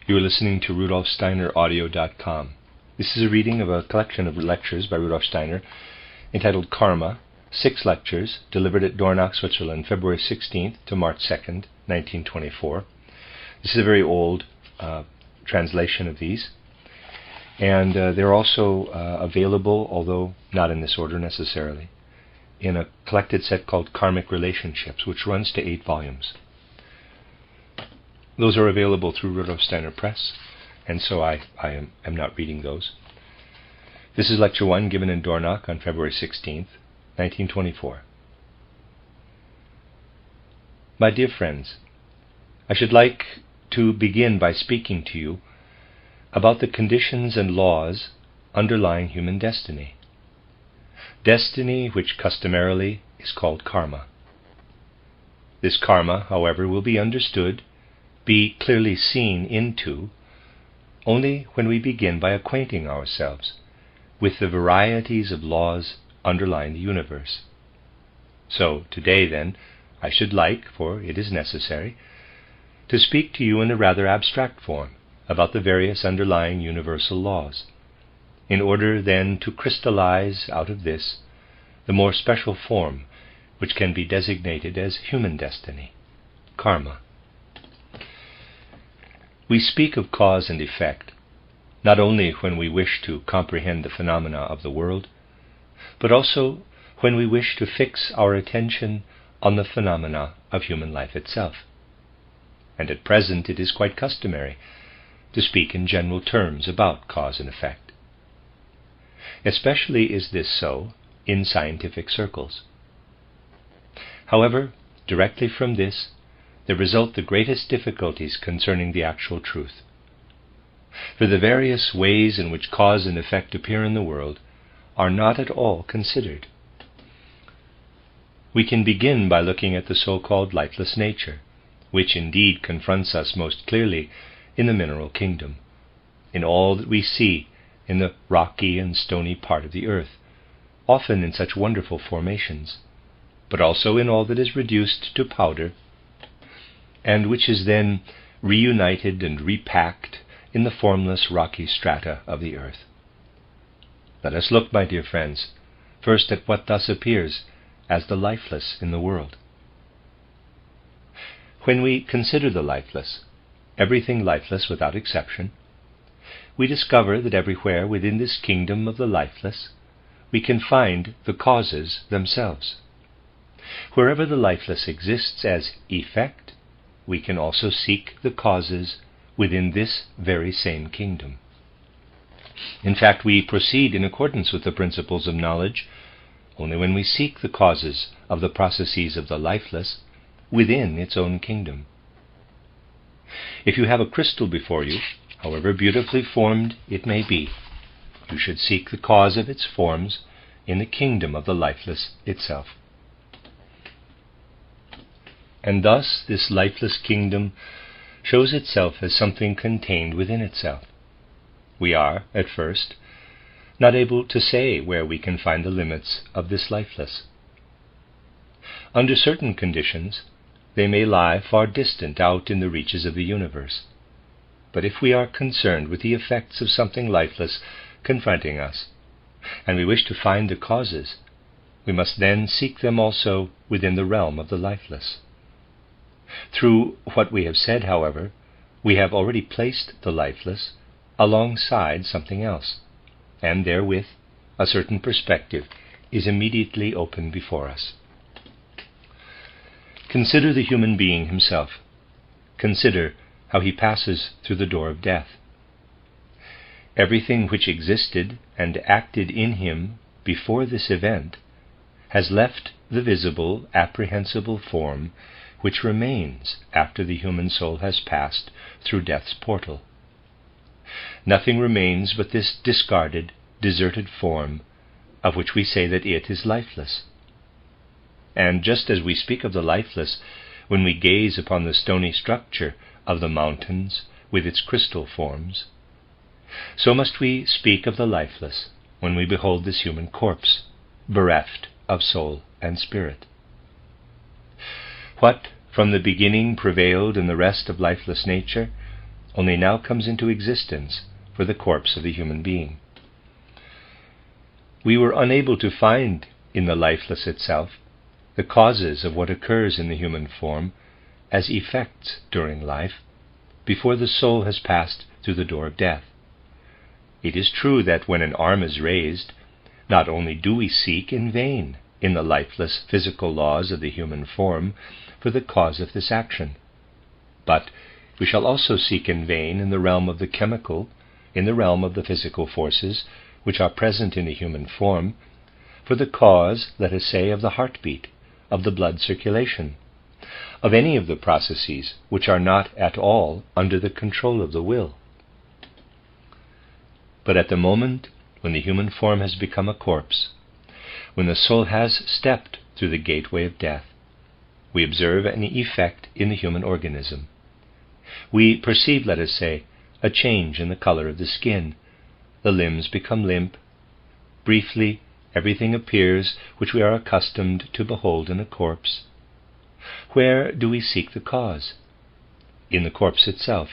You are listening to RudolfSteinerAudio.com. This is a reading of a collection of lectures by Rudolf Steiner entitled Karma, 6 lectures delivered at Dornach, Switzerland, February 16th to March 2nd, 1924. This is a very old translation of these, and they're also available, although not in this order necessarily, in a collected set called Karmic Relationships, which runs to 8 volumes. Those are available through Rudolf Steiner Press, and so I am not reading those. This is Lecture 1, given in Dornach on February 16th, 1924. My dear friends, I should like to begin by speaking to you about the conditions and laws underlying human destiny. Destiny which customarily is called karma. This karma, however, will be understood, be clearly seen into, only when we begin by acquainting ourselves with the varieties of laws underlying the universe. So, today then, I should like, for it is necessary, to speak to you in a rather abstract form about the various underlying universal laws, in order then to crystallize out of this the more special form which can be designated as human destiny, karma. We speak of cause and effect, not only when we wish to comprehend the phenomena of the world, but also when we wish to fix our attention on the phenomena of human life itself. And at present it is quite customary to speak in general terms about cause and effect. Especially is this so in scientific circles. However, directly from this, there result the greatest difficulties concerning the actual truth. For the various ways in which cause and effect appear in the world are not at all considered. We can begin by looking at the so-called lifeless nature, which indeed confronts us most clearly in the mineral kingdom, in all that we see in the rocky and stony part of the earth, often in such wonderful formations, but also in all that is reduced to powder, and which is then reunited and repacked in the formless rocky strata of the earth. Let us look, my dear friends, first at what thus appears as the lifeless in the world. When we consider the lifeless, everything lifeless without exception, we discover that everywhere within this kingdom of the lifeless we can find the causes themselves. Wherever the lifeless exists as effect, we can also seek the causes within this very same kingdom. In fact, we proceed in accordance with the principles of knowledge only when we seek the causes of the processes of the lifeless within its own kingdom. If you have a crystal before you, however beautifully formed it may be, you should seek the cause of its forms in the kingdom of the lifeless itself. And thus this lifeless kingdom shows itself as something contained within itself. We are, at first, not able to say where we can find the limits of this lifeless. Under certain conditions, they may lie far distant out in the reaches of the universe. But if we are concerned with the effects of something lifeless confronting us, and we wish to find the causes, we must then seek them also within the realm of the lifeless. Through what we have said, however, we have already placed the lifeless alongside something else, and therewith a certain perspective is immediately open before us. Consider the human being himself. Consider how he passes through the door of death. Everything which existed and acted in him before this event has left the visible, apprehensible form which remains after the human soul has passed through death's portal. Nothing remains but this discarded, deserted form, of which we say that it is lifeless. And just as we speak of the lifeless when we gaze upon the stony structure of the mountains with its crystal forms, so must we speak of the lifeless when we behold this human corpse, bereft of soul and spirit. What from the beginning prevailed in the rest of lifeless nature only now comes into existence for the corpse of the human being. We were unable to find in the lifeless itself the causes of what occurs in the human form as effects during life, before the soul has passed through the door of death. It is true that when an arm is raised, not only do we seek in vain in the lifeless physical laws of the human form for the cause of this action, but we shall also seek in vain in the realm of the chemical, in the realm of the physical forces which are present in the human form, for the cause, let us say, of the heartbeat, of the blood circulation, of any of the processes which are not at all under the control of the will. But at the moment when the human form has become a corpse, when the soul has stepped through the gateway of death, we observe an effect in the human organism. We perceive, let us say, a change in the color of the skin. The limbs become limp. Briefly, everything appears which we are accustomed to behold in a corpse. Where do we seek the cause? In the corpse itself,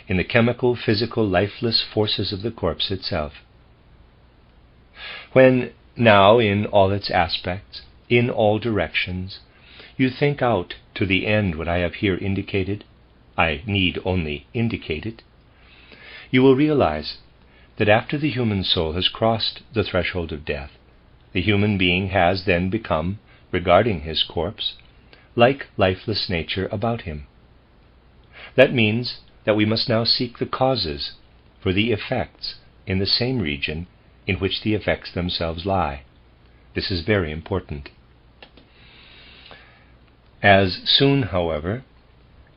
in the chemical, physical, lifeless forces of the corpse itself. When now, in all its aspects, in all directions, you think out to the end what I have here indicated, I need only indicate it, you will realize that after the human soul has crossed the threshold of death, the human being has then become, regarding his corpse, like lifeless nature about him. That means that we must now seek the causes for the effects in the same region in which the effects themselves lie. This is very important. As soon, however,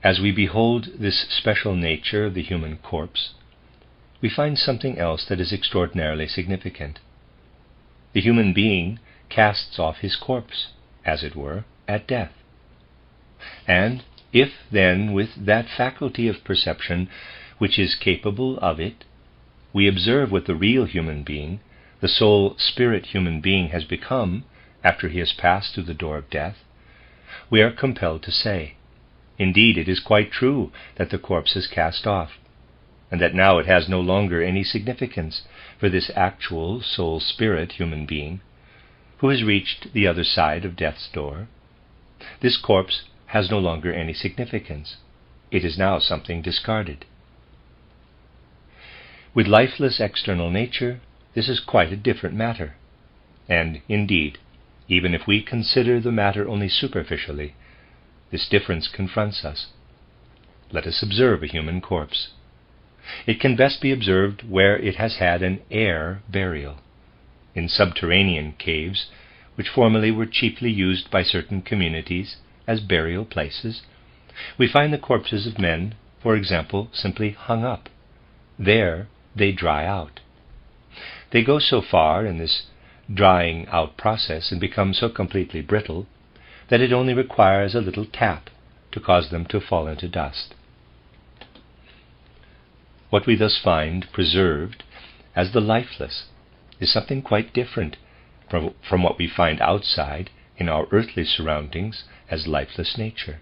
as we behold this special nature of the human corpse, we find something else that is extraordinarily significant. The human being casts off his corpse, as it were, at death. And if then, with that faculty of perception which is capable of it, we observe what the real human being, the soul spirit human being, has become after he has passed through the door of death, we are compelled to say, indeed, it is quite true that the corpse is cast off, and that now it has no longer any significance for this actual soul spirit human being who has reached the other side of death's door. This corpse has no longer any significance. It is now something discarded. With lifeless external nature, this is quite a different matter. And indeed, even if we consider the matter only superficially, this difference confronts us. Let us observe a human corpse. It can best be observed where it has had an air burial. In subterranean caves, which formerly were chiefly used by certain communities as burial places, we find the corpses of men, for example, simply hung up. There they dry out. They go so far in this drying out process and become so completely brittle that it only requires a little tap to cause them to fall into dust. What we thus find preserved as the lifeless is something quite different from what we find outside in our earthly surroundings as lifeless nature.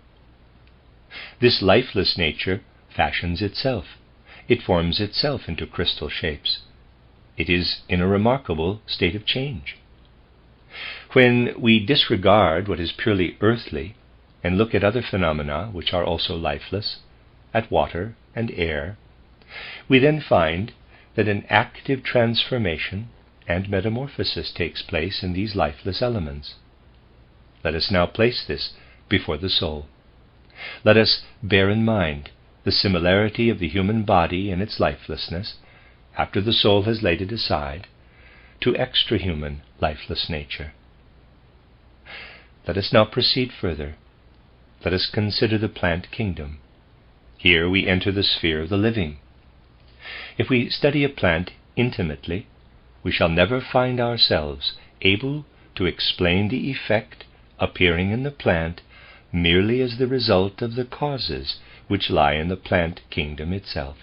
This lifeless nature fashions itself. It forms itself into crystal shapes. It is in a remarkable state of change. When we disregard what is purely earthly and look at other phenomena which are also lifeless, at water and air, we then find that an active transformation and metamorphosis takes place in these lifeless elements. Let us now place this before the soul. Let us bear in mind the similarity of the human body in its lifelessness, after the soul has laid it aside, to extra-human lifeless nature. Let us now proceed further. Let us consider the plant kingdom. Here we enter the sphere of the living. If we study a plant intimately, we shall never find ourselves able to explain the effect appearing in the plant merely as the result of the causes which lie in the plant kingdom itself.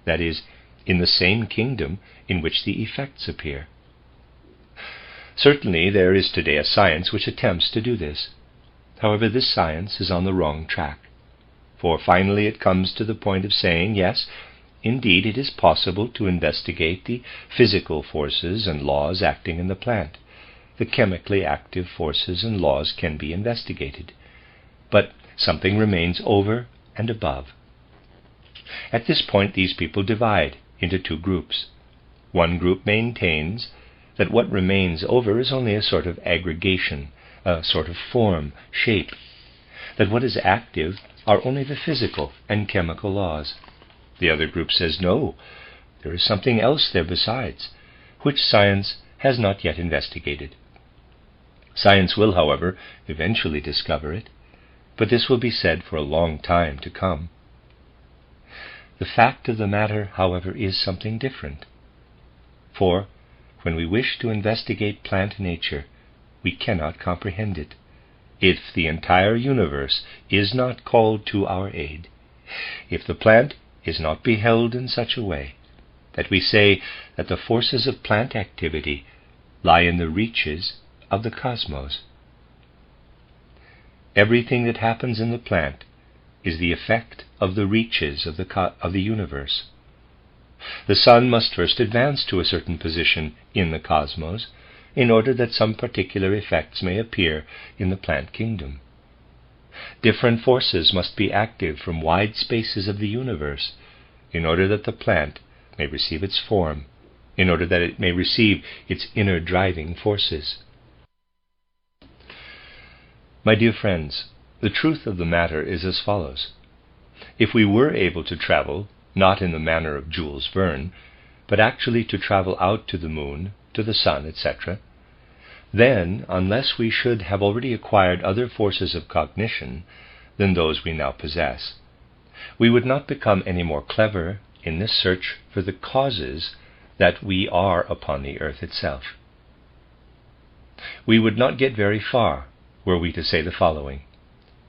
That is, in the same kingdom in which the effects appear. Certainly there is today a science which attempts to do this. However, this science is on the wrong track. for finally it comes to the point of saying, yes, indeed it is possible to investigate the physical forces and laws acting in the plant. The chemically active forces and laws can be investigated. But something remains over and above. At this point, these people divide into two groups. One group maintains that what remains over is only a sort of aggregation, a sort of form, shape, that what is active are only the physical and chemical laws. The other group says, no, there is something else there besides, which science has not yet investigated. Science will, however, eventually discover it, but this will be said for a long time to come. The fact of the matter, however, is something different. For when we wish to investigate plant nature, we cannot comprehend it, if the entire universe is not called to our aid, if the plant is not beheld in such a way that we say that the forces of plant activity lie in the reaches of the cosmos. Everything that happens in the plant is the effect of the reaches of the universe. The sun must first advance to a certain position in the cosmos in order that some particular effects may appear in the plant kingdom. Different forces must be active from wide spaces of the universe in order that the plant may receive its form, in order that it may receive its inner driving forces. My dear friends, the truth of the matter is as follows. If we were able to travel, not in the manner of Jules Verne, but actually to travel out to the moon, to the sun, etc., then, unless we should have already acquired other forces of cognition than those we now possess, we would not become any more clever in this search for the causes that we are upon the earth itself. We would not get very far were we to say the following: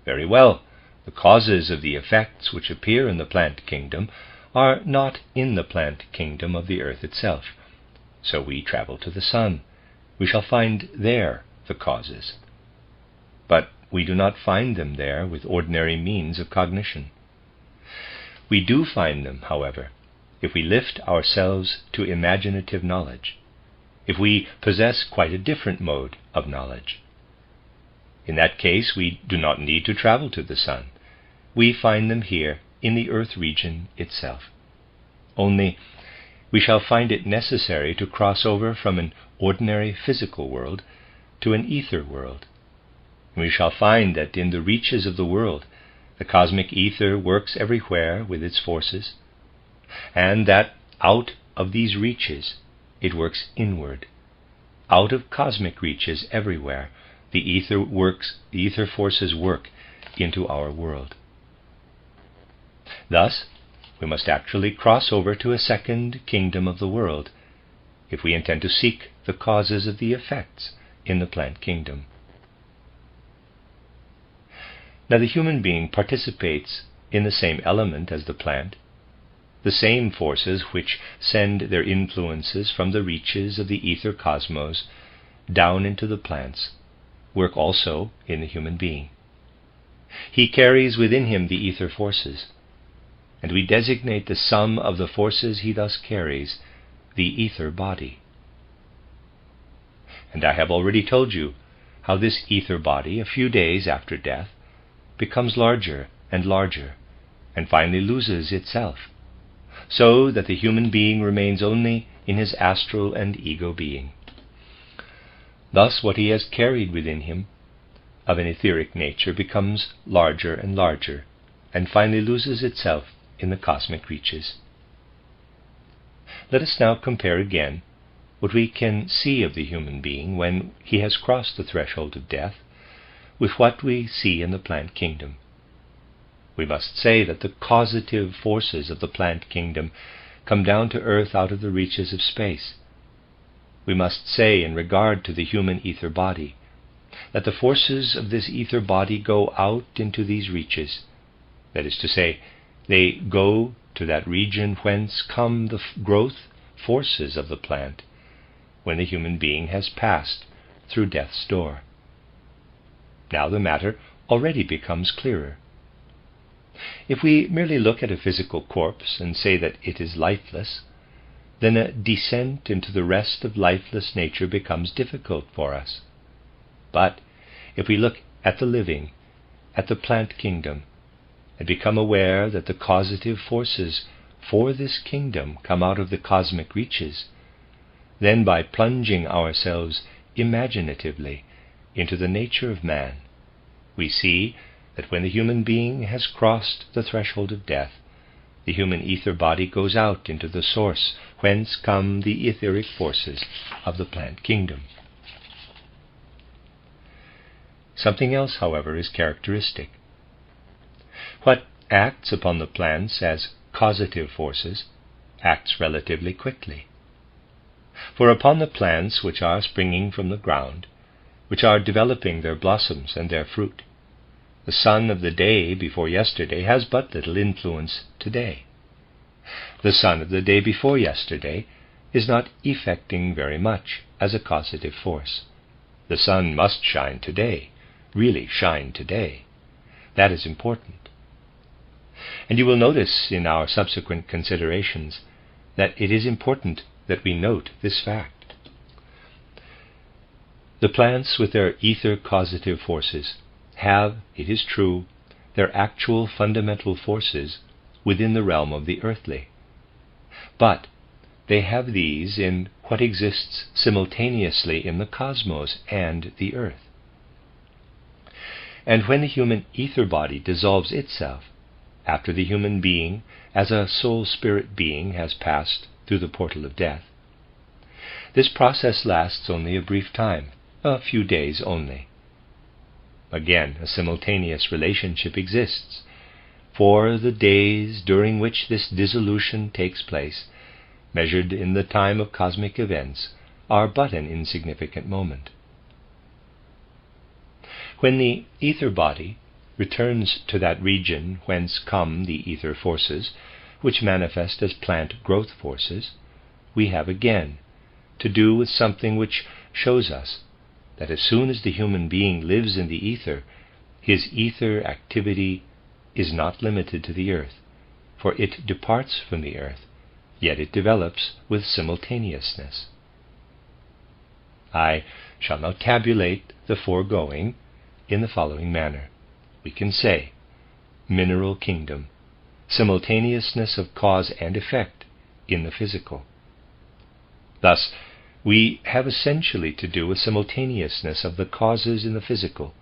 very well, the causes of the effects which appear in the plant kingdom are not in the plant kingdom of the earth itself. So we travel to the sun. We shall find there the causes. But we do not find them there with ordinary means of cognition. We do find them, however, if we lift ourselves to imaginative knowledge, if we possess quite a different mode of knowledge. In that case, we do not need to travel to the sun. We find them here in the earth region itself. Only, we shall find it necessary to cross over from an ordinary physical world to an ether world. And we shall find that in the reaches of the world, the cosmic ether works everywhere with its forces, and that out of these reaches it works inward. Out of cosmic reaches everywhere, the ether forces work into our world. Thus, we must actually cross over to a second kingdom of the world if we intend to seek the causes of the effects in the plant kingdom. Now, the human being participates in the same element as the plant. The same forces which send their influences from the reaches of the ether cosmos down into the plants work also in the human being. He carries within him the ether forces, and we designate the sum of the forces he thus carries the ether body. And I have already told you how this ether body, a few days after death, becomes larger and larger, and finally loses itself, so that the human being remains only in his astral and ego being. Thus what he has carried within him of an etheric nature becomes larger and larger, and finally loses itself in the cosmic reaches. Let us now compare again what we can see of the human being when he has crossed the threshold of death with what we see in the plant kingdom. We must say that the causative forces of the plant kingdom come down to earth out of the reaches of space. We must say in regard to the human ether body that the forces of this ether body go out into these reaches. That is to say, they go to that region whence come the growth forces of the plant when the human being has passed through death's door. Now the matter already becomes clearer. If we merely look at a physical corpse and say that it is lifeless, then a descent into the rest of lifeless nature becomes difficult for us. But if we look at the living, at the plant kingdom, and become aware that the causative forces for this kingdom come out of the cosmic reaches, then by plunging ourselves imaginatively into the nature of man, we see that when the human being has crossed the threshold of death, the human ether body goes out into the source whence come the etheric forces of the plant kingdom. Something else, however, is characteristic. What acts upon the plants as causative forces acts relatively quickly. For upon the plants which are springing from the ground, which are developing their blossoms and their fruit, the sun of the day before yesterday has but little influence today. The sun of the day before yesterday is not effecting very much as a causative force. The sun must shine today, really shine today. That is important. And you will notice in our subsequent considerations that it is important that we note this fact. The plants with their ether causative forces have, it is true, their actual fundamental forces within the realm of the earthly. But they have these in what exists simultaneously in the cosmos and the earth. And when the human ether body dissolves itself, after the human being, as a soul-spirit being, has passed through the portal of death, this process lasts only a brief time, a few days only. Again, a simultaneous relationship exists, for the days during which this dissolution takes place, measured in the time of cosmic events, are but an insignificant moment. When the ether body returns to that region whence come the ether forces, which manifest as plant growth forces, we have again to do with something which shows us that as soon as the human being lives in the ether, his ether activity is not limited to the earth, for it departs from the earth, yet it develops with simultaneousness. I shall now tabulate the foregoing in the following manner. We can say, mineral kingdom, simultaneousness of cause and effect in the physical. Thus, we have essentially to do with simultaneousness of the causes in the physical.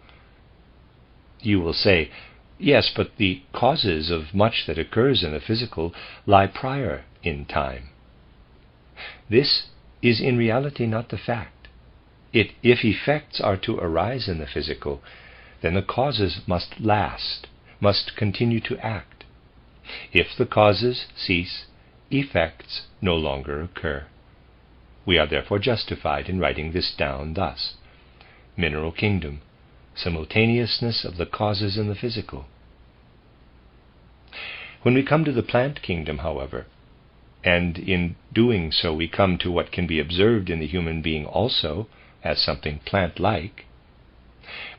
You will say, yes, but the causes of much that occurs in the physical lie prior in time. This is in reality not the fact. If effects are to arise in the physical, then the causes must last, must continue to act. If the causes cease, effects no longer occur. We are therefore justified in writing this down thus: mineral kingdom, simultaneousness of the causes in the physical. When we come to the plant kingdom, however, and in doing so we come to what can be observed in the human being also as something plant-like,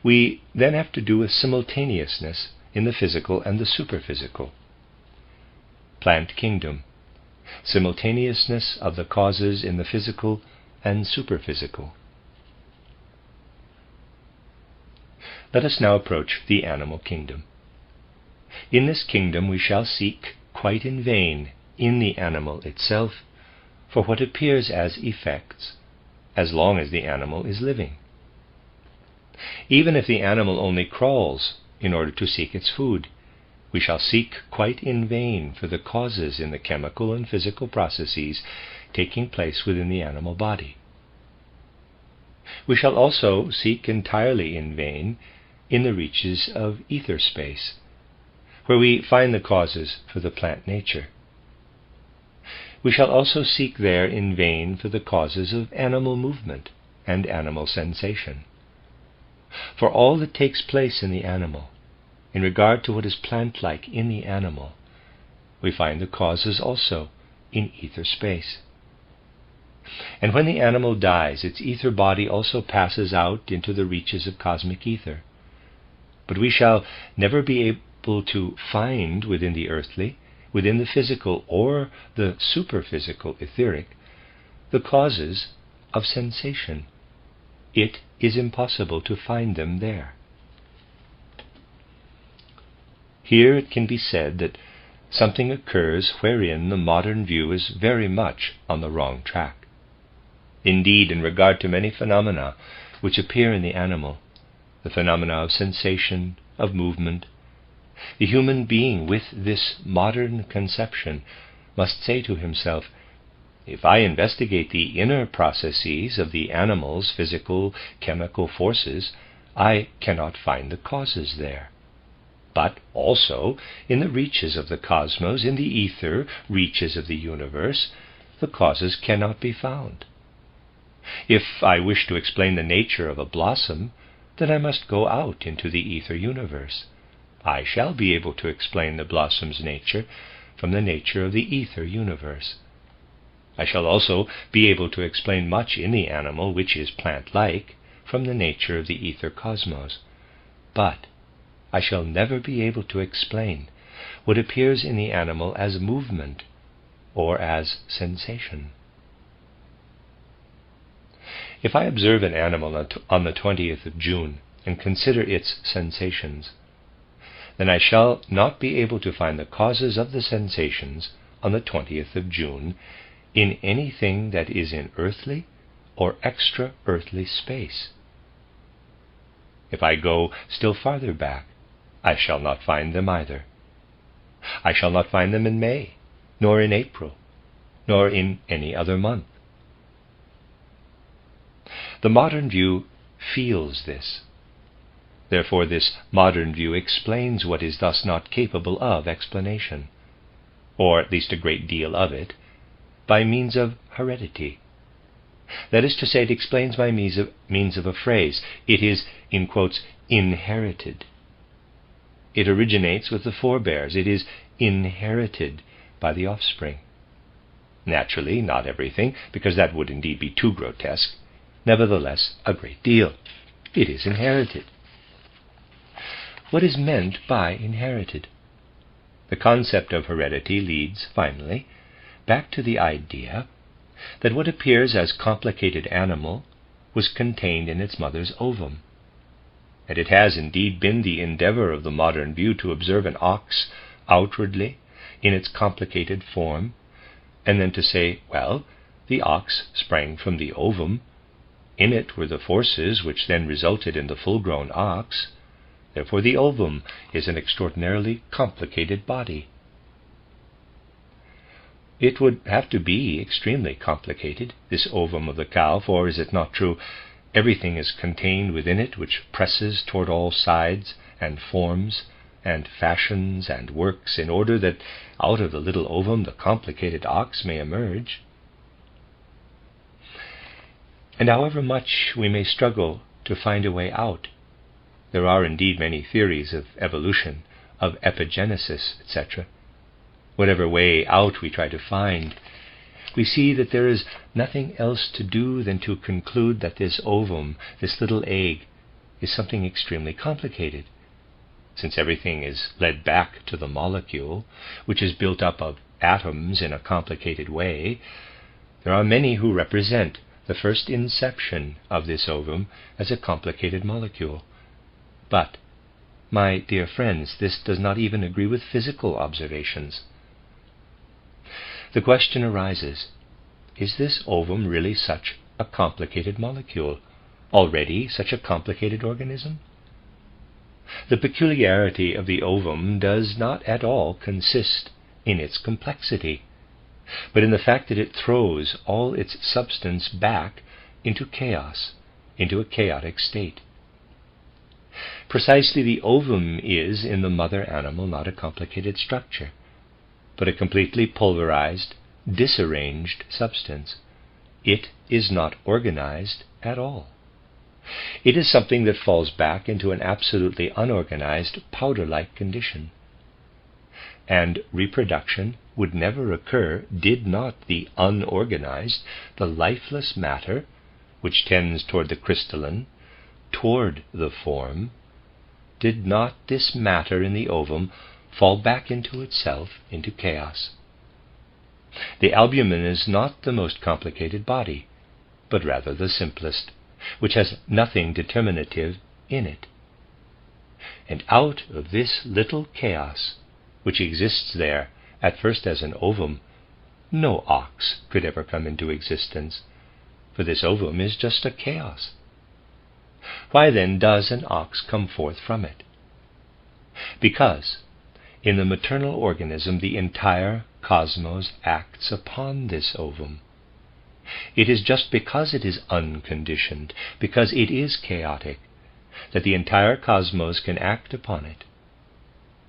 we then have to do with simultaneousness in the physical and the superphysical. Plant kingdom, simultaneousness of the causes in the physical and superphysical. Let us now approach the animal kingdom. In this kingdom we shall seek quite in vain in the animal itself for what appears as effects, as long as the animal is living. Even if the animal only crawls in order to seek its food, we shall seek quite in vain for the causes in the chemical and physical processes taking place within the animal body. We shall also seek entirely in vain in the reaches of ether space, where we find the causes for the plant nature. We shall also seek there in vain for the causes of animal movement and animal sensation. For all that takes place in the animal, in regard to what is plant-like in the animal, we find the causes also in ether space. And when the animal dies, its ether body also passes out into the reaches of cosmic ether. But we shall never be able to find within the earthly, within the physical or the superphysical etheric, the causes of sensation. It is impossible to find them there. Here it can be said that something occurs wherein the modern view is very much on the wrong track. Indeed, in regard to many phenomena which appear in the animal, the phenomena of sensation, of movement, the human being with this modern conception must say to himself, if I investigate the inner processes of the animal's physical, chemical forces, I cannot find the causes there. But also, in the reaches of the cosmos, in the ether reaches of the universe, the causes cannot be found. If I wish to explain the nature of a blossom, then I must go out into the ether universe. I shall be able to explain the blossom's nature from the nature of the ether universe. I shall also be able to explain much in the animal which is plant-like from the nature of the ether cosmos. But I shall never be able to explain what appears in the animal as movement or as sensation. If I observe an animal on the 20th of June and consider its sensations, then I shall not be able to find the causes of the sensations on the 20th of June in anything that is in earthly or extra-earthly space. If I go still farther back, I shall not find them either. I shall not find them in May, nor in April, nor in any other month. The modern view feels this. Therefore this modern view explains what is thus not capable of explanation, or at least a great deal of it, by means of heredity. That is to say, it explains by means of a phrase. It is, in quotes, inherited. It originates with the forebears. It is inherited by the offspring. Naturally, not everything, because that would indeed be too grotesque. Nevertheless, a great deal. It is inherited. What is meant by inherited? The concept of heredity leads, finally, back to the idea that what appears as complicated animal was contained in its mother's ovum. And it has indeed been the endeavor of the modern view to observe an ox outwardly in its complicated form, and then to say, well, the ox sprang from the ovum, in it were the forces which then resulted in the full-grown ox, therefore the ovum is an extraordinarily complicated body. It would have to be extremely complicated, this ovum of the cow, for is it not true, everything is contained within it which presses toward all sides and forms and fashions and works in order that out of the little ovum the complicated ox may emerge. And however much we may struggle to find a way out, there are indeed many theories of evolution, of epigenesis, etc. Whatever way out we try to find, we see that there is nothing else to do than to conclude that this ovum, this little egg, is something extremely complicated. Since everything is led back to the molecule, which is built up of atoms in a complicated way, there are many who represent the first inception of this ovum as a complicated molecule. But, my dear friends, this does not even agree with physical observations. The question arises, is this ovum really such a complicated molecule, already such a complicated organism? The peculiarity of the ovum does not at all consist in its complexity, but in the fact that it throws all its substance back into chaos, into a chaotic state. Precisely the ovum is, in the mother animal, not a complicated structure, but a completely pulverized, disarranged substance. It is not organized at all. It is something that falls back into an absolutely unorganized, powder-like condition. And reproduction would never occur did not the unorganized, the lifeless matter, which tends toward the crystalline, toward the form, did not this matter in the ovum fall back into itself, into chaos? The albumin is not the most complicated body, but rather the simplest, which has nothing determinative in it. And out of this little chaos, which exists there at first as an ovum, no ox could ever come into existence, for this ovum is just a chaos. Why then does an ox come forth from it? Because in the maternal organism the entire cosmos acts upon this ovum. It is just because it is unconditioned, because it is chaotic, that the entire cosmos can act upon it.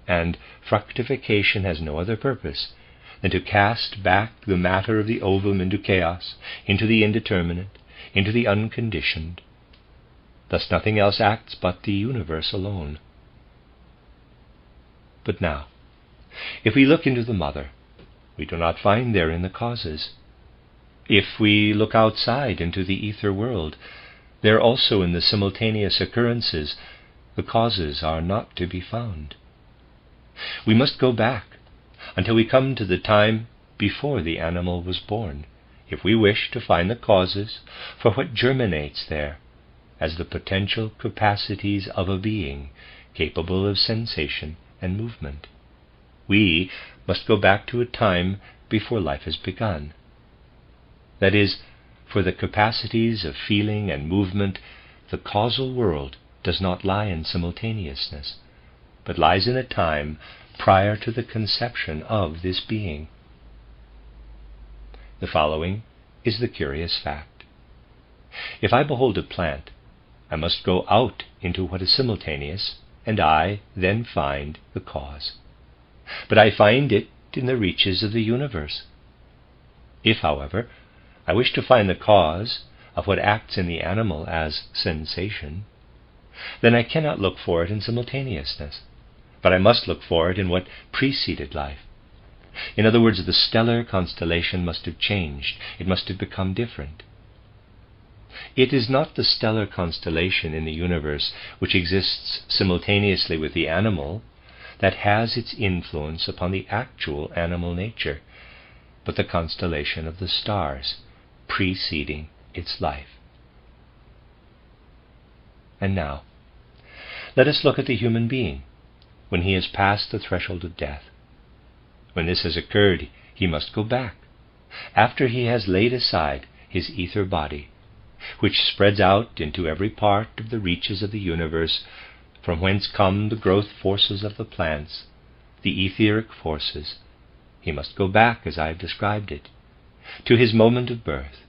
And fructification has no other purpose than to cast back the matter of the ovum into chaos, into the indeterminate, into the unconditioned. Thus nothing else acts but the universe alone. But now, if we look into the mother, we do not find therein the causes. If we look outside into the ether world, there also in the simultaneous occurrences, the causes are not to be found. We must go back until we come to the time before the animal was born, if we wish to find the causes for what germinates there as the potential capacities of a being capable of sensation and movement. We must go back to a time before life has begun. That is, for the capacities of feeling and movement, the causal world does not lie in simultaneousness, but lies in a time prior to the conception of this being. The following is the curious fact. If I behold a plant, I must go out into what is simultaneous, and I then find the cause. But I find it in the reaches of the universe. If, however, I wish to find the cause of what acts in the animal as sensation, then I cannot look for it in simultaneousness, but I must look for it in what preceded life. In other words, the stellar constellation must have changed. It must have become different. It is not the stellar constellation in the universe which exists simultaneously with the animal that has its influence upon the actual animal nature, but the constellation of the stars preceding its life. And now, let us look at the human being when he has passed the threshold of death. When this has occurred, he must go back, after he has laid aside his ether body, which spreads out into every part of the reaches of the universe, from whence come the growth forces of the plants, the etheric forces. He must go back, as I have described it, to his moment of birth.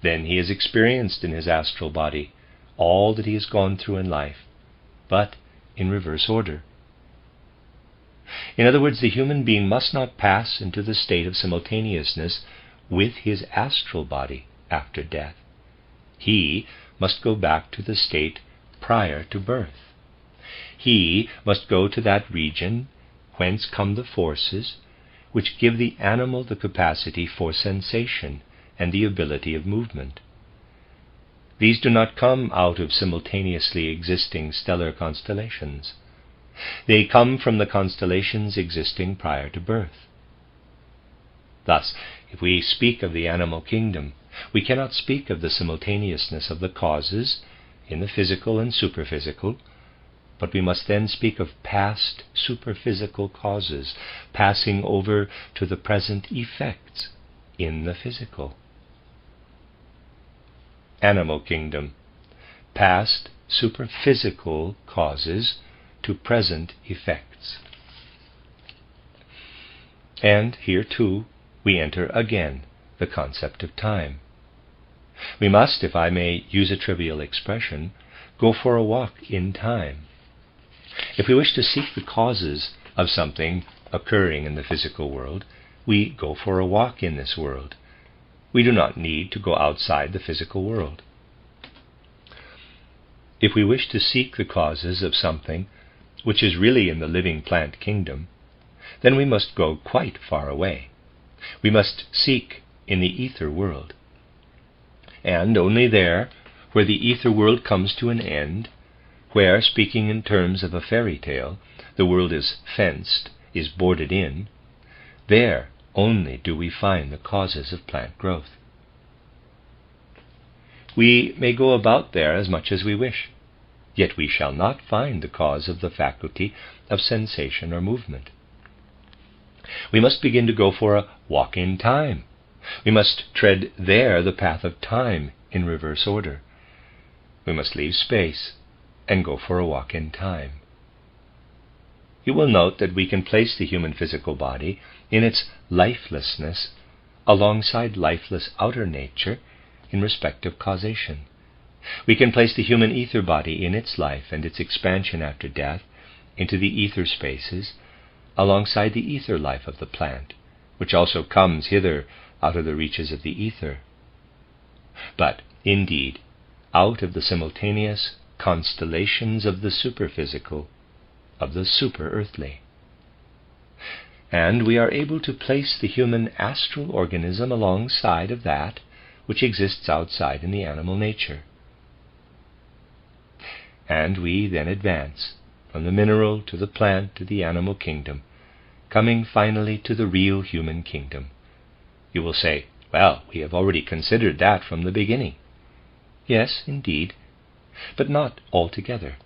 Then he has experienced in his astral body all that he has gone through in life, but in reverse order. In other words, the human being must not pass into the state of simultaneousness with his astral body after death. He must go back to the state prior to birth. He must go to that region whence come the forces which give the animal the capacity for sensation and the ability of movement. These do not come out of simultaneously existing stellar constellations. They come from the constellations existing prior to birth. Thus, if we speak of the animal kingdom, we cannot speak of the simultaneousness of the causes in the physical and superphysical, but we must then speak of past superphysical causes passing over to the present effects in the physical. Animal kingdom, past superphysical causes to present effects. And here too we enter again the concept of time. We must, if I may use a trivial expression, go for a walk in time. If we wish to seek the causes of something occurring in the physical world, we go for a walk in this world. We do not need to go outside the physical world. If we wish to seek the causes of something which is really in the living plant kingdom, then we must go quite far away. We must seek in the ether world. And only there, where the ether world comes to an end, where, speaking in terms of a fairy tale, the world is fenced, is boarded in, there only do we find the causes of plant growth. We may go about there as much as we wish, yet we shall not find the cause of the faculty of sensation or movement. We must begin to go for a walk in time. We must tread there the path of time in reverse order. We must leave space and go for a walk in time. You will note that we can place the human physical body in its lifelessness alongside lifeless outer nature in respect of causation. We can place the human ether body in its life and its expansion after death into the ether spaces alongside the ether life of the plant, which also comes hither out of the reaches of the ether. But, indeed, out of the simultaneous constellations of the superphysical, of the super-earthly. And we are able to place the human astral organism alongside of that which exists outside in the animal nature. And we then advance from the mineral to the plant to the animal kingdom, coming finally to the real human kingdom. You will say, well, we have already considered that from the beginning. Yes, indeed, but not altogether.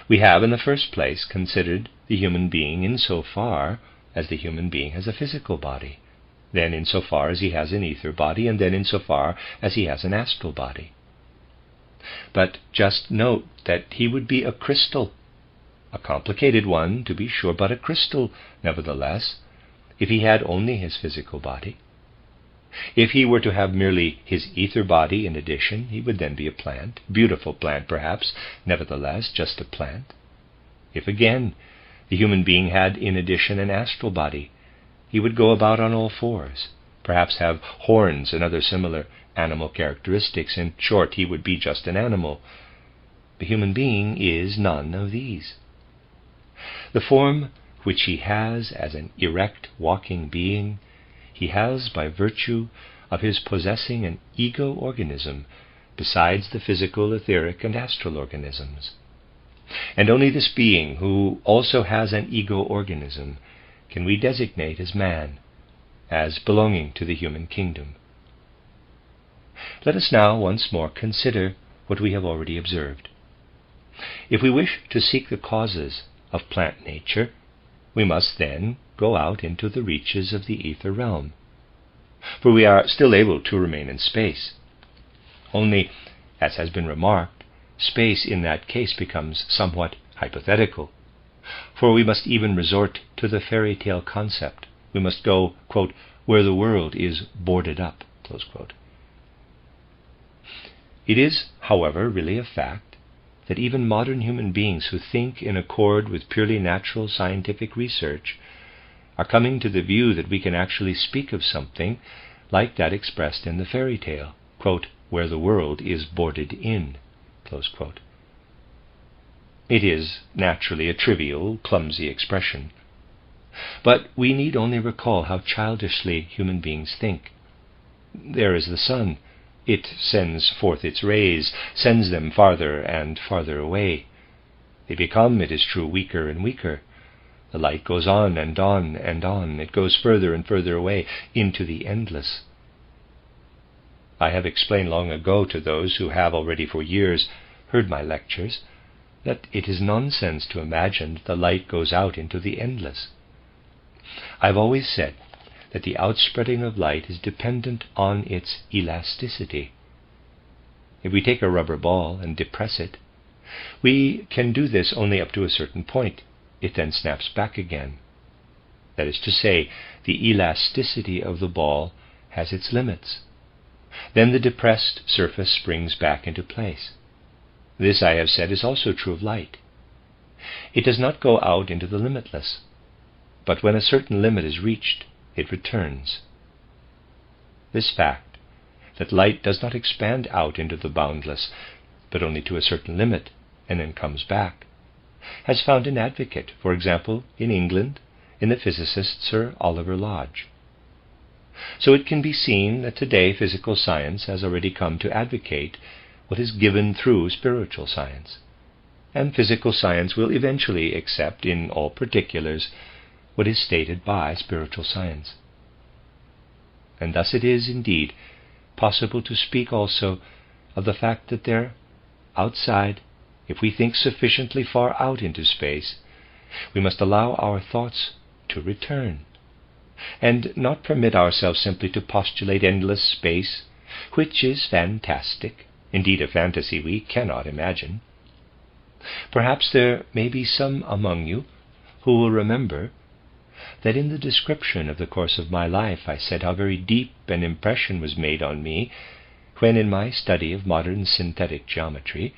We have in the first place considered the human being insofar as the human being has a physical body, then insofar as he has an ether body, and then insofar as he has an astral body. But just note that he would be a crystal, a complicated one, to be sure, but a crystal, nevertheless, if he had only his physical body. If he were to have merely his ether body in addition, he would then be a plant, beautiful plant perhaps, nevertheless just a plant. If again the human being had in addition an astral body, he would go about on all fours, perhaps have horns and other similar animal characteristics. In short, he would be just an animal. The human being is none of these. The form which he has as an erect walking being, he has by virtue of his possessing an ego organism besides the physical, etheric, and astral organisms. And only this being, who also has an ego organism, can we designate as man, as belonging to the human kingdom. Let us now once more consider what we have already observed. If we wish to seek the causes of plant nature, we must then go out into the reaches of the ether realm, for we are still able to remain in space. Only, as has been remarked, space in that case becomes somewhat hypothetical, for we must even resort to the fairy tale concept. We must go, quote, where the world is boarded up, close quote. It is, however, really a fact that even modern human beings who think in accord with purely natural scientific research are coming to the view that we can actually speak of something like that expressed in the fairy tale, quote, where the world is boarded in, close quote. It is naturally a trivial, clumsy expression, but we need only recall how childishly human beings think. There is the sun. It sends forth its rays, sends them farther and farther away. They become, it is true, weaker and weaker. The light goes on and on and on. It goes further and further away into the endless. I have explained long ago to those who have already for years heard my lectures that it is nonsense to imagine that the light goes out into the endless. I have always said that the outspreading of light is dependent on its elasticity. If we take a rubber ball and depress it, we can do this only up to a certain point. It then snaps back again. That is to say, the elasticity of the ball has its limits. Then the depressed surface springs back into place. This, I have said, is also true of light. It does not go out into the limitless, but when a certain limit is reached, it returns. This fact, that light does not expand out into the boundless, but only to a certain limit, and then comes back, has found an advocate, for example, in England, in the physicist Sir Oliver Lodge. So it can be seen that today physical science has already come to advocate what is given through spiritual science. and physical science will eventually accept in all particulars what is stated by spiritual science. And thus it is indeed possible to speak also of the fact that there, outside, if we think sufficiently far out into space, we must allow our thoughts to return, and not permit ourselves simply to postulate endless space, which is fantastic, indeed a fantasy we cannot imagine. Perhaps there may be some among you who will remember that in the description of the course of my life I said how very deep an impression was made on me when in my study of modern synthetic geometry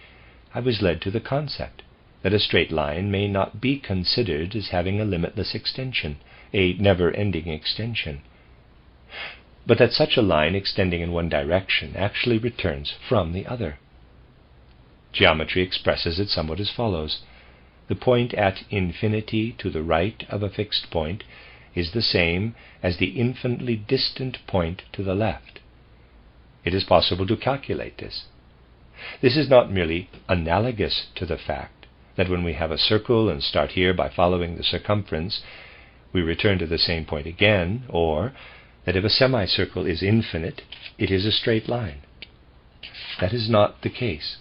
I was led to the concept that a straight line may not be considered as having a limitless extension, a never-ending extension, but that such a line extending in one direction actually returns from the other. Geometry expresses it somewhat as follows. The point at infinity to the right of a fixed point is the same as the infinitely distant point to the left. It is possible to calculate this. This is not merely analogous to the fact that when we have a circle and start here by following the circumference, we return to the same point again, or that if a semicircle is infinite, it is a straight line. That is not the case.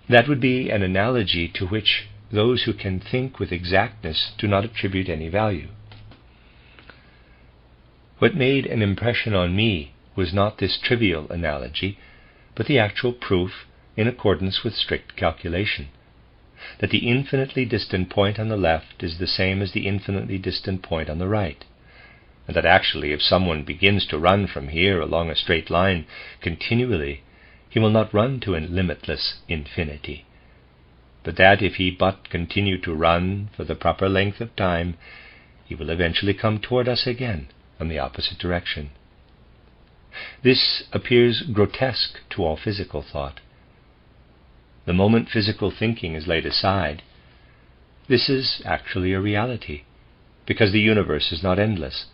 That would be an analogy to which those who can think with exactness do not attribute any value. What made an impression on me was not this trivial analogy, but the actual proof, in accordance with strict calculation, that the infinitely distant point on the left is the same as the infinitely distant point on the right, and that actually if someone begins to run from here along a straight line continually, he will not run to a limitless infinity, but that if he but continue to run for the proper length of time, he will eventually come toward us again from the opposite direction. This appears grotesque to all physical thought. The moment physical thinking is laid aside, this is actually a reality, because the universe is not endless,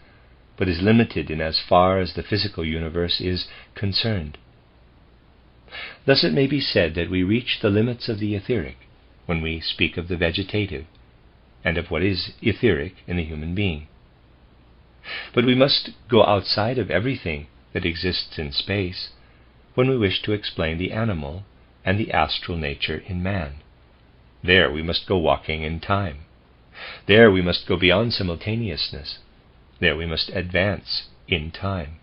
but is limited in as far as the physical universe is concerned. Thus it may be said that we reach the limits of the etheric when we speak of the vegetative, and of what is etheric in the human being. But we must go outside of everything that exists in space when we wish to explain the animal and the astral nature in man. There we must go walking in time. There we must go beyond simultaneousness. There we must advance in time.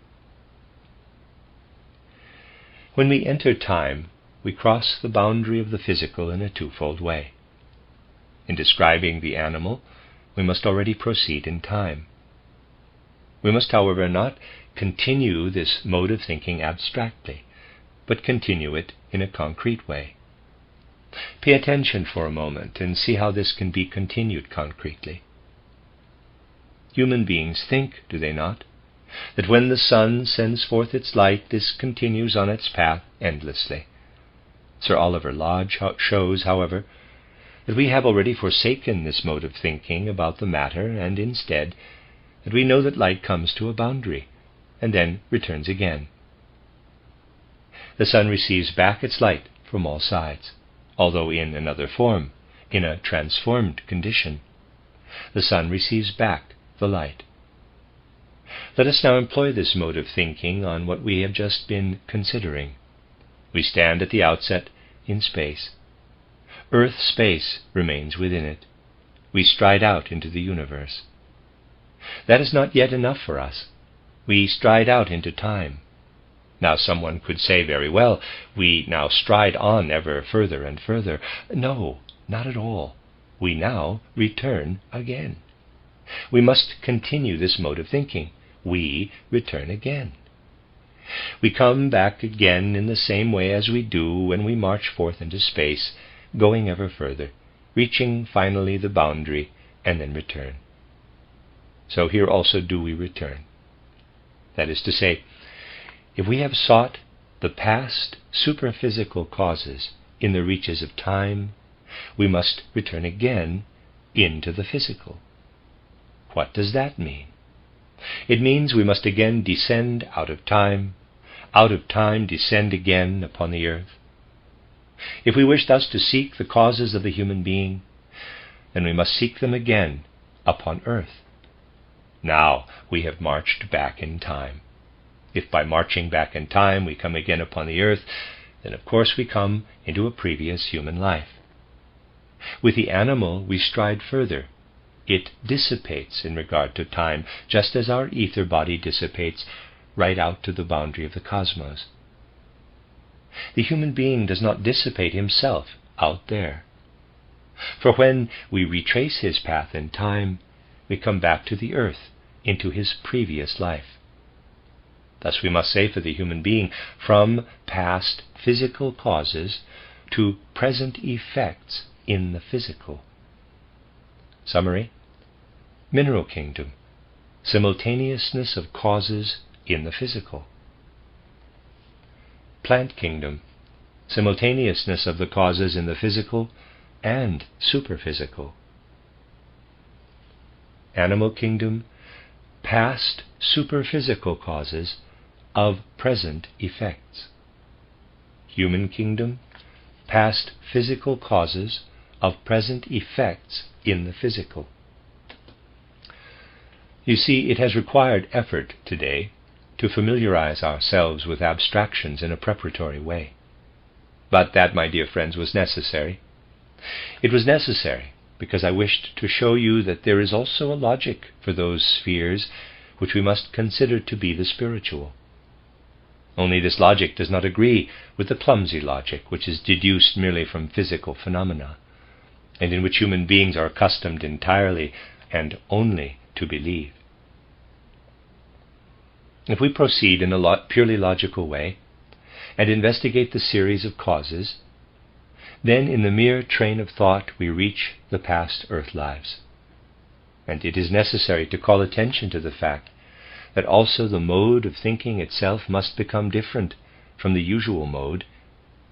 When we enter time, we cross the boundary of the physical in a twofold way. In describing the animal, we must already proceed in time. We must, however, not continue this mode of thinking abstractly, but continue it in a concrete way. Pay attention for a moment and see how this can be continued concretely. Human beings think, do they not, that when the sun sends forth its light, this continues on its path endlessly. Sir Oliver Lodge shows, however, that we have already forsaken this mode of thinking about the matter, and instead that we know that light comes to a boundary, and then returns again. The sun receives back its light from all sides, although in another form, in a transformed condition. The sun receives back the light. Let us now employ this mode of thinking on what we have just been considering. We stand at the outset in space. Earth-space remains within it. We stride out into the universe. That is not yet enough for us. We stride out into time. Now someone could say very well, we now stride on ever further and further. No, not at all. We now return again. We must continue this mode of thinking. We return again. We come back again in the same way as we do when we march forth into space, going ever further, reaching finally the boundary, and then return. So here also do we return. That is to say, if we have sought the past superphysical causes in the reaches of time, we must return again into the physical. What does that mean? It means we must again descend out of time descend again upon the earth. If we wish thus to seek the causes of the human being, then we must seek them again upon earth. Now we have marched back in time. If by marching back in time we come again upon the earth, then of course we come into a previous human life. With the animal we stride further. It dissipates in regard to time, just as our ether body dissipates right out to the boundary of the cosmos. The human being does not dissipate himself out there. For when we retrace his path in time, we come back to the earth, into his previous life. Thus we must say for the human being, from past physical causes to present effects in the physical. Summary: mineral kingdom, simultaneousness of causes in the physical. Plant kingdom, simultaneousness of the causes in the physical and superphysical. Animal kingdom, past superphysical causes of present effects. Human kingdom, past physical causes of present effects in the physical. You see, it has required effort today to familiarize ourselves with abstractions in a preparatory way. But that, my dear friends, was necessary. It was necessary because I wished to show you that there is also a logic for those spheres which we must consider to be the spiritual. Only this logic does not agree with the clumsy logic which is deduced merely from physical phenomena, and in which human beings are accustomed entirely and only to believe. If we proceed in a purely logical way and investigate the series of causes, then in the mere train of thought we reach the past earth lives. And it is necessary to call attention to the fact that also the mode of thinking itself must become different from the usual mode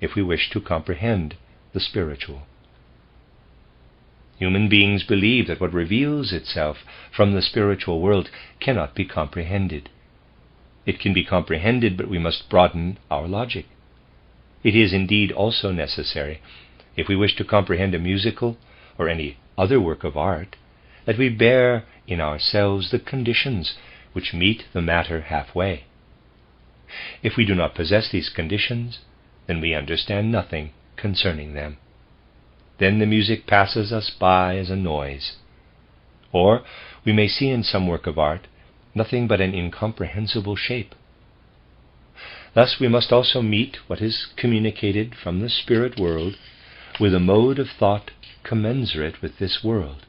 if we wish to comprehend the spiritual. Human beings believe that what reveals itself from the spiritual world cannot be comprehended. It can be comprehended, but we must broaden our logic. It is indeed also necessary, if we wish to comprehend a musical or any other work of art, that we bear in ourselves the conditions which meet the matter halfway. If we do not possess these conditions, then we understand nothing concerning them. Then the music passes us by as a noise. Or we may see in some work of art nothing but an incomprehensible shape. Thus we must also meet what is communicated from the spirit world with a mode of thought commensurate with this world.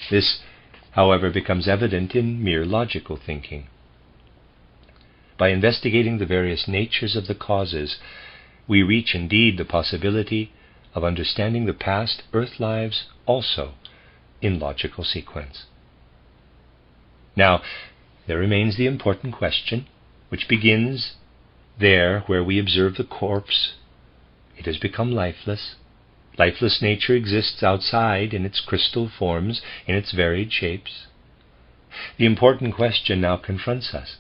This, however, becomes evident in mere logical thinking. By investigating the various natures of the causes, we reach indeed the possibility of understanding the past earth lives also in logical sequence. Now, there remains the important question, which begins there where we observe the corpse. It has become lifeless. Lifeless nature exists outside in its crystal forms, in its varied shapes. The important question now confronts us.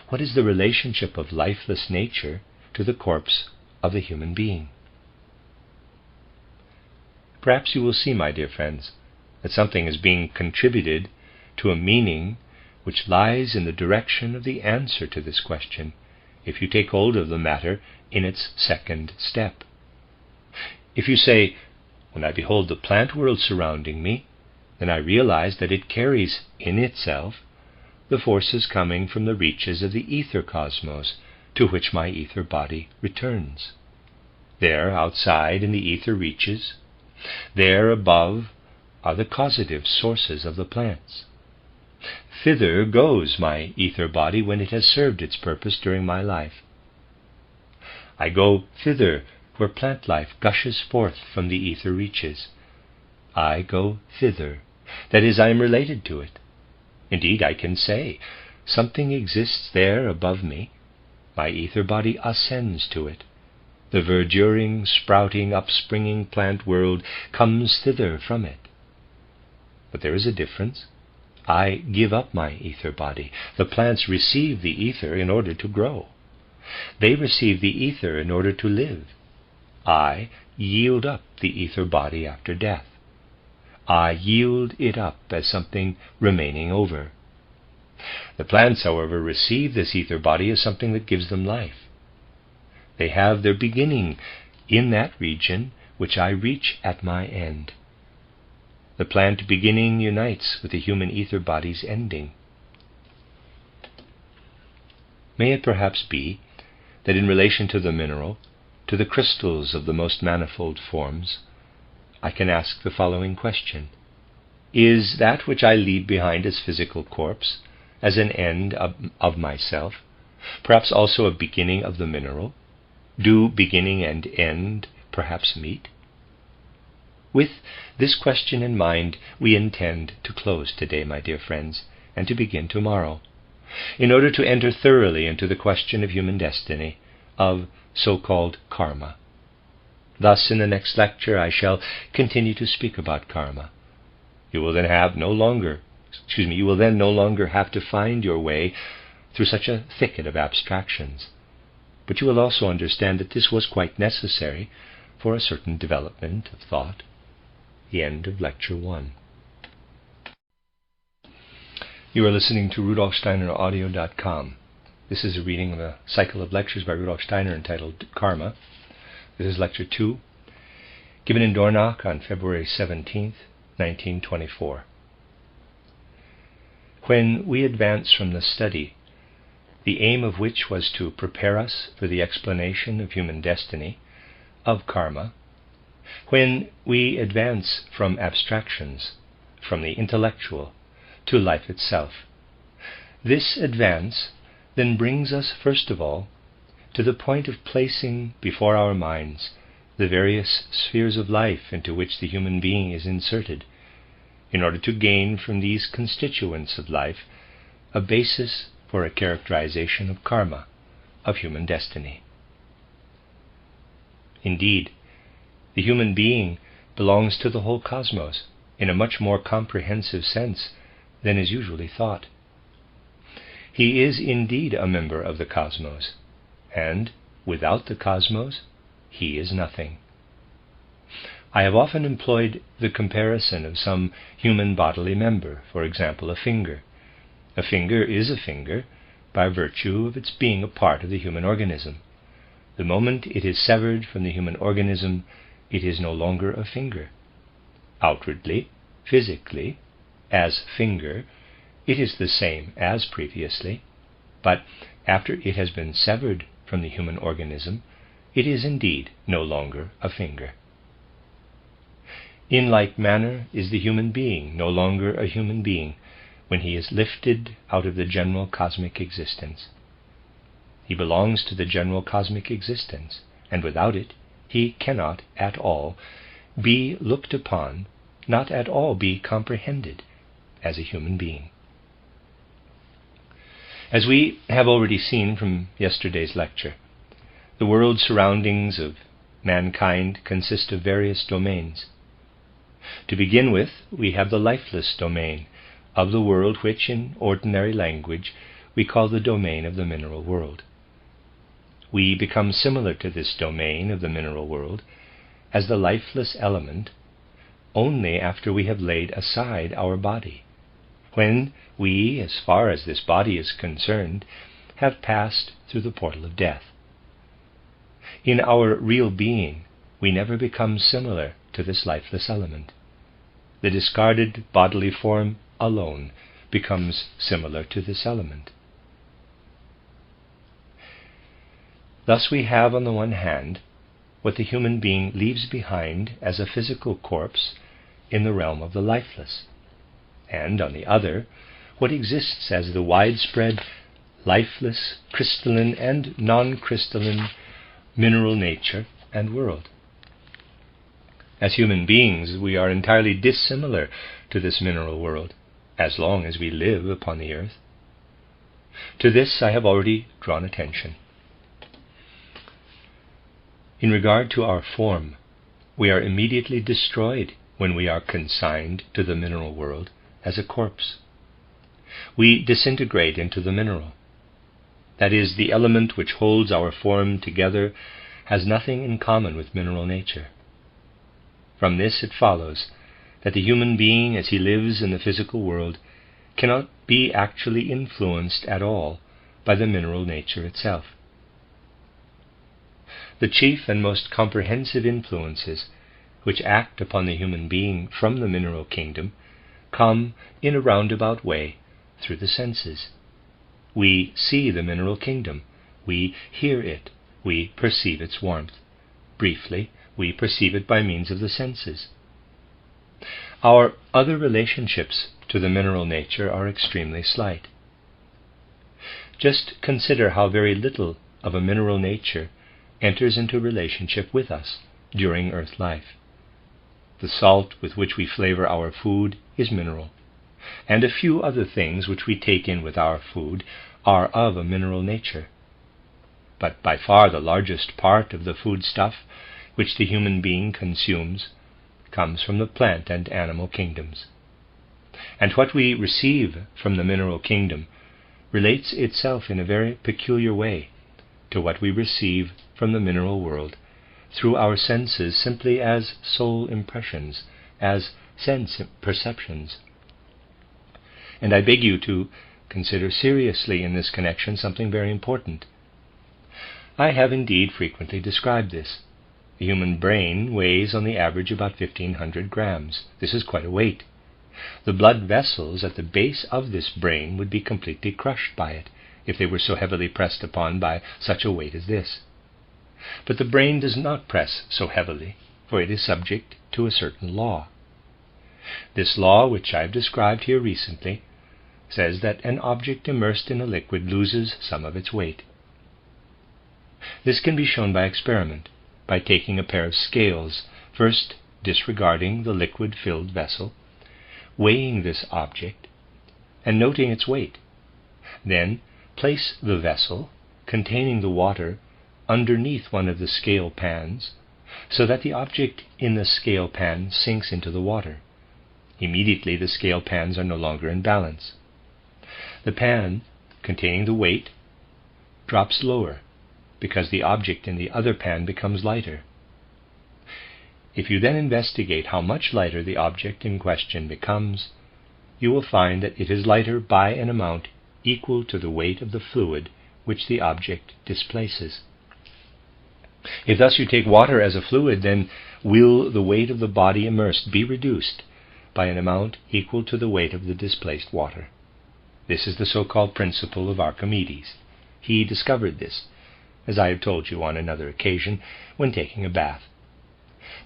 What is the relationship of lifeless nature to the corpse of the human being? Perhaps you will see, my dear friends, that something is being contributed to a meaning which lies in the direction of the answer to this question, if you take hold of the matter in its second step. If you say, when I behold the plant world surrounding me, then I realize that it carries in itself the forces coming from the reaches of the ether cosmos, to which my ether body returns. There, outside in the ether reaches, there above are the causative sources of the plants. Thither goes my ether body when it has served its purpose during my life. I go thither where plant life gushes forth from the ether reaches. I go thither, that is, I am related to it. Indeed, I can say, something exists there above me. My ether body ascends to it. The verduring, sprouting, upspringing plant world comes thither from it. But there is a difference. I give up my ether body. The plants receive the ether in order to grow. They receive the ether in order to live. I yield up the ether body after death. I yield it up as something remaining over. The plants, however, receive this ether body as something that gives them life. They have their beginning in that region which I reach at my end. The plant beginning unites with the human ether body's ending. May it perhaps be that in relation to the mineral, to the crystals of the most manifold forms, I can ask the following question: is that which I leave behind as physical corpse, as an end of myself, perhaps also a beginning of the mineral? Do beginning and end perhaps meet? With this question in mind, we intend to close today, my dear friends, and to begin tomorrow, in order to enter thoroughly into the question of human destiny, of so-called karma. Thus, in the next lecture, I shall continue to speak about karma. You will then no longer have to find your way through such a thicket of abstractions. But you will also understand that this was quite necessary for a certain development of thought. The end of Lecture 1. You are listening to RudolfSteinerAudio.com. This is a reading of a cycle of lectures by Rudolf Steiner entitled Karma. This is Lecture 2, given in Dornach on February 17th, 1924. When we advance from the study, the aim of which was to prepare us for the explanation of human destiny, of karma, when we advance from abstractions, from the intellectual, to life itself, this advance then brings us first of all to the point of placing before our minds the various spheres of life into which the human being is inserted, in order to gain from these constituents of life a basis for a characterization of karma, of human destiny. Indeed, the human being belongs to the whole cosmos in a much more comprehensive sense than is usually thought. He is indeed a member of the cosmos, and without the cosmos, he is nothing. I have often employed the comparison of some human bodily member, for example, a finger. A finger is a finger by virtue of its being a part of the human organism. The moment it is severed from the human organism, it is no longer a finger. Outwardly, physically, as finger, it is the same as previously, but after it has been severed from the human organism, it is indeed no longer a finger. In like manner is the human being no longer a human being when he is lifted out of the general cosmic existence. He belongs to the general cosmic existence, and without it he cannot at all be looked upon, not at all be comprehended as a human being. As we have already seen from yesterday's lecture, the world surroundings of mankind consist of various domains. To begin with, we have the lifeless domain of the world, which in ordinary language we call the domain of the mineral world. We become similar to this domain of the mineral world as the lifeless element only after we have laid aside our body, when we, as far as this body is concerned, have passed through the portal of death. In our real being, we never become similar to this lifeless element. The discarded bodily form alone becomes similar to this element. Thus we have, on the one hand, what the human being leaves behind as a physical corpse in the realm of the lifeless, and, on the other, what exists as the widespread, lifeless, crystalline and non-crystalline mineral nature and world. As human beings, we are entirely dissimilar to this mineral world, as long as we live upon the earth. To this I have already drawn attention. In regard to our form, we are immediately destroyed when we are consigned to the mineral world as a corpse. We disintegrate into the mineral. That is, the element which holds our form together has nothing in common with mineral nature. From this it follows that the human being, as he lives in the physical world, cannot be actually influenced at all by the mineral nature itself. The chief and most comprehensive influences which act upon the human being from the mineral kingdom come in a roundabout way through the senses. We see the mineral kingdom, we hear it, we perceive its warmth. Briefly, we perceive it by means of the senses. Our other relationships to the mineral nature are extremely slight. Just consider how very little of a mineral nature enters into relationship with us during earth life. The salt with which we flavor our food is mineral, and a few other things which we take in with our food are of a mineral nature. But by far the largest part of the foodstuff which the human being consumes comes from the plant and animal kingdoms. And what we receive from the mineral kingdom relates itself in a very peculiar way to what we receive from the mineral world through our senses simply as soul impressions, as sense perceptions. And I beg you to consider seriously in this connection something very important. I have indeed frequently described this. The human brain weighs on the average about 1,500 grams. This is quite a weight. The blood vessels at the base of this brain would be completely crushed by it if they were so heavily pressed upon by such a weight as this. But the brain does not press so heavily, for it is subject to a certain law. This law, which I have described here recently, says that an object immersed in a liquid loses some of its weight. This can be shown by experiment, by taking a pair of scales, first disregarding the liquid-filled vessel, weighing this object, and noting its weight. Then place the vessel containing the water underneath one of the scale pans, so that the object in the scale pan sinks into the water. Immediately the scale pans are no longer in balance. The pan containing the weight drops lower, because the object in the other pan becomes lighter. If you then investigate how much lighter the object in question becomes, you will find that it is lighter by an amount equal to the weight of the fluid which the object displaces. If thus you take water as a fluid, then will the weight of the body immersed be reduced by an amount equal to the weight of the displaced water. This is the so-called principle of Archimedes. He discovered this, as I have told you on another occasion, when taking a bath.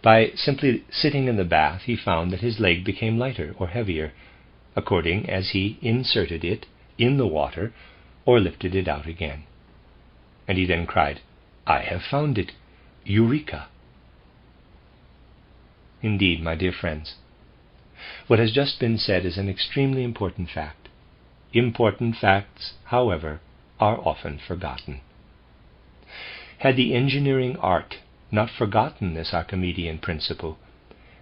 By simply sitting in the bath, he found that his leg became lighter or heavier, according as he inserted it in the water or lifted it out again. And he then cried, "I have found it! Eureka!" Indeed, my dear friends, what has just been said is an extremely important fact. Important facts, however, are often forgotten. Had the engineering art not forgotten this Archimedean principle,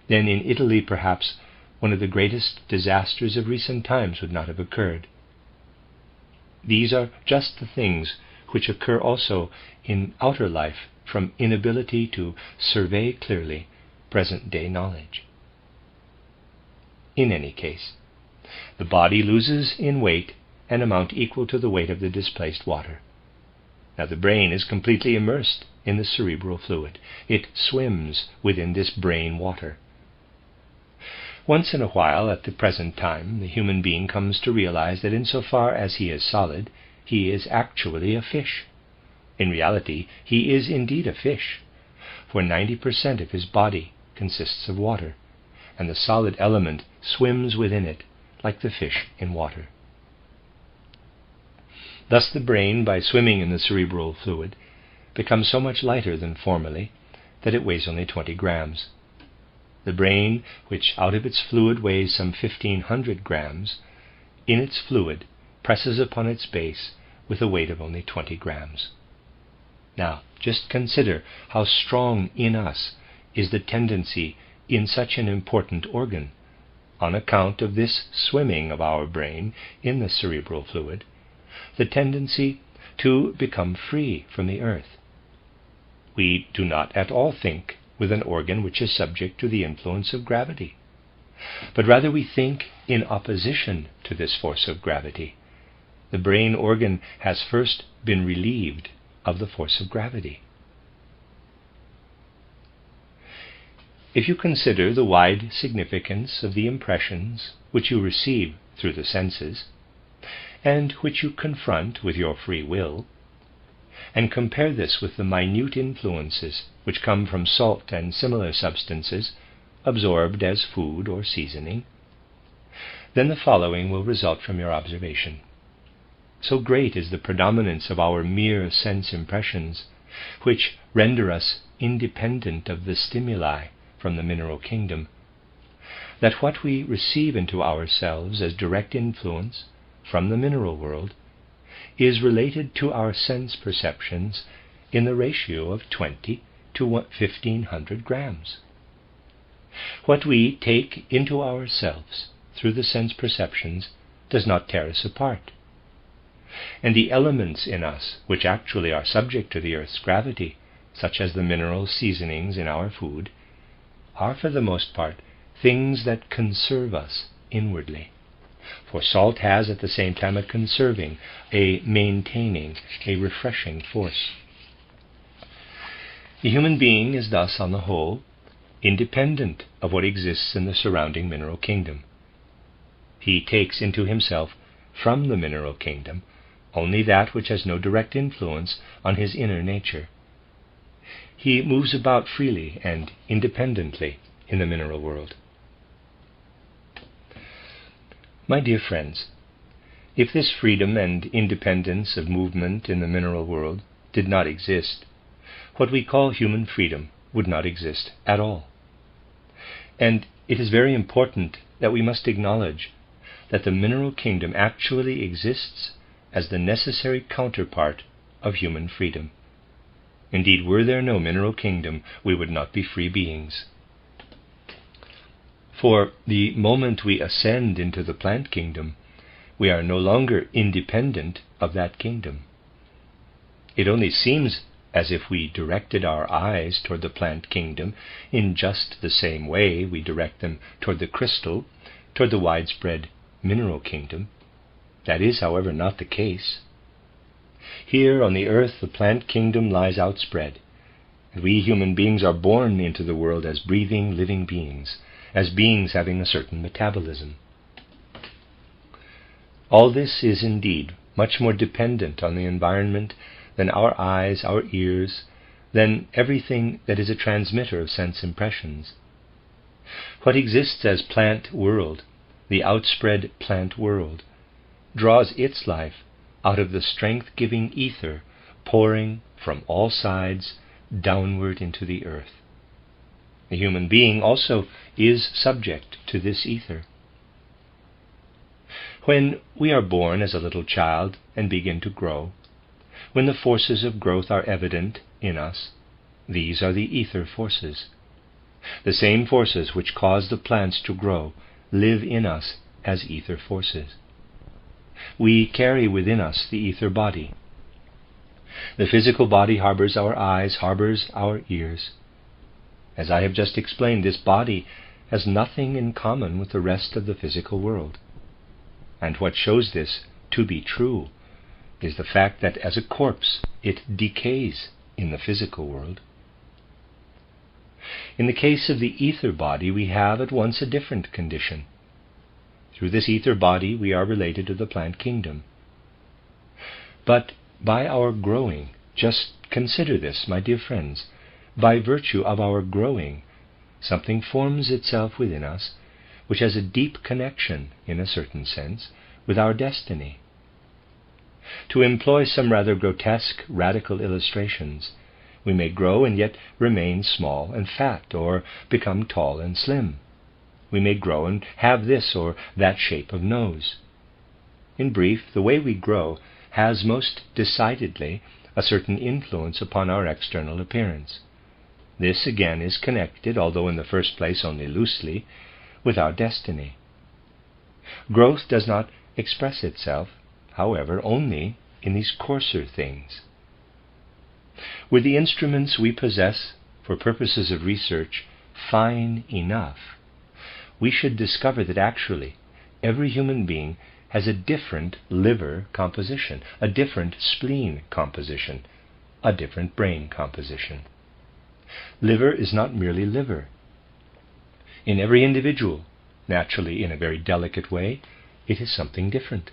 then in Italy perhaps one of the greatest disasters of recent times would not have occurred. These are just the things which occur also in outer life from inability to survey clearly present-day knowledge. In any case, the body loses in weight an amount equal to the weight of the displaced water. Now the brain is completely immersed in the cerebral fluid. It swims within this brain water. Once in a while, at the present time, the human being comes to realize that insofar as he is solid, he is actually a fish. In reality, he is indeed a fish, for 90% of his body consists of water, and the solid element swims within it like the fish in water. Thus the brain, by swimming in the cerebral fluid, becomes so much lighter than formerly that it weighs only 20 grams. The brain, which out of its fluid weighs some 1,500 grams, in its fluid presses upon its base with a weight of only 20 grams. Now, just consider how strong in us is the tendency in such an important organ, on account of this swimming of our brain in the cerebral fluid, the tendency to become free from the earth. We do not at all think with an organ which is subject to the influence of gravity, but rather we think in opposition to this force of gravity. The brain organ has first been relieved of the force of gravity. If you consider the wide significance of the impressions which you receive through the senses, and which you confront with your free will, and compare this with the minute influences which come from salt and similar substances absorbed as food or seasoning, then the following will result from your observation. So great is the predominance of our mere sense impressions, which render us independent of the stimuli from the mineral kingdom, that what we receive into ourselves as direct influence from the mineral world is related to our sense perceptions in the ratio of 20 to 1,500 grams. What we take into ourselves through the sense perceptions does not tear us apart, and the elements in us which actually are subject to the earth's gravity, such as the mineral seasonings in our food, are for the most part things that conserve us inwardly. For salt has at the same time a conserving, a maintaining, a refreshing force. The human being is thus, on the whole, independent of what exists in the surrounding mineral kingdom. He takes into himself from the mineral kingdom only that which has no direct influence on his inner nature. He moves about freely and independently in the mineral world. My dear friends, if this freedom and independence of movement in the mineral world did not exist, what we call human freedom would not exist at all. And it is very important that we must acknowledge that the mineral kingdom actually exists as the necessary counterpart of human freedom. Indeed, were there no mineral kingdom, we would not be free beings. For the moment we ascend into the plant kingdom, we are no longer independent of that kingdom. It only seems as if we directed our eyes toward the plant kingdom in just the same way we direct them toward the crystal, toward the widespread mineral kingdom. That is, however, not the case. Here on the earth the plant kingdom lies outspread, and we human beings are born into the world as breathing, living beings, as beings having a certain metabolism. All this is indeed much more dependent on the environment than our eyes, our ears, than everything that is a transmitter of sense impressions. What exists as plant world, the outspread plant world, draws its life out of the strength-giving ether pouring from all sides downward into the earth. The human being also is subject to this ether. When we are born as a little child and begin to grow, when the forces of growth are evident in us, these are the ether forces. The same forces which cause the plants to grow live in us as ether forces. We carry within us the ether body. The physical body harbors our eyes, harbors our ears. As I have just explained, this body has nothing in common with the rest of the physical world. And what shows this to be true is the fact that as a corpse it decays in the physical world. In the case of the ether body, we have at once a different condition. Through this ether body we are related to the plant kingdom. But by our growing, just consider this, my dear friends, by virtue of our growing, something forms itself within us which has a deep connection, in a certain sense, with our destiny. To employ some rather grotesque, radical illustrations, we may grow and yet remain small and fat, or become tall and slim. We may grow and have this or that shape of nose. In brief, the way we grow has most decidedly a certain influence upon our external appearance. This again is connected, although in the first place only loosely, with our destiny. Growth does not express itself, however, only in these coarser things. Were the instruments we possess for purposes of research fine enough, we should discover that actually every human being has a different liver composition, a different spleen composition, a different brain composition. Liver is not merely liver. In every individual, naturally in a very delicate way, it is something different.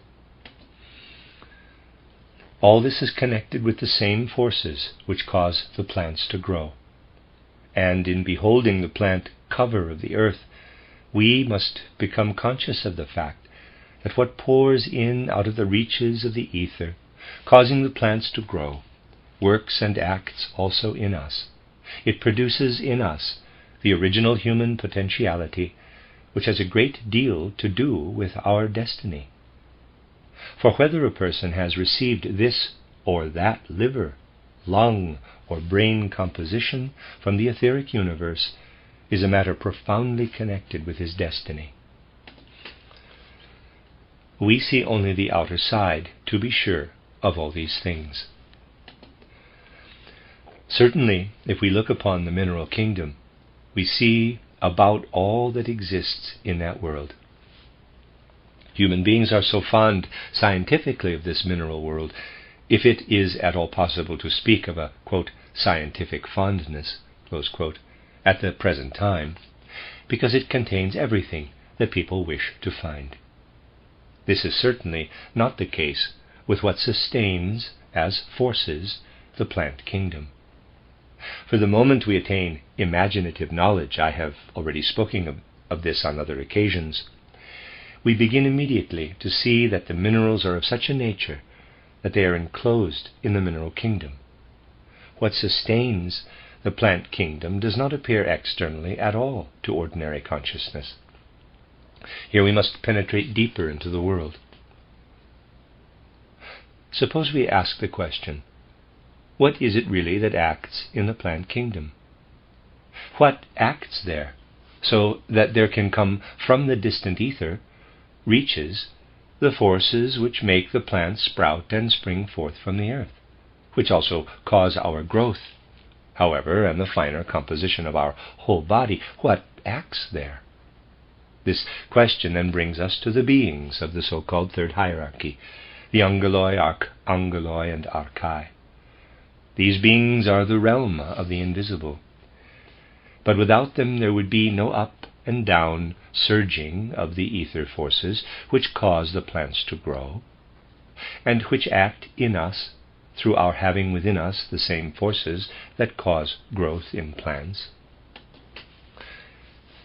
All this is connected with the same forces which cause the plants to grow. And in beholding the plant cover of the earth, we must become conscious of the fact that what pours in out of the reaches of the ether, causing the plants to grow, works and acts also in us. It produces in us the original human potentiality, which has a great deal to do with our destiny. For whether a person has received this or that liver, lung, or brain composition from the etheric universe is a matter profoundly connected with his destiny. We see only the outer side, to be sure, of all these things. Certainly, if we look upon the mineral kingdom, we see about all that exists in that world. Human beings are so fond scientifically of this mineral world, if it is at all possible to speak of a, quote, scientific fondness, close quote, at the present time, because it contains everything that people wish to find. This is certainly not the case with what sustains, as forces, the plant kingdom. For the moment we attain imaginative knowledge, I have already spoken of this on other occasions, we begin immediately to see that the minerals are of such a nature that they are enclosed in the mineral kingdom. What sustains the plant kingdom does not appear externally at all to ordinary consciousness. Here we must penetrate deeper into the world. Suppose we ask the question, what is it really that acts in the plant kingdom? What acts there, so that there can come from the distant ether reaches the forces which make the plants sprout and spring forth from the earth, which also cause our growth, however, and the finer composition of our whole body? What acts there? This question then brings us to the beings of the so-called third hierarchy, the angeloi, archangeloi, and archai. These beings are the realm of the invisible. But without them there would be no up and down surging of the ether forces which cause the plants to grow, and which act in us through our having within us the same forces that cause growth in plants.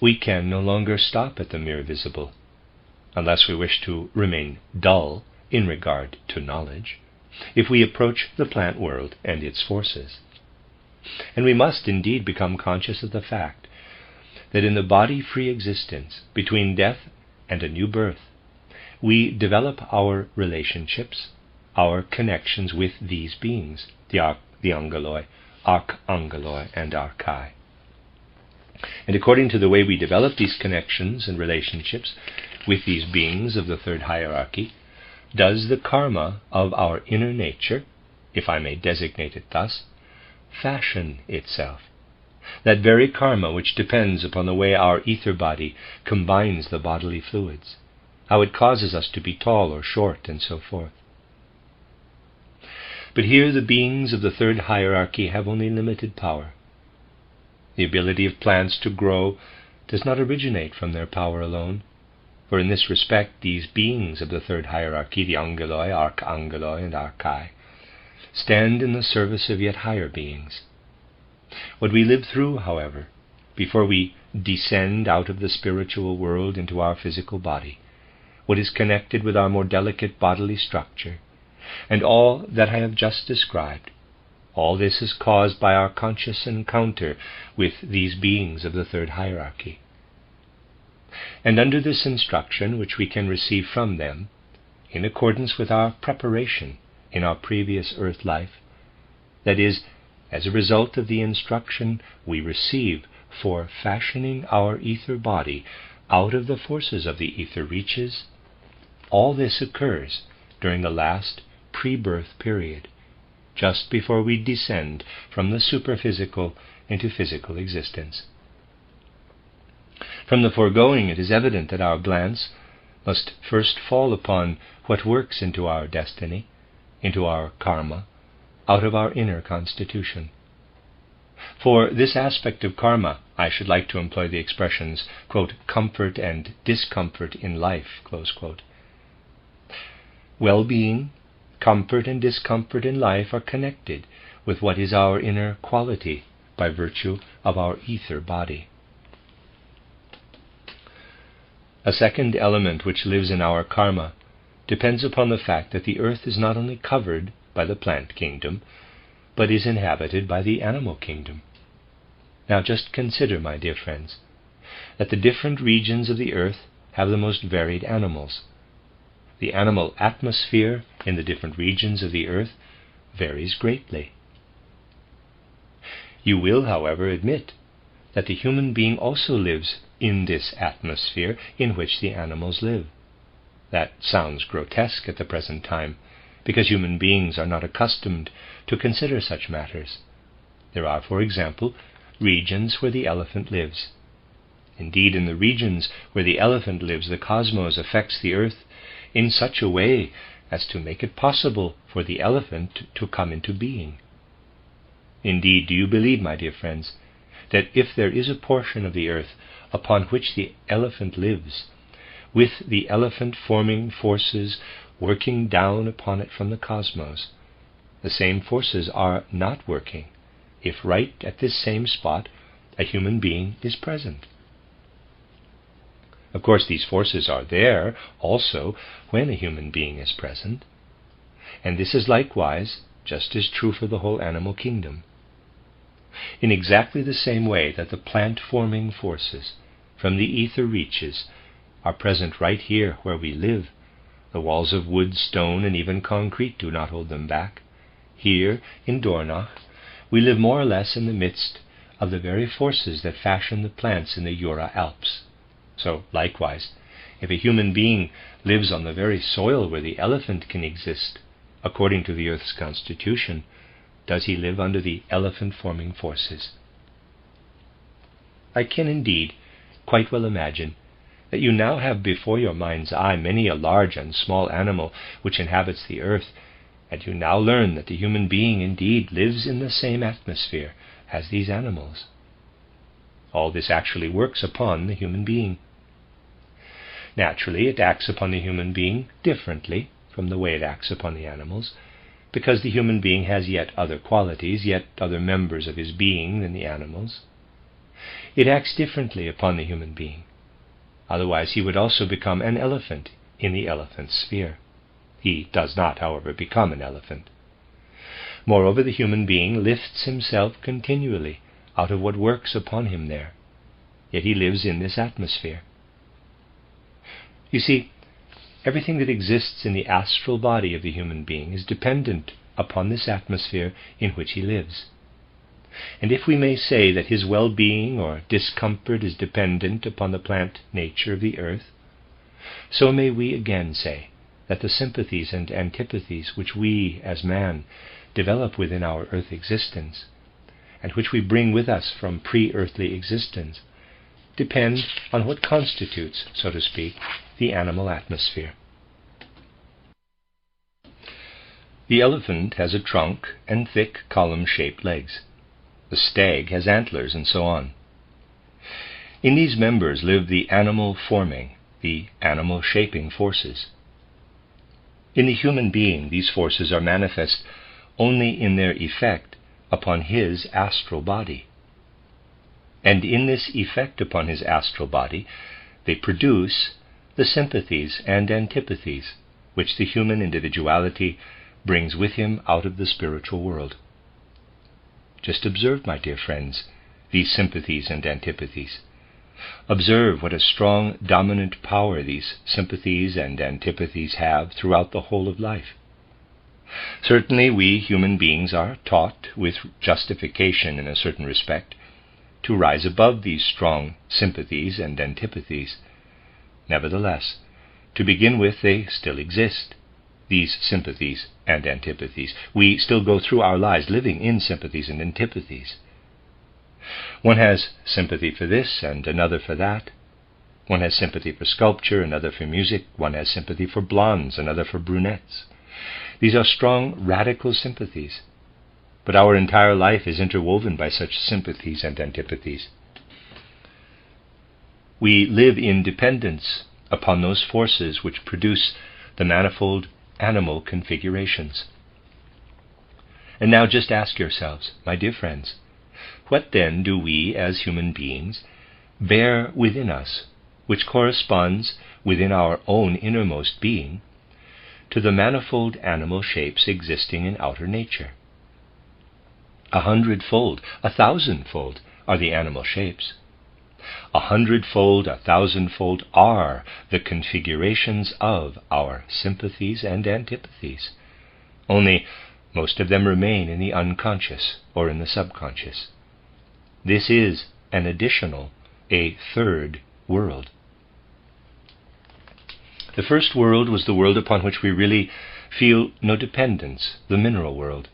We can no longer stop at the mere visible, unless we wish to remain dull in regard to knowledge, if we approach the plant world and its forces. And we must indeed become conscious of the fact that in the body-free existence, between death and a new birth, we develop our relationships, our connections with these beings, the angeloi, archangeloi, and archai. And according to the way we develop these connections and relationships with these beings of the third hierarchy, does the karma of our inner nature, if I may designate it thus, fashion itself. That very karma which depends upon the way our ether body combines the bodily fluids, how it causes us to be tall or short, and so forth. But here the beings of the third hierarchy have only limited power. The ability of plants to grow does not originate from their power alone, for in this respect these beings of the third hierarchy, the angeloi, archangeloi, and archai, stand in the service of yet higher beings. What we live through, however, before we descend out of the spiritual world into our physical body, what is connected with our more delicate bodily structure, and all that I have just described, all this is caused by our conscious encounter with these beings of the third hierarchy. And under this instruction which we can receive from them, in accordance with our preparation in our previous earth life, that is, as a result of the instruction we receive for fashioning our ether body out of the forces of the ether reaches, all this occurs during the last pre-birth period, just before we descend from the superphysical into physical existence. From the foregoing, it is evident that our glance must first fall upon what works into our destiny, into our karma, out of our inner constitution. For this aspect of karma, I should like to employ the expressions, quote, comfort and discomfort in life, close quote. Well-being, comfort and discomfort in life are connected with what is our inner quality by virtue of our ether body. A second element which lives in our karma depends upon the fact that the earth is not only covered by the plant kingdom, but is inhabited by the animal kingdom. Now just consider, my dear friends, that the different regions of the earth have the most varied animals. The animal atmosphere in the different regions of the earth varies greatly. You will, however, admit that the human being also lives in this atmosphere in which the animals live. That sounds grotesque at the present time, because human beings are not accustomed to consider such matters. There are, for example, regions where the elephant lives. Indeed, in the regions where the elephant lives, the cosmos affects the earth in such a way as to make it possible for the elephant to come into being. Indeed, do you believe, my dear friends, that if there is a portion of the earth upon which the elephant lives, with the elephant-forming forces working down upon it from the cosmos, the same forces are not working if right at this same spot a human being is present? Of course, these forces are there also when a human being is present, and this is likewise just as true for the whole animal kingdom. In exactly the same way that the plant-forming forces from the ether reaches are present right here where we live, the walls of wood, stone, and even concrete do not hold them back. Here, in Dornach, we live more or less in the midst of the very forces that fashion the plants in the Jura Alps. So, likewise, if a human being lives on the very soil where the elephant can exist, according to the earth's constitution, does he live under the elephant-forming forces? I can indeed quite well imagine that you now have before your mind's eye many a large and small animal which inhabits the earth, and you now learn that the human being indeed lives in the same atmosphere as these animals. All this actually works upon the human being. Naturally, it acts upon the human being differently from the way it acts upon the animals, because the human being has yet other qualities, yet other members of his being than the animals. It acts differently upon the human being. Otherwise he would also become an elephant in the elephant sphere. He does not, however, become an elephant. Moreover, the human being lifts himself continually out of what works upon him there, yet he lives in this atmosphere. You see, everything that exists in the astral body of the human being is dependent upon this atmosphere in which he lives. And if we may say that his well-being or discomfort is dependent upon the plant nature of the earth, so may we again say that the sympathies and antipathies which we, as man, develop within our earth existence, and which we bring with us from pre-earthly existence, depend on what constitutes, so to speak, the animal atmosphere. The elephant has a trunk and thick column-shaped legs. The stag has antlers, and so on. In these members live the animal-forming, the animal-shaping forces. In the human being, these forces are manifest only in their effect upon his astral body. And in this effect upon his astral body, they produce the sympathies and antipathies which the human individuality brings with him out of the spiritual world. Just observe, my dear friends, these sympathies and antipathies. Observe what a strong dominant power these sympathies and antipathies have throughout the whole of life. Certainly we human beings are taught, with justification in a certain respect, to rise above these strong sympathies and antipathies. Nevertheless, to begin with, they still exist. these sympathies and antipathies. We still go through our lives living in sympathies and antipathies. One has sympathy for this and another for that. One has sympathy for sculpture, another for music. One has sympathy for blondes, another for brunettes. These are strong, radical sympathies. But our entire life is interwoven by such sympathies and antipathies. We live in dependence upon those forces which produce the manifold animal configurations. And now just ask yourselves, my dear friends, what then do we as human beings bear within us, which corresponds within our own innermost being to the manifold animal shapes existing in outer nature? 100-fold, 1,000-fold are the animal shapes. 100-fold, 1,000-fold are the configurations of our sympathies and antipathies. Only most of them remain in the unconscious or in the subconscious. This is an additional, a third world. The first world was the world upon which we really feel no dependence, the mineral world.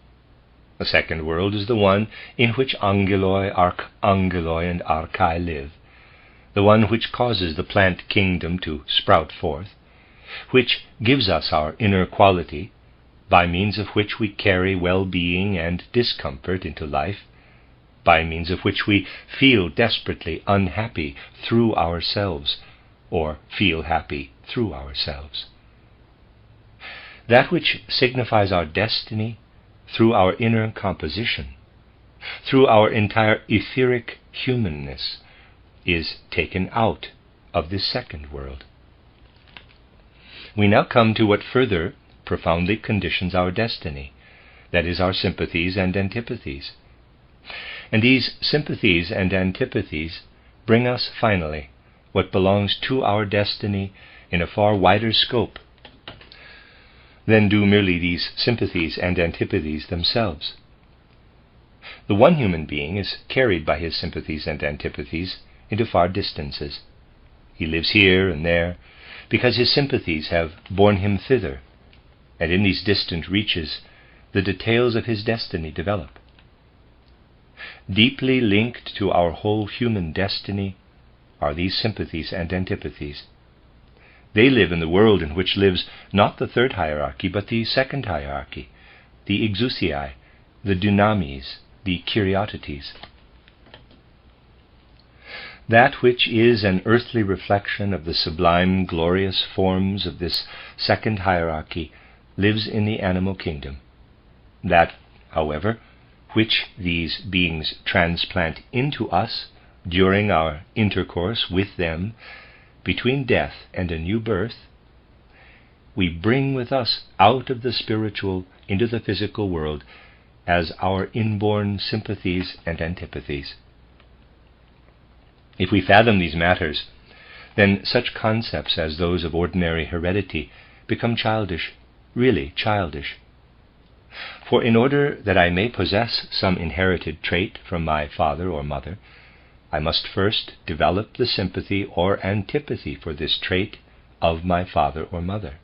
The second world is the one in which angeloi, archangeloi, and archai live, the one which causes the plant kingdom to sprout forth, which gives us our inner quality, by means of which we carry well-being and discomfort into life, by means of which we feel desperately unhappy through ourselves, or feel happy through ourselves. That which signifies our destiny through our inner composition, through our entire etheric humanness, is taken out of this second world. We now come to what further profoundly conditions our destiny, that is, our sympathies and antipathies. And these sympathies and antipathies bring us finally what belongs to our destiny in a far wider scope than do merely these sympathies and antipathies themselves. The one human being is carried by his sympathies and antipathies into far distances. He lives here and there because his sympathies have borne him thither, and in these distant reaches the details of his destiny develop. Deeply linked to our whole human destiny are these sympathies and antipathies. They live in the world in which lives not the third hierarchy, but the second hierarchy, the exousiai, the dynamis, the kuriotetes. That which is an earthly reflection of the sublime, glorious forms of this second hierarchy lives in the animal kingdom. That, however, which these beings transplant into us during our intercourse with them, between death and a new birth, we bring with us out of the spiritual into the physical world as our inborn sympathies and antipathies. If we fathom these matters, then such concepts as those of ordinary heredity become childish, really childish. For in order that I may possess some inherited trait from my father or mother, I must first develop the sympathy or antipathy for this trait of my father or mother.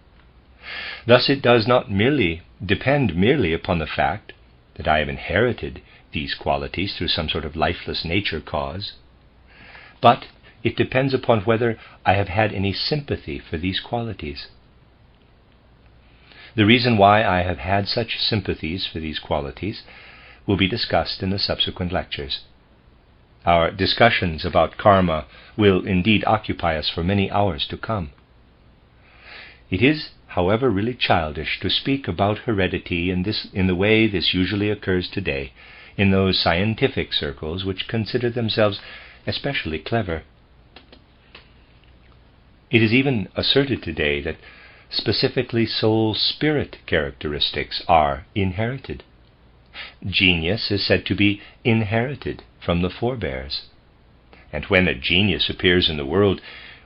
Thus it does not depend merely upon the fact that I have inherited these qualities through some sort of lifeless nature cause, but it depends upon whether I have had any sympathy for these qualities. The reason why I have had such sympathies for these qualities will be discussed in the subsequent lectures. Our discussions about karma will indeed occupy us for many hours to come. It is, however, really childish to speak about heredity in the way this usually occurs today in those scientific circles which consider themselves especially clever. It is even asserted today that specifically soul-spirit characteristics are inherited. Genius is said to be inherited from the forebears. And when a genius appears in the world,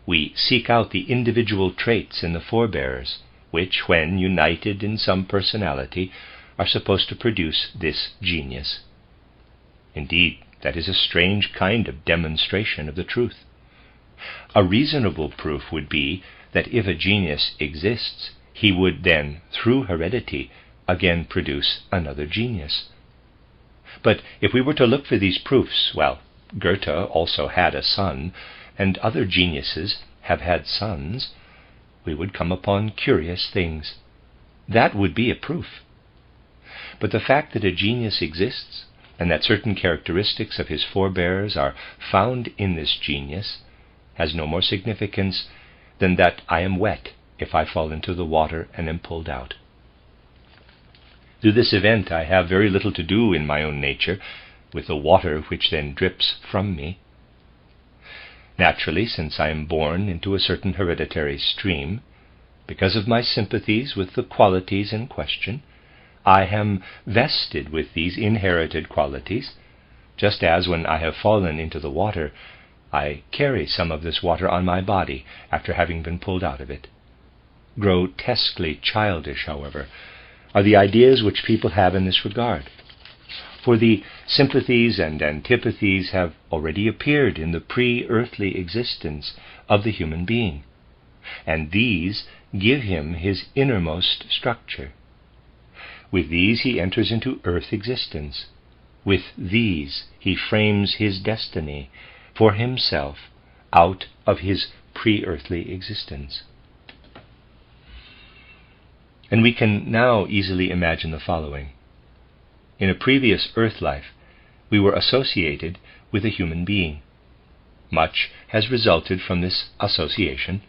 we seek out the individual traits in the forebears, which, when united in some personality, are supposed to produce this genius. Indeed, that is a strange kind of demonstration of the truth. A reasonable proof would be that if a genius exists, he would then, through heredity, again produce another genius. But if we were to look for these proofs, well, Goethe also had a son, and other geniuses have had sons, we would come upon curious things. That would be a proof. But the fact that a genius exists, and that certain characteristics of his forebears are found in this genius, has no more significance than that I am wet if I fall into the water and am pulled out. Through this event I have very little to do in my own nature with the water which then drips from me. Naturally, since I am born into a certain hereditary stream, because of my sympathies with the qualities in question, I am vested with these inherited qualities, just as when I have fallen into the water, I carry some of this water on my body after having been pulled out of it. Grotesquely childish, however, are the ideas which people have in this regard. For the sympathies and antipathies have already appeared in the pre-earthly existence of the human being, and these give him his innermost structure. With these he enters into earth existence. With these he frames his destiny for himself out of his pre-earthly existence. And we can now easily imagine the following. In a previous earth life, we were associated with a human being. Much has resulted from this association,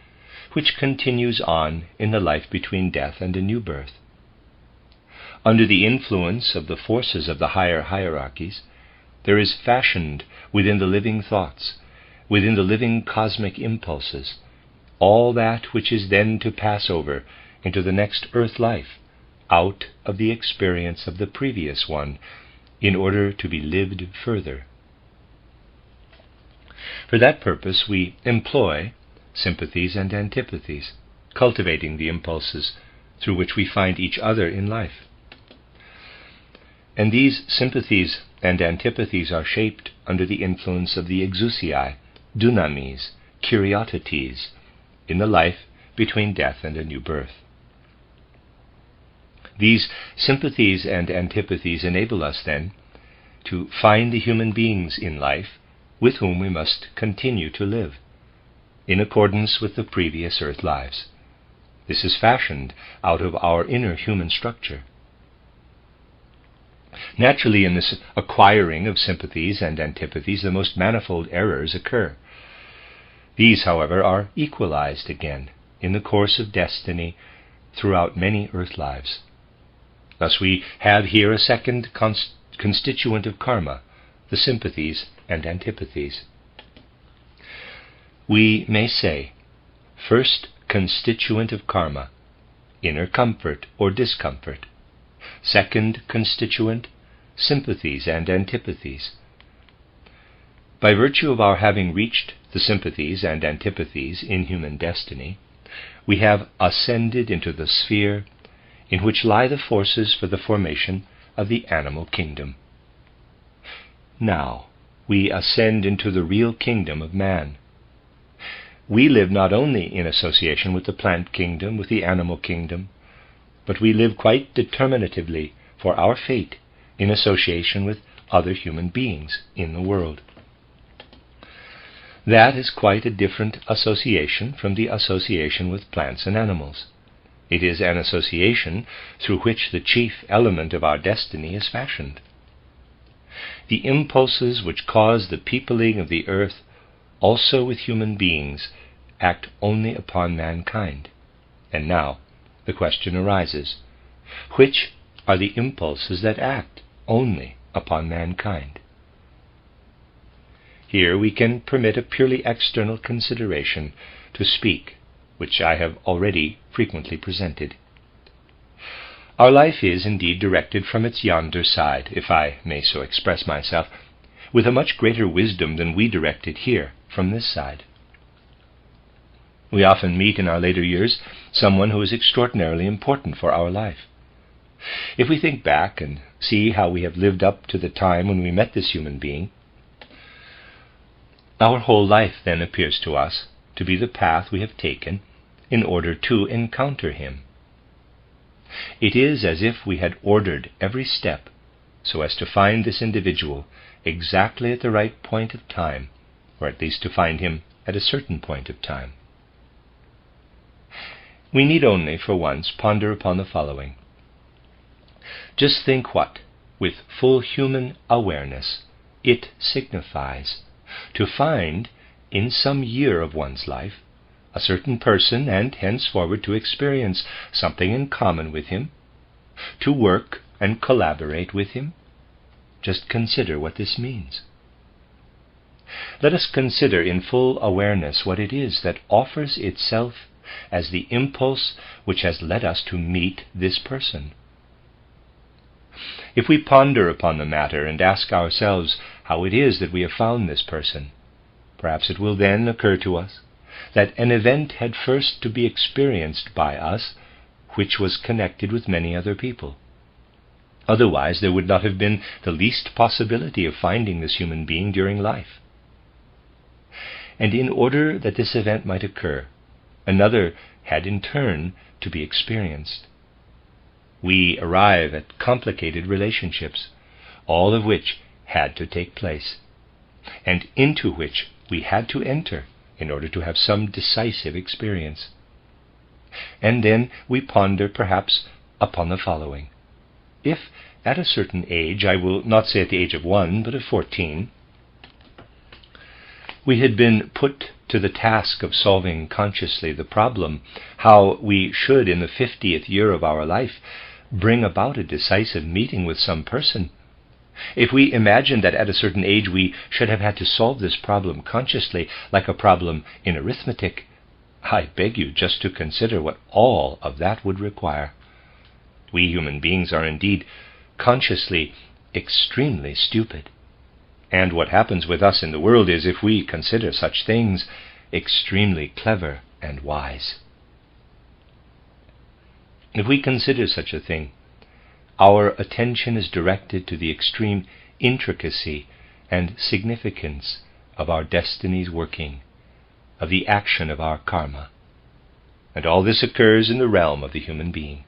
which continues on in the life between death and a new birth. Under the influence of the forces of the higher hierarchies, there is fashioned within the living thoughts, within the living cosmic impulses, all that which is then to pass over into the next earth life, out of the experience of the previous one, in order to be lived further. For that purpose we employ sympathies and antipathies, cultivating the impulses through which we find each other in life. And these sympathies and antipathies are shaped under the influence of the exousiae, dunamis, kuriotetes, in the life between death and a new birth. These sympathies and antipathies enable us, then, to find the human beings in life with whom we must continue to live, in accordance with the previous earth lives. This is fashioned out of our inner human structure. Naturally, in this acquiring of sympathies and antipathies, the most manifold errors occur. These, however, are equalized again in the course of destiny throughout many earth lives. Thus we have here a second constituent of karma, the sympathies and antipathies. We may say, first constituent of karma, inner comfort or discomfort. Second constituent, sympathies and antipathies. By virtue of our having reached the sympathies and antipathies in human destiny, we have ascended into the sphere in which lie the forces for the formation of the animal kingdom. Now we ascend into the real kingdom of man. We live not only in association with the plant kingdom, with the animal kingdom, but we live quite determinatively for our fate in association with other human beings in the world. That is quite a different association from the association with plants and animals. It is an association through which the chief element of our destiny is fashioned. The impulses which cause the peopling of the earth, also with human beings, act only upon mankind. And now the question arises, which are the impulses that act only upon mankind? Here we can permit a purely external consideration to speak, which I have already frequently presented. Our life is indeed directed from its yonder side, if I may so express myself, with a much greater wisdom than we direct it here from this side. We often meet in our later years someone who is extraordinarily important for our life. If we think back and see how we have lived up to the time when we met this human being, our whole life then appears to us to be the path we have taken in order to encounter him. It is as if we had ordered every step so as to find this individual exactly at the right point of time, or at least to find him at a certain point of time. We need only, for once, ponder upon the following. Just think what, with full human awareness, it signifies to find, in some year of one's life, a certain person, and henceforward to experience something in common with him, to work and collaborate with him. Just consider what this means. Let us consider in full awareness what it is that offers itself as the impulse which has led us to meet this person. If we ponder upon the matter and ask ourselves how it is that we have found this person, perhaps it will then occur to us that an event had first to be experienced by us which was connected with many other people. Otherwise there would not have been the least possibility of finding this human being during life. And in order that this event might occur, another had in turn to be experienced. We arrive at complicated relationships, all of which had to take place, and into which we had to enter in order to have some decisive experience. And then we ponder perhaps upon the following. If at a certain age, I will not say at the age of 1, but of 14, we had been put to the task of solving consciously the problem how we should, in the 50th year of our life, bring about a decisive meeting with some person. If we imagine that at a certain age we should have had to solve this problem consciously, like a problem in arithmetic, I beg you just to consider what all of that would require. We human beings are indeed consciously extremely stupid. And what happens with us in the world is, if we consider such things, extremely clever and wise. If we consider such a thing, our attention is directed to the extreme intricacy and significance of our destiny's working, of the action of our karma. And all this occurs in the realm of the human being.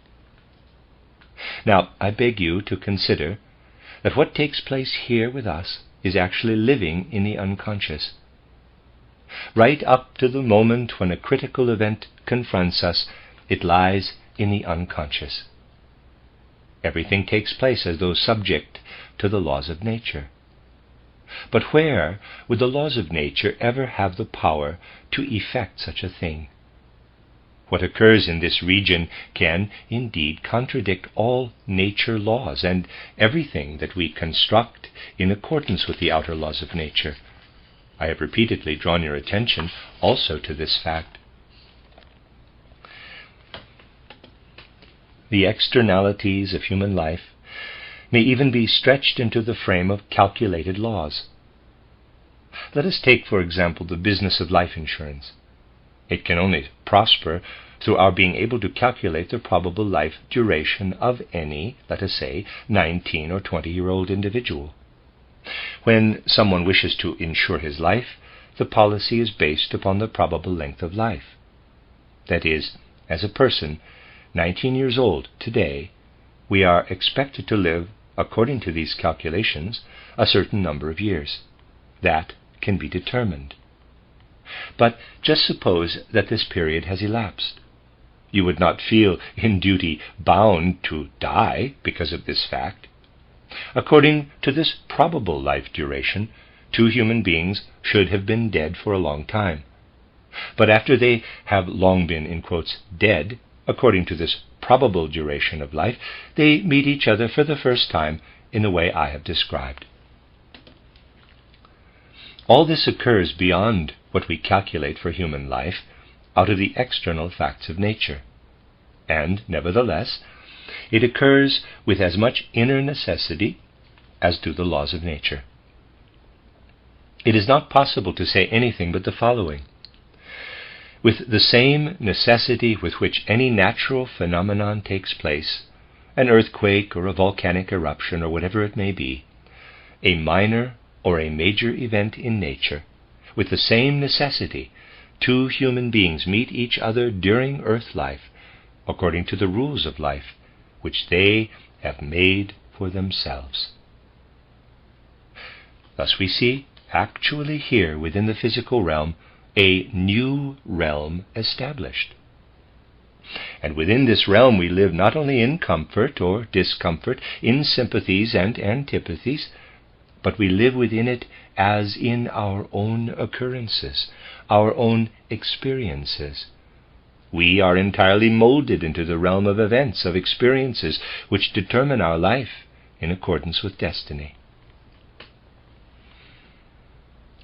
Now, I beg you to consider that what takes place here with us is actually living in the unconscious. Right up to the moment when a critical event confronts us, it lies in the unconscious. Everything takes place as though subject to the laws of nature. But where would the laws of nature ever have the power to effect such a thing? What occurs in this region can indeed contradict all nature laws and everything that we construct in accordance with the outer laws of nature. I have repeatedly drawn your attention also to this fact. The externalities of human life may even be stretched into the frame of calculated laws. Let us take, for example, the business of life insurance. It can only prosper through our being able to calculate the probable life duration of any, let us say, 19 or 20-year-old individual. When someone wishes to insure his life, the policy is based upon the probable length of life. That is, as a person 19 years old today, we are expected to live, according to these calculations, a certain number of years. That can be determined. But just suppose that this period has elapsed. You would not feel in duty bound to die because of this fact. According to this probable life duration, 2 human beings should have been dead for a long time. But after they have long been, in quotes, dead, according to this probable duration of life, they meet each other for the first time in the way I have described. All this occurs beyond what we calculate for human life out of the external facts of nature. And, nevertheless, it occurs with as much inner necessity as do the laws of nature. It is not possible to say anything but the following. With the same necessity with which any natural phenomenon takes place, an earthquake or a volcanic eruption or whatever it may be, a minor or a major event in nature, with the same necessity, 2 human beings meet each other during earth life, according to the rules of life, which they have made for themselves. Thus we see, actually here within the physical realm, a new realm established. And within this realm we live not only in comfort or discomfort, in sympathies and antipathies, but we live within it as in our own occurrences, our own experiences. We are entirely molded into the realm of events, of experiences, which determine our life in accordance with destiny.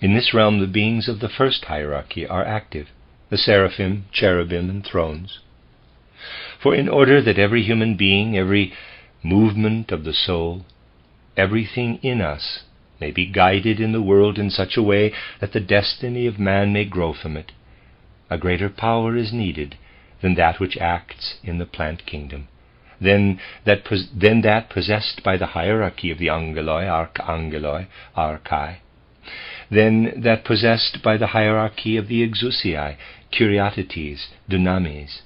In this realm the beings of the first hierarchy are active, the seraphim, cherubim, and thrones. For in order that every human being, every movement of the soul, everything in us may be guided in the world in such a way that the destiny of man may grow from it, a greater power is needed than that which acts in the plant kingdom, than that possessed by the hierarchy of the angeloi, archangeloi, archai, than that possessed by the hierarchy of the exousiai, kyriatetes, dunamis.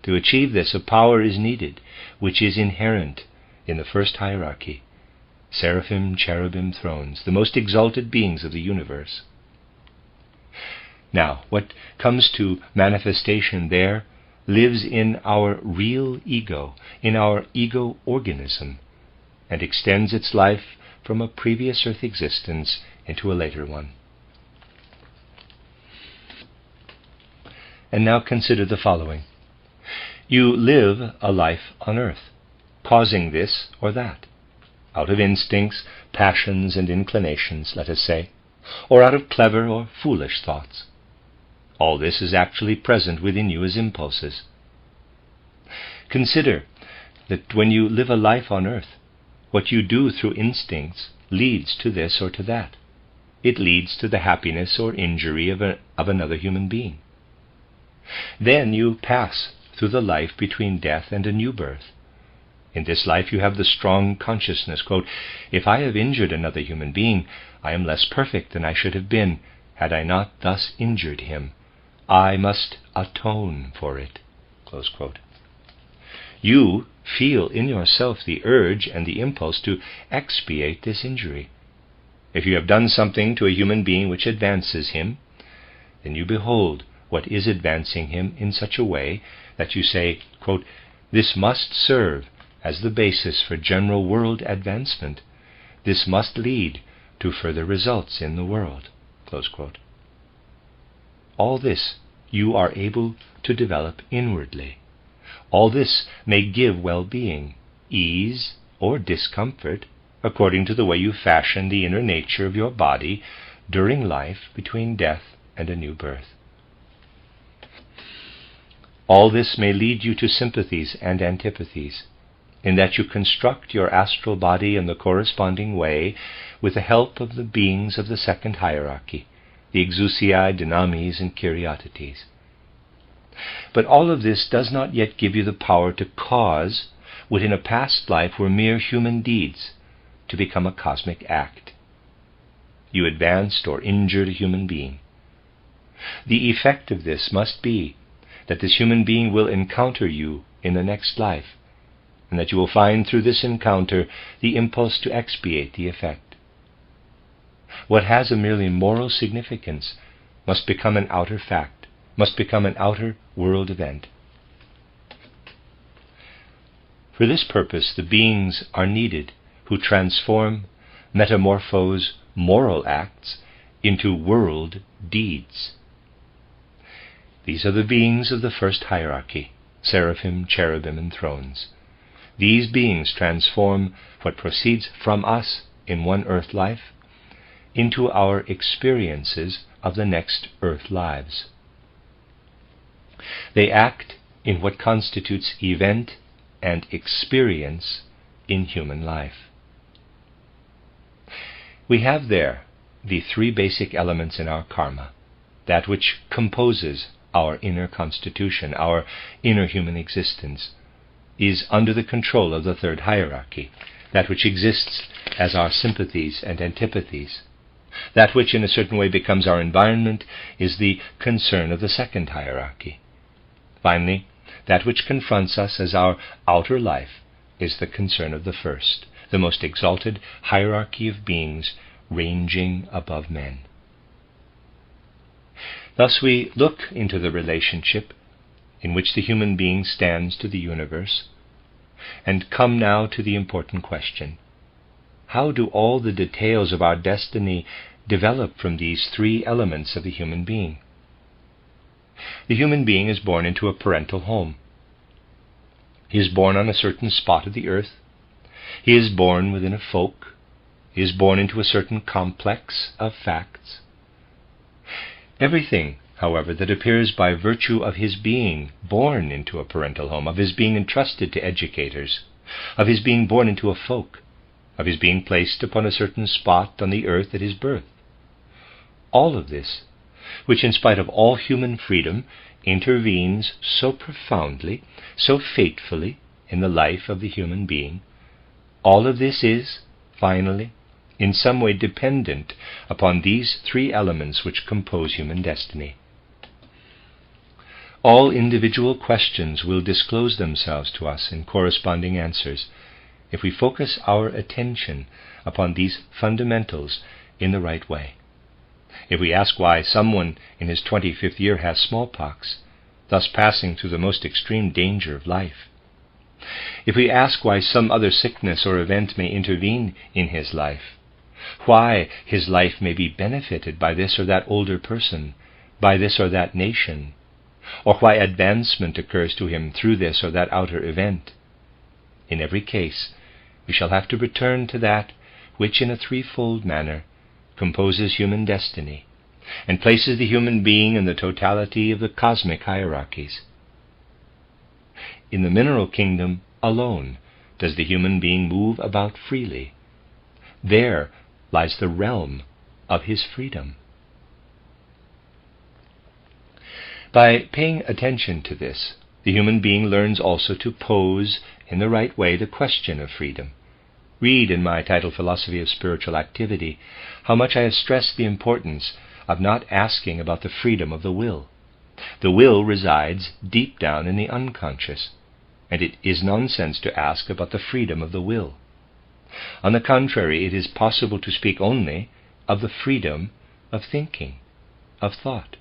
To achieve this, a power is needed which is inherent in the first hierarchy, seraphim, cherubim, thrones, the most exalted beings of the universe. Now, what comes to manifestation there lives in our real ego, in our ego organism, and extends its life from a previous earth existence into a later one. And now consider the following. You live a life on earth, causing this or that, out of instincts, passions, and inclinations, let us say, or out of clever or foolish thoughts. All this is actually present within you as impulses. Consider that when you live a life on earth, what you do through instincts leads to this or to that. It leads to the happiness or injury of another human being. Then you pass through the life between death and a new birth. In this life you have the strong consciousness, quote, if I have injured another human being, I am less perfect than I should have been had I not thus injured him. I must atone for it, close quote. You feel in yourself the urge and the impulse to expiate this injury. If you have done something to a human being which advances him, then you behold what is advancing him in such a way that you say, quote, this must serve as the basis for general world advancement. This must lead to further results in the world, close quote. All this you are able to develop inwardly. All this may give well-being, ease, or discomfort, according to the way you fashion the inner nature of your body during life between death and a new birth. All this may lead you to sympathies and antipathies, in that you construct your astral body in the corresponding way with the help of the beings of the second hierarchy, the exousiai, dynamis, and kyriatetes. But all of this does not yet give you the power to cause what in a past life were mere human deeds to become a cosmic act. You advanced or injured a human being. The effect of this must be that this human being will encounter you in the next life, and that you will find through this encounter the impulse to expiate the effect. What has a merely moral significance must become an outer fact, must become an outer world event. For this purpose the beings are needed who transform, metamorphose moral acts into world deeds. These are the beings of the first hierarchy, seraphim, cherubim, and thrones. These beings transform what proceeds from us in one earth life into our experiences of the next earth lives. They act in what constitutes event and experience in human life. We have there the three basic elements in our karma, that which composes our inner constitution, our inner human existence, is under the control of the third hierarchy, that which exists as our sympathies and antipathies. That which in a certain way becomes our environment is the concern of the second hierarchy. Finally, That which confronts us as our outer life is the concern of the first, the most exalted hierarchy of beings ranging above men. Thus we look into the relationship in which the human being stands to the universe, and come now to the important question: how do all the details of our destiny develop from these three elements of the human being? The human being is born into a parental home. He is born on a certain spot of the earth. He is born within a folk. He is born into a certain complex of facts. Everything, however, that appears by virtue of his being born into a parental home, of his being entrusted to educators, of his being born into a folk, of his being placed upon a certain spot on the earth at his birth, all of this, which in spite of all human freedom intervenes so profoundly, so fatefully in the life of the human being, all of this is, finally, in some way dependent upon these three elements which compose human destiny. All individual questions will disclose themselves to us in corresponding answers if we focus our attention upon these fundamentals in the right way. If we ask why someone in his 25th year has smallpox, thus passing through the most extreme danger of life, if we ask why some other sickness or event may intervene in his life, why his life may be benefited by this or that older person, by this or that nation, or why advancement occurs to him through this or that outer event, in every case we shall have to return to that which in a threefold manner composes human destiny and places the human being in the totality of the cosmic hierarchies. In the mineral kingdom alone does the human being move about freely. There lies the realm of his freedom. By paying attention to this, the human being learns also to pose in the right way the question of freedom. Read in my title, Philosophy of Spiritual Activity, how much I have stressed the importance of not asking about the freedom of the will. The will resides deep down in the unconscious, and it is nonsense to ask about the freedom of the will. On the contrary, it is possible to speak only of the freedom of thinking, of thought.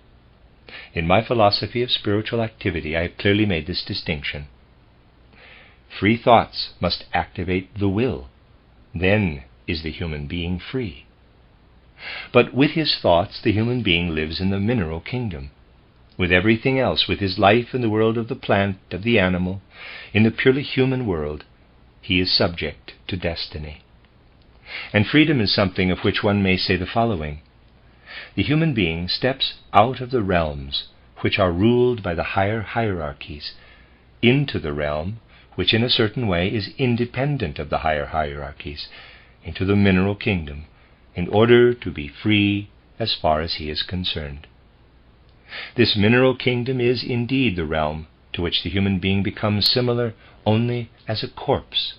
In my Philosophy of Spiritual Activity, I have clearly made this distinction. Free thoughts must activate the will. Then is the human being free. But with his thoughts, the human being lives in the mineral kingdom. With everything else, with his life in the world of the plant, of the animal, in the purely human world, he is subject to destiny. And freedom is something of which one may say the following: the human being steps out of the realms which are ruled by the higher hierarchies into the realm which in a certain way is independent of the higher hierarchies, into the mineral kingdom, in order to be free as far as he is concerned. This mineral kingdom is indeed the realm to which the human being becomes similar only as a corpse,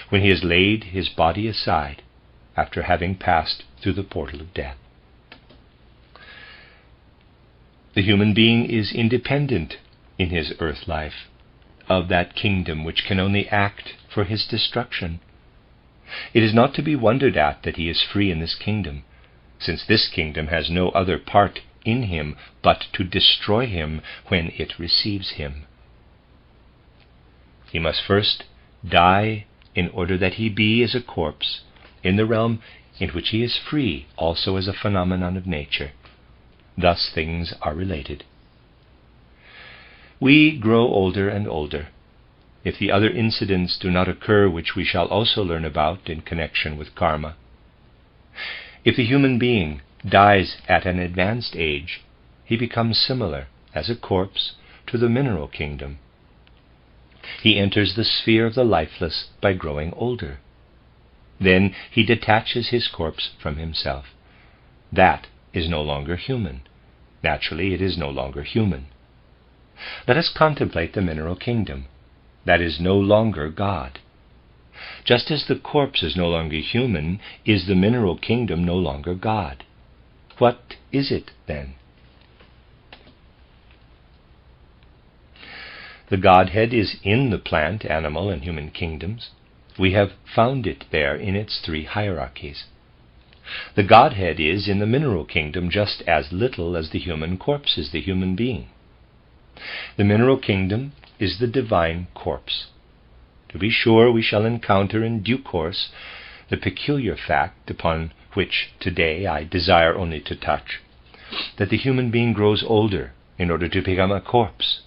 when he has laid his body aside after having passed through the portal of death. The human being is independent in his earth life of that kingdom which can only act for his destruction. It is not to be wondered at that he is free in this kingdom, since this kingdom has no other part in him but to destroy him when it receives him. He must first die in order that he be as a corpse in the realm in which he is free also as a phenomenon of nature. Thus things are related. We grow older and older. If the other incidents do not occur which we shall also learn about in connection with karma, if the human being dies at an advanced age, he becomes similar, as a corpse, to the mineral kingdom. He enters the sphere of the lifeless by growing older. Then he detaches his corpse from himself. That is no longer human. Naturally, it is no longer human. Let us contemplate the mineral kingdom. That is no longer God. Just as the corpse is no longer human, is the mineral kingdom no longer God. What is it then? The Godhead is in the plant, animal, and human kingdoms. We have found it there in its three hierarchies. The Godhead is in the mineral kingdom just as little as the human corpse is the human being. The mineral kingdom is the divine corpse. To be sure, we shall encounter in due course the peculiar fact upon which today I desire only to touch, that the human being grows older in order to become a corpse,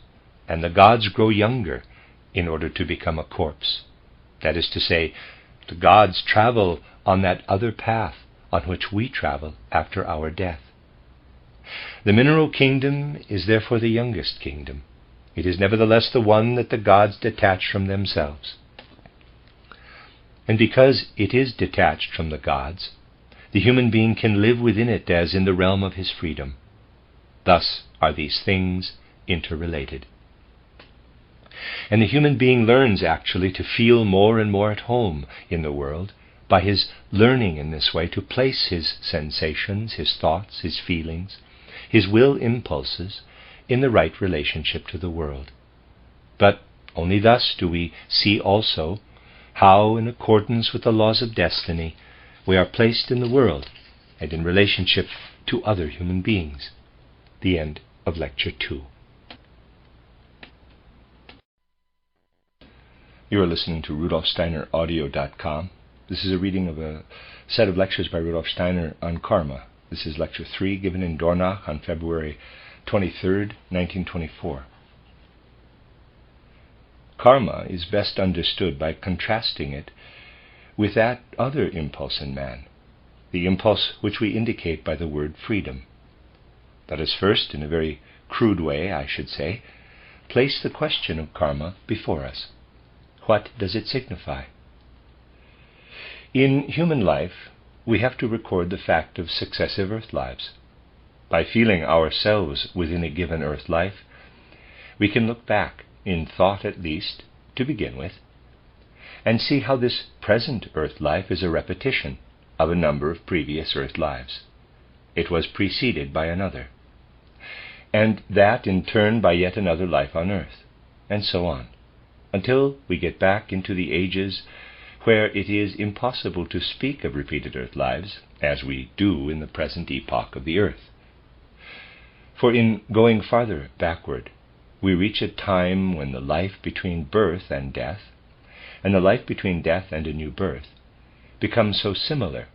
and the gods grow younger in order to become a corpse. That is to say, the gods travel on that other path on which we travel after our death. The mineral kingdom is therefore the youngest kingdom. It is nevertheless the one that the gods detach from themselves. And because it is detached from the gods, the human being can live within it as in the realm of his freedom. Thus are these things interrelated. And the human being learns actually to feel more and more at home in the world by his learning in this way to place his sensations, his thoughts, his feelings, his will impulses in the right relationship to the world. But only thus do we see also how, in accordance with the laws of destiny, we are placed in the world and in relationship to other human beings. The end of Lecture 2. You are listening to RudolfSteinerAudio.com. This is a reading of a set of lectures by Rudolf Steiner on karma. This is Lecture 3, given in Dornach on February 23rd, 1924. Karma is best understood by contrasting it with that other impulse in man, the impulse which we indicate by the word freedom. Let us first, in a very crude way, I should say, place the question of karma before us. What does it signify? In human life, we have to record the fact of successive earth lives. By feeling ourselves within a given earth life, we can look back, in thought at least, to begin with, and see how this present earth life is a repetition of a number of previous earth lives. It was preceded by another, and that in turn by yet another life on earth, and so on, until we get back into the ages where it is impossible to speak of repeated earth lives, as we do in the present epoch of the earth. For in going farther backward, we reach a time when the life between birth and death, and the life between death and a new birth, becomes so similar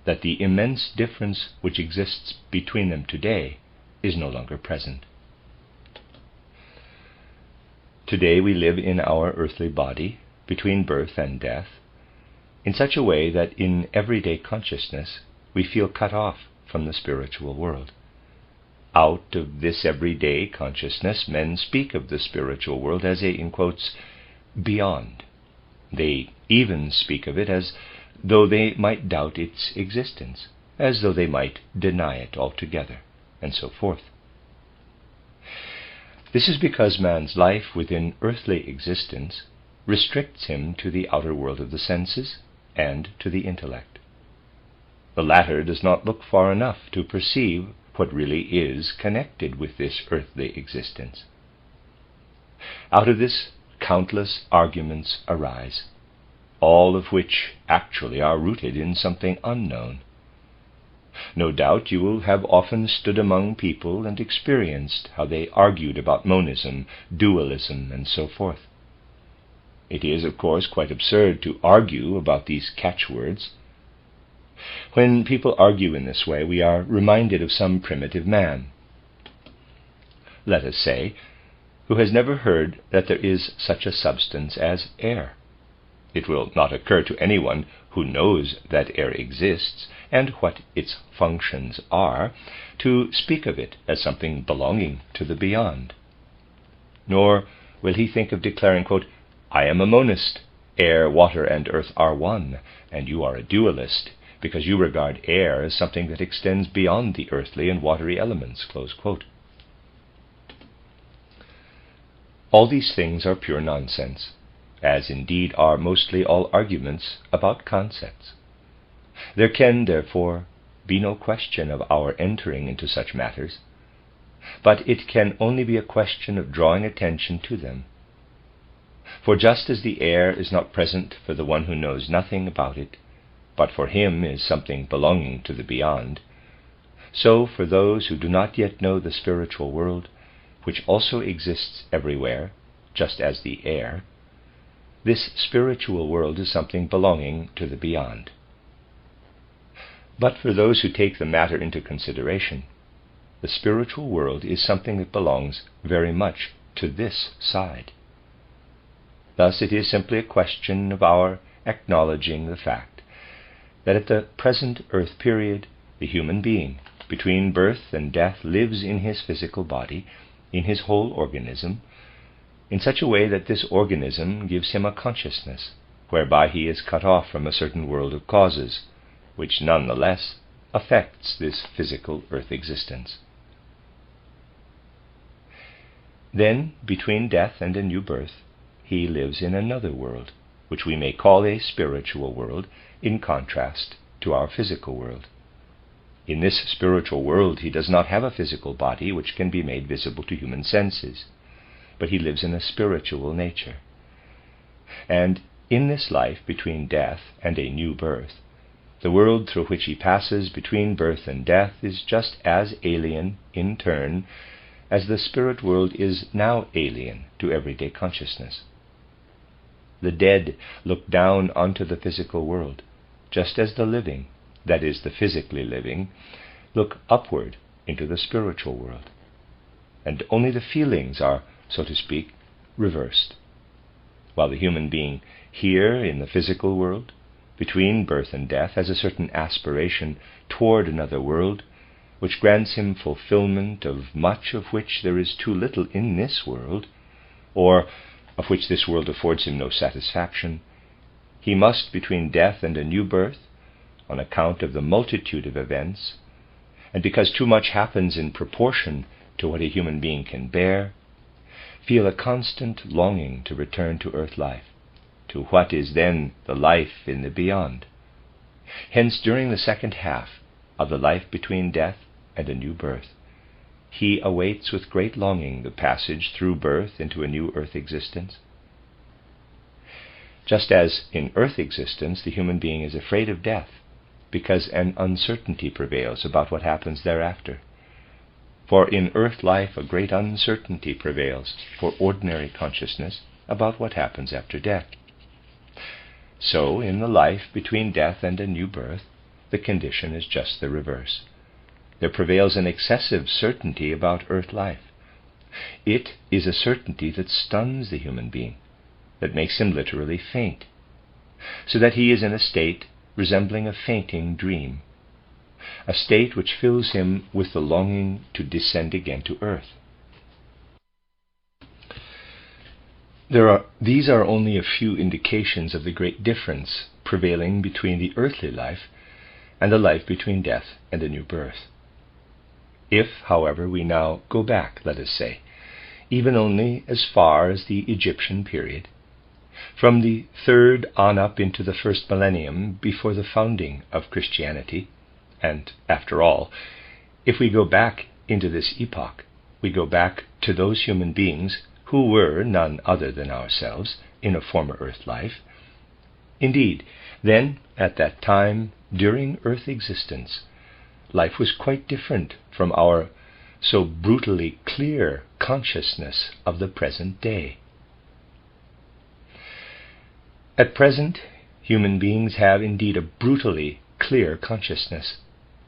that the immense difference which exists between them today is no longer present. Today we live in our earthly body, between birth and death, in such a way that in everyday consciousness we feel cut off from the spiritual world. Out of this everyday consciousness, men speak of the spiritual world as a, in quotes, beyond. They even speak of it as though they might doubt its existence, as though they might deny it altogether, and so forth. This is because man's life within earthly existence restricts him to the outer world of the senses and to the intellect. The latter does not look far enough to perceive what really is connected with this earthly existence. Out of this countless arguments arise, all of which actually are rooted in something unknown. No doubt you will have often stood among people and experienced how they argued about monism, dualism, and so forth. It is, of course, quite absurd to argue about these catchwords. When people argue in this way, we are reminded of some primitive man, let us say, who has never heard that there is such a substance as air. It will not occur to anyone who knows that air exists and what its functions are to speak of it as something belonging to the beyond. Nor will he think of declaring, quote, I am a monist. Air, water, and earth are one, and you are a dualist, because you regard air as something that extends beyond the earthly and watery elements, close quote. All these things are pure nonsense, as indeed are mostly all arguments about concepts. There can, therefore, be no question of our entering into such matters, but it can only be a question of drawing attention to them For just as the air is not present for the one who knows nothing about it, but for him is something belonging to the beyond, so for those who do not yet know the spiritual world, which also exists everywhere, just as the air, this spiritual world is something belonging to the beyond. But for those who take the matter into consideration, the spiritual world is something that belongs very much to this side. Thus it is simply a question of our acknowledging the fact that at the present earth period, the human being, between birth and death, lives in his physical body, in his whole organism, in such a way that this organism gives him a consciousness, whereby he is cut off from a certain world of causes, which nonetheless affects this physical earth existence. Then, between death and a new birth, he lives in another world, which we may call a spiritual world, in contrast to our physical world. In this spiritual world he does not have a physical body which can be made visible to human senses, but he lives in a spiritual nature. And in this life between death and a new birth, the world through which he passes between birth and death is just as alien in turn as the spirit world is now alien to everyday consciousness. The dead look down onto the physical world, just as the living, that is, the physically living, look upward into the spiritual world. And only the feelings are, so to speak, reversed. While the human being here in the physical world, between birth and death, has a certain aspiration toward another world, which grants him fulfillment of much of which there is too little in this world, or of which this world affords him no satisfaction, he must, between death and a new birth, on account of the multitude of events, and because too much happens in proportion to what a human being can bear, feel a constant longing to return to earth life, to what is then the life in the beyond. Hence, during the second half of the life between death and a new birth, he awaits with great longing the passage through birth into a new earth existence. Just as in earth existence the human being is afraid of death, because an uncertainty prevails about what happens thereafter. For in earth life a great uncertainty prevails for ordinary consciousness about what happens after death. So in the life between death and a new birth, the condition is just the reverse. There prevails an excessive certainty about earth life. It is a certainty that stuns the human being, that makes him literally faint, so that he is in a state resembling a fainting dream, a state which fills him with the longing to descend again to earth. These are only a few indications of the great difference prevailing between the earthly life and the life between death and a new birth. If, however, we now go back, let us say, even only as far as the Egyptian period, from the third on up into the first millennium before the founding of Christianity, and after all, if we go back into this epoch, we go back to those human beings who were none other than ourselves in a former earth life. Indeed, then, at that time, during earth existence, life was quite different from our so brutally clear consciousness of the present day. At present, human beings have indeed a brutally clear consciousness.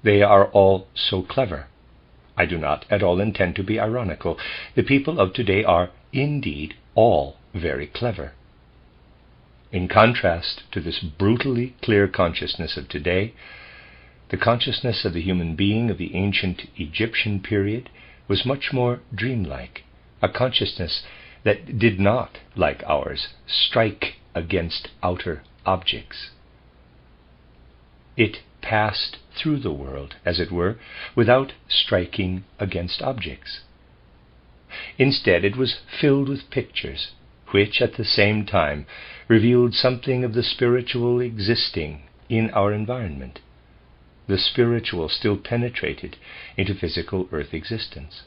They are all so clever. I do not at all intend to be ironical. The people of today are indeed all very clever. In contrast to this brutally clear consciousness of today, the consciousness of the human being of the ancient Egyptian period was much more dreamlike, a consciousness that did not, like ours, strike against outer objects. It passed through the world, as it were, without striking against objects. Instead, it was filled with pictures, which at the same time revealed something of the spiritual existing in our environment. The spiritual still penetrated into physical earth existence.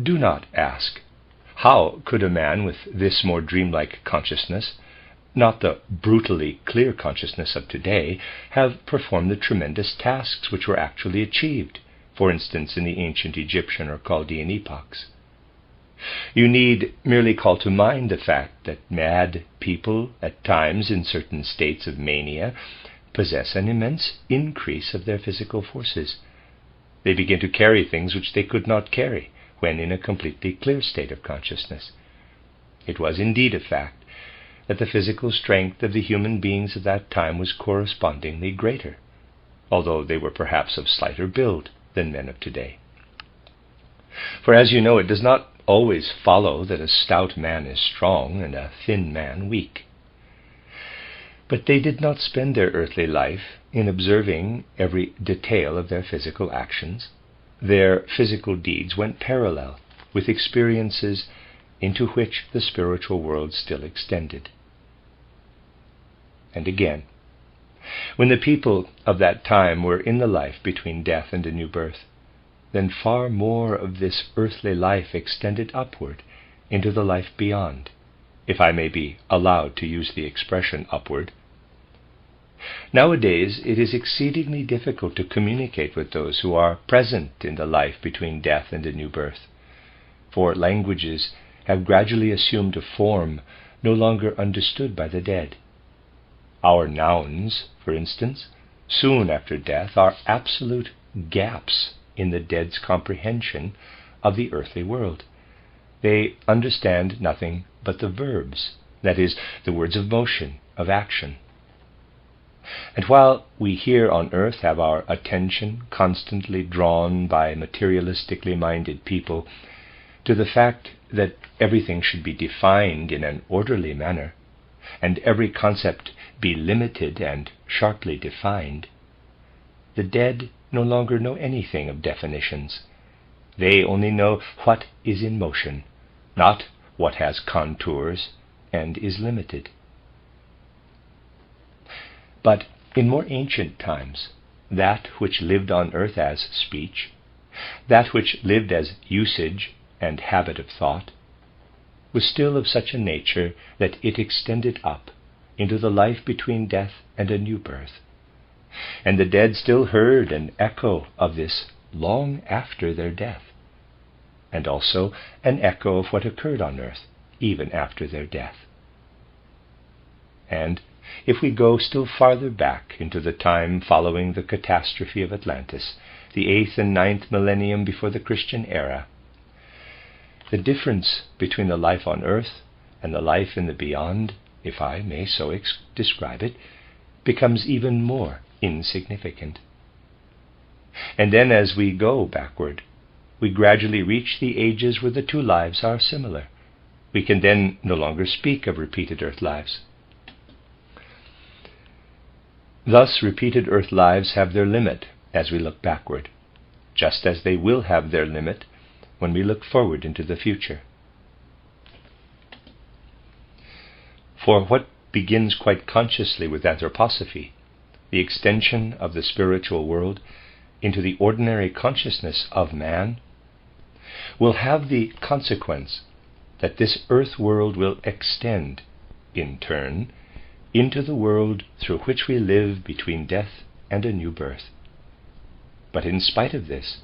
Do not ask, How could a man with this more dreamlike consciousness, not the brutally clear consciousness of today, have performed the tremendous tasks which were actually achieved, for instance, in the ancient Egyptian or Chaldean epochs? You need merely call to mind the fact that mad people, at times in certain states of mania, possess an immense increase of their physical forces. They begin to carry things which they could not carry when in a completely clear state of consciousness. It was indeed a fact that the physical strength of the human beings of that time was correspondingly greater, although they were perhaps of slighter build than men of today. For as you know, it does not always follow that a stout man is strong and a thin man weak. But they did not spend their earthly life in observing every detail of their physical actions. Their physical deeds went parallel with experiences into which the spiritual world still extended. And again, when the people of that time were in the life between death and a new birth, then far more of this earthly life extended upward into the life beyond, if I may be allowed to use the expression upward. Nowadays it is exceedingly difficult to communicate with those who are present in the life between death and a new birth, for languages have gradually assumed a form no longer understood by the dead. Our nouns, for instance, soon after death are absolute gaps in the dead's comprehension of the earthly world. They understand nothing but the verbs, that is, the words of motion, of action. And while we here on earth have our attention constantly drawn by materialistically minded people to the fact that everything should be defined in an orderly manner, and every concept be limited and sharply defined, the dead no longer know anything of definitions. They only know what is in motion, not what has contours and is limited. But in more ancient times, that which lived on earth as speech, that which lived as usage and habit of thought, was still of such a nature that it extended up into the life between death and a new birth. And the dead still heard an echo of this long after their death, and also an echo of what occurred on earth even after their death. And if we go still farther back into the time following the catastrophe of Atlantis, the 8th and 9th millennium before the Christian era, the difference between the life on earth and the life in the beyond, if I may so describe it, becomes even more insignificant. And then as we go backward, we gradually reach the ages where the two lives are similar. We can then no longer speak of repeated earth lives. Thus, repeated earth lives have their limit as we look backward, just as they will have their limit when we look forward into the future. For what begins quite consciously with anthroposophy, the extension of the spiritual world into the ordinary consciousness of man, will have the consequence that this earth world will extend, in turn, into the world through which we live between death and a new birth. But in spite of this,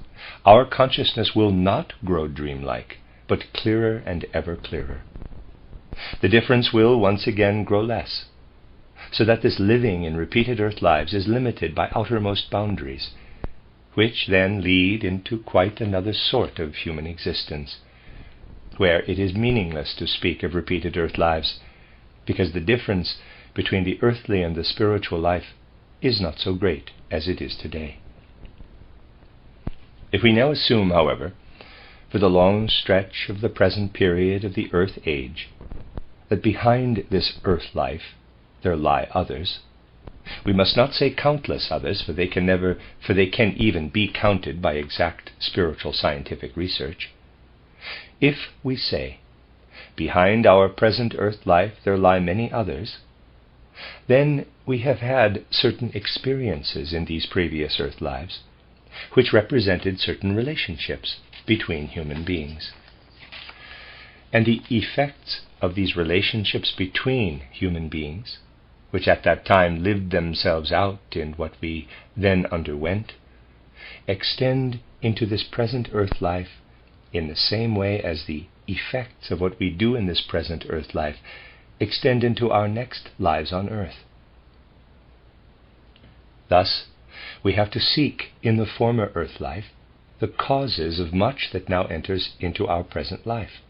our consciousness will not grow dreamlike, but clearer and ever clearer. The difference will once again grow less, so that this living in repeated earth lives is limited by outermost boundaries, which then lead into quite another sort of human existence, where it is meaningless to speak of repeated earth lives, because the difference between the earthly and the spiritual life is not so great as it is today. If we now assume, however, for the long stretch of the present period of the earth age, that behind this earth life there lie others, we must not say countless others, for they can even be counted by exact spiritual scientific research. If we say, behind our present earth life there lie many others, then we have had certain experiences in these previous earth lives, which represented certain relationships between human beings. and the effects of these relationships between human beings, which at that time lived themselves out in what we then underwent, extend into this present earth life in the same way as the effects of what we do in this present earth life extend into our next lives on earth. Thus, we have to seek in the former earth life the causes of much that now enters into our present life.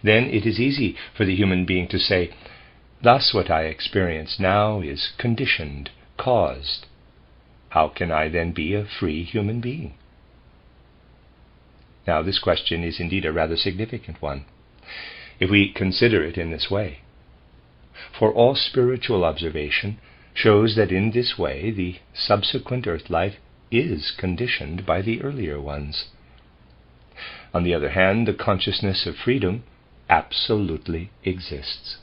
Then it is easy for the human being to say, thus what I experience now is conditioned, caused. How can I then be a free human being? Now this question is indeed a rather significant one, if we consider it in this way. For all spiritual observation shows that in this way the subsequent earth life is conditioned by the earlier ones. On the other hand, the consciousness of freedom absolutely exists.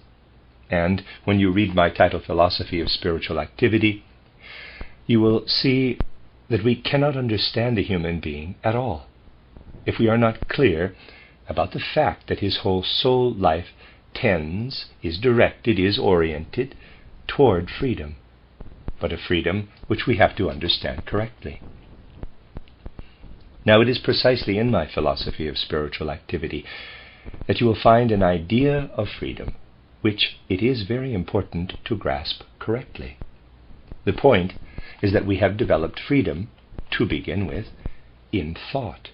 And when you read my title, Philosophy of Spiritual Activity, you will see that we cannot understand the human being at all if we are not clear about the fact that his whole soul life tends, is directed, is oriented toward freedom, but a freedom which we have to understand correctly. Now, it is precisely in my Philosophy of Spiritual Activity that you will find an idea of freedom which it is very important to grasp correctly. The point is that we have developed freedom, to begin with, in thought.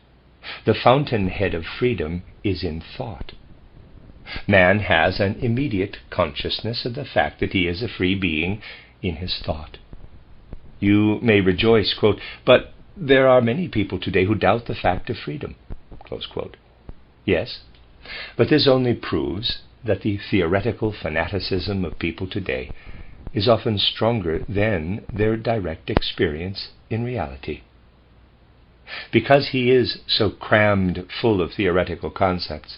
The fountainhead of freedom is in thought. Man has an immediate consciousness of the fact that he is a free being in his thought. You may rejoice, quote, but there are many people today who doubt the fact of freedom, close quote. Yes, but this only proves that the theoretical fanaticism of people today is often stronger than their direct experience in reality. Because he is so crammed full of theoretical concepts,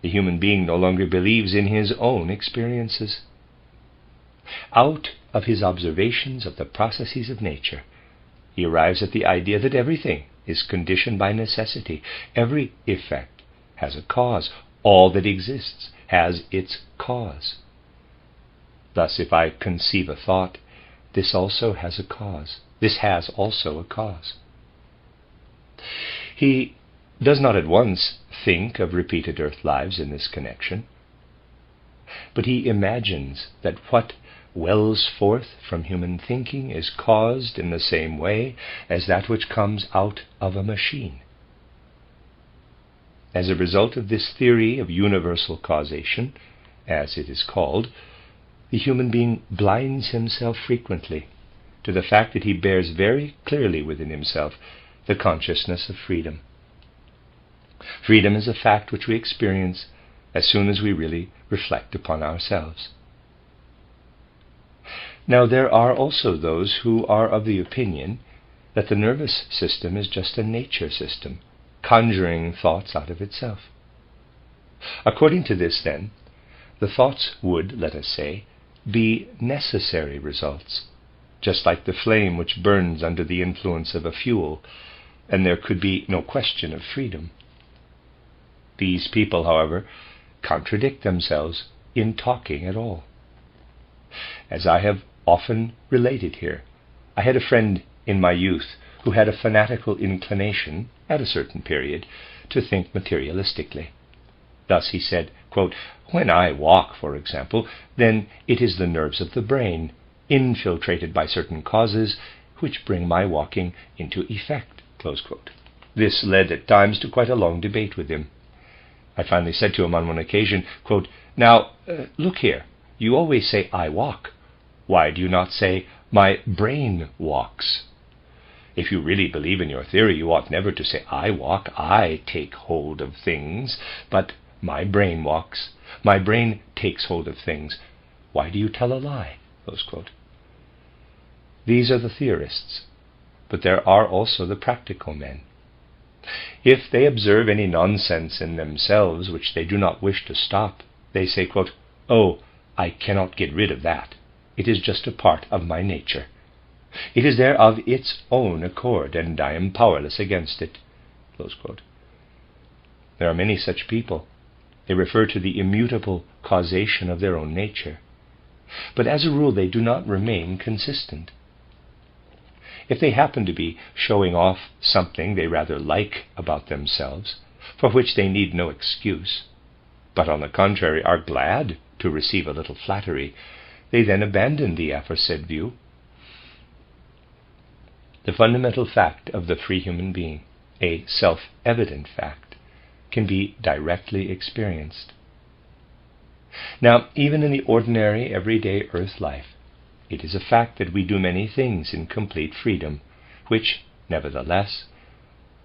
the human being no longer believes in his own experiences. Out of his observations of the processes of nature, he arrives at the idea that everything is conditioned by necessity. Every effect has a cause. All that exists has its cause. Thus, if I conceive a thought, this also has a cause. This has also a cause. He does not at once think of repeated earth lives in this connection, but he imagines that what wells forth from human thinking is caused in the same way as that which comes out of a machine. As a result of this theory of universal causation, as it is called, the human being blinds himself frequently to the fact that he bears very clearly within himself the consciousness of freedom. Freedom is a fact which we experience as soon as we really reflect upon ourselves. Now, there are also those who are of the opinion that the nervous system is just a nature system, conjuring thoughts out of itself. According to this, then, the thoughts would, let us say, be necessary results, just like the flame which burns under the influence of a fuel, and there could be no question of freedom. These people, however, contradict themselves in talking at all. As I have often related here, I had a friend in my youth who had a fanatical inclination, at a certain period, to think materialistically. Thus he said, quote, when I walk, for example, then it is the nerves of the brain, infiltrated by certain causes, which bring my walking into effect, close quote. This led at times to quite a long debate with him. I finally said to him on one occasion, quote, now, look here, you always say I walk. Why do you not say my brain walks? If you really believe in your theory, you ought never to say I walk, I take hold of things, but my brain walks, my brain takes hold of things. Why do you tell a lie? Close quote. These are the theorists, but there are also the practical men. If they observe any nonsense in themselves which they do not wish to stop, they say, quote, oh, I cannot get rid of that. It is just a part of my nature. It is there of its own accord, and I am powerless against it. Close quote. There are many such people, They refer to the immutable causation of their own nature. But as a rule, they do not remain consistent. If they happen to be showing off something they rather like about themselves, for which they need no excuse, but on the contrary are glad to receive a little flattery, they then abandon the aforesaid view. The fundamental fact of the free human being, a self-evident fact, can be directly experienced. Now, even in the ordinary, everyday earth life, it is a fact that we do many things in complete freedom, which, nevertheless,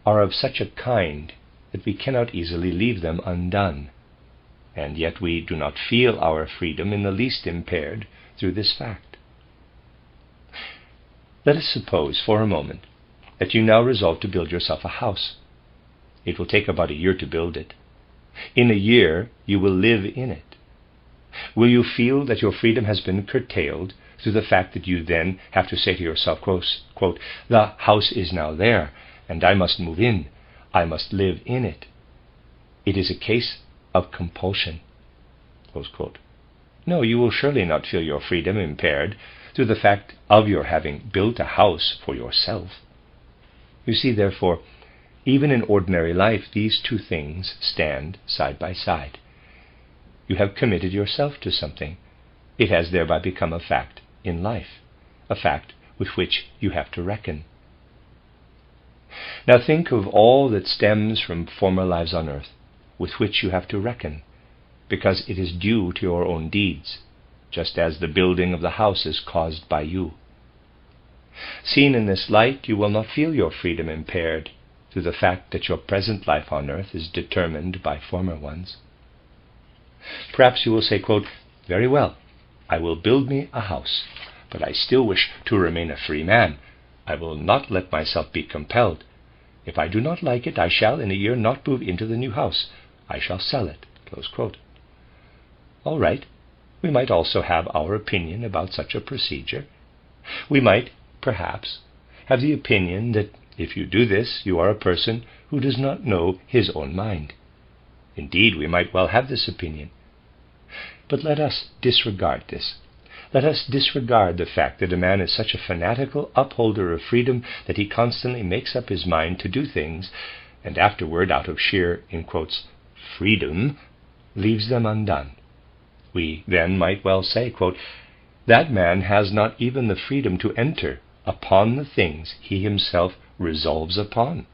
are of such a kind that we cannot easily leave them undone, and yet we do not feel our freedom in the least impaired through this fact. Let us suppose for a moment that you now resolve to build yourself a house. It will take about a year to build it. In a year, you will live in it. Will you feel that your freedom has been curtailed through the fact that you then have to say to yourself, quote, the house is now there, and I must move in. I must live in it. It is a case of compulsion. Close quote. No, you will surely not feel your freedom impaired through the fact of your having built a house for yourself. You see, therefore, even in ordinary life, these two things stand side by side. You have committed yourself to something. It has thereby become a fact in life, a fact with which you have to reckon. Now think of all that stems from former lives on earth, with which you have to reckon, because it is due to your own deeds, just as the building of the house is caused by you. Seen in this light, you will not feel your freedom impaired through the fact that your present life on earth is determined by former ones. Perhaps you will say, quote, very well, I will build me a house, but I still wish to remain a free man. I will not let myself be compelled. If I do not like it, I shall in a year not move into the new house. I shall sell it. Close quote. All right, we might also have our opinion about such a procedure. We might, perhaps, have the opinion that if you do this, you are a person who does not know his own mind. Indeed, we might well have this opinion. But let us disregard this. Let us disregard the fact that a man is such a fanatical upholder of freedom that he constantly makes up his mind to do things, and afterward, out of sheer, in quotes, freedom, leaves them undone. We then might well say, quote, that man has not even the freedom to enter upon the things he himself resolves upon.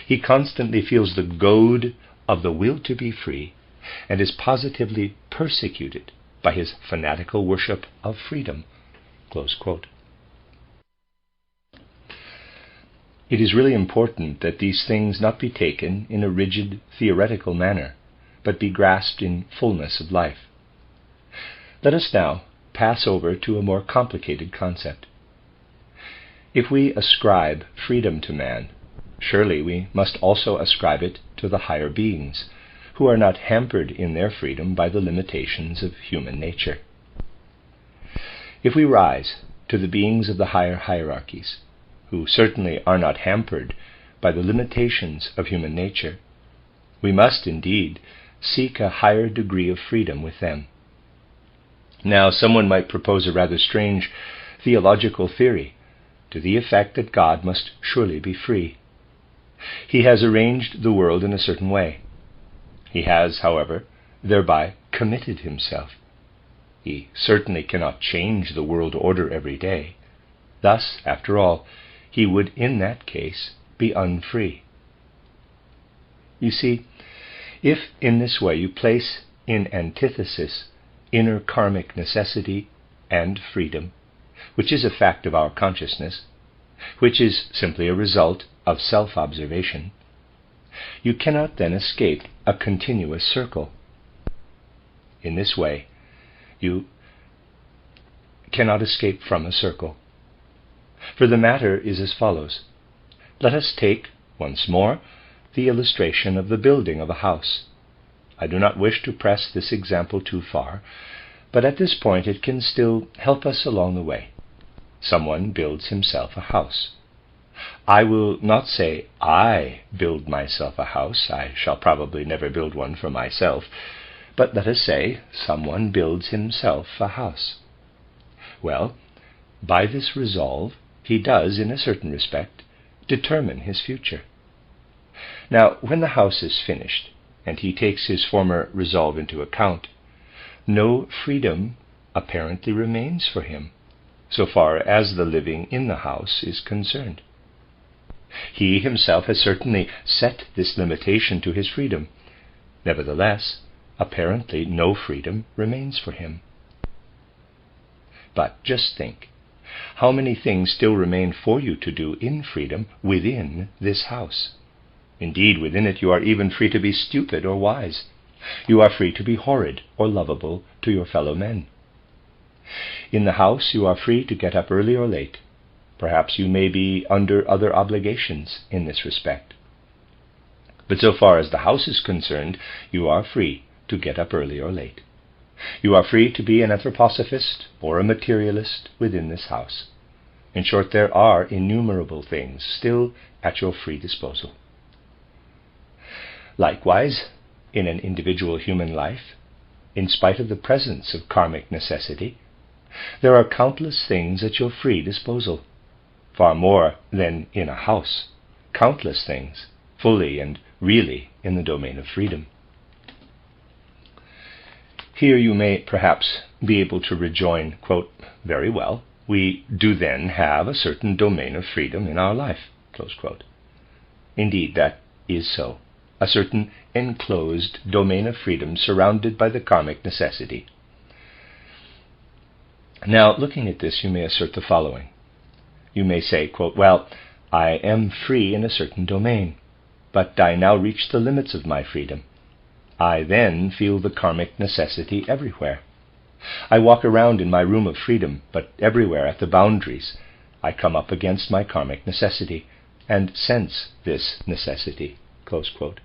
He constantly feels the goad of the will to be free, and is positively persecuted by his fanatical worship of freedom. Close quote. It is really important that these things not be taken in a rigid theoretical manner, but be grasped in fullness of life. Let us now pass over to a more complicated concept. If we ascribe freedom to man, surely we must also ascribe it to the higher beings, who are not hampered in their freedom by the limitations of human nature. If we rise to the beings of the higher hierarchies, who certainly are not hampered by the limitations of human nature, we must indeed seek a higher degree of freedom with them. Now, someone might propose a rather strange theological theory to the effect that God must surely be free. He has arranged the world in a certain way. He has, however, thereby committed himself. He certainly cannot change the world order every day. Thus, after all, he would in that case be unfree. You see, if in this way you place in antithesis inner karmic necessity and freedom, which is a fact of our consciousness, which is simply a result of self-observation, you cannot then escape a continuous circle. In this way, you cannot escape from a circle. For the matter is as follows. Let us take, once more, the illustration of the building of a house. I do not wish to press this example too far, but at this point it can still help us along the way. Someone builds himself a house. I will not say, I build myself a house. I shall probably never build one for myself. But let us say, someone builds himself a house. Well, by this resolve, he does, in a certain respect, determine his future. Now, when the house is finished, and he takes his former resolve into account, no freedom apparently remains for him, so far as the living in the house is concerned. He himself has certainly set this limitation to his freedom. Nevertheless, apparently no freedom remains for him. But just think, how many things still remain for you to do in freedom within this house? Indeed, within it you are even free to be stupid or wise. You are free to be horrid or lovable to your fellow men. In the house you are free to get up early or late. Perhaps you may be under other obligations in this respect. But so far as the house is concerned, you are free to get up early or late. You are free to be an anthroposophist or a materialist within this house. In short, there are innumerable things still at your free disposal. Likewise, in an individual human life, in spite of the presence of karmic necessity, there are countless things at your free disposal, far more than in a house, countless things, fully and really in the domain of freedom. Here you may perhaps be able to rejoin, quote, very well, we do then have a certain domain of freedom in our life, close quote. Indeed, that is so, a certain enclosed domain of freedom surrounded by the karmic necessity. Now, looking at this, you may assert the following. You may say, quote, well, I am free in a certain domain, but I now reach the limits of my freedom. I then feel the karmic necessity everywhere. I walk around in my room of freedom, but everywhere at the boundaries I come up against my karmic necessity and sense this necessity, close quote.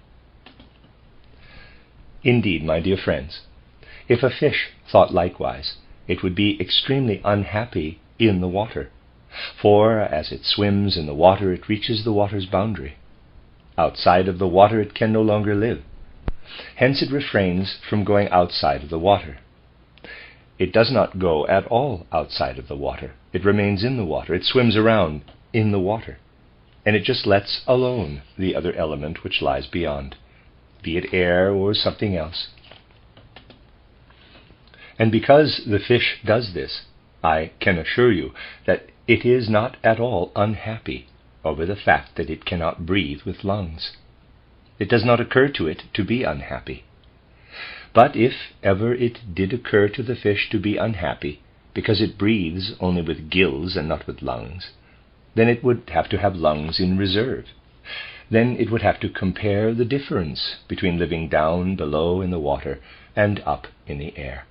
Indeed, my dear friends, if a fish thought likewise, it would be extremely unhappy in the water, for as it swims in the water, it reaches the water's boundary. Outside of the water it can no longer live. Hence it refrains from going outside of the water. It does not go at all outside of the water. It remains in the water. It swims around in the water. And it just lets alone the other element which lies beyond, be it air or something else. And because the fish does this, I can assure you that it is not at all unhappy over the fact that it cannot breathe with lungs. It does not occur to it to be unhappy. But if ever it did occur to the fish to be unhappy, because it breathes only with gills and not with lungs, then it would have to have lungs in reserve. Then it would have to compare the difference between living down below in the water and up in the air.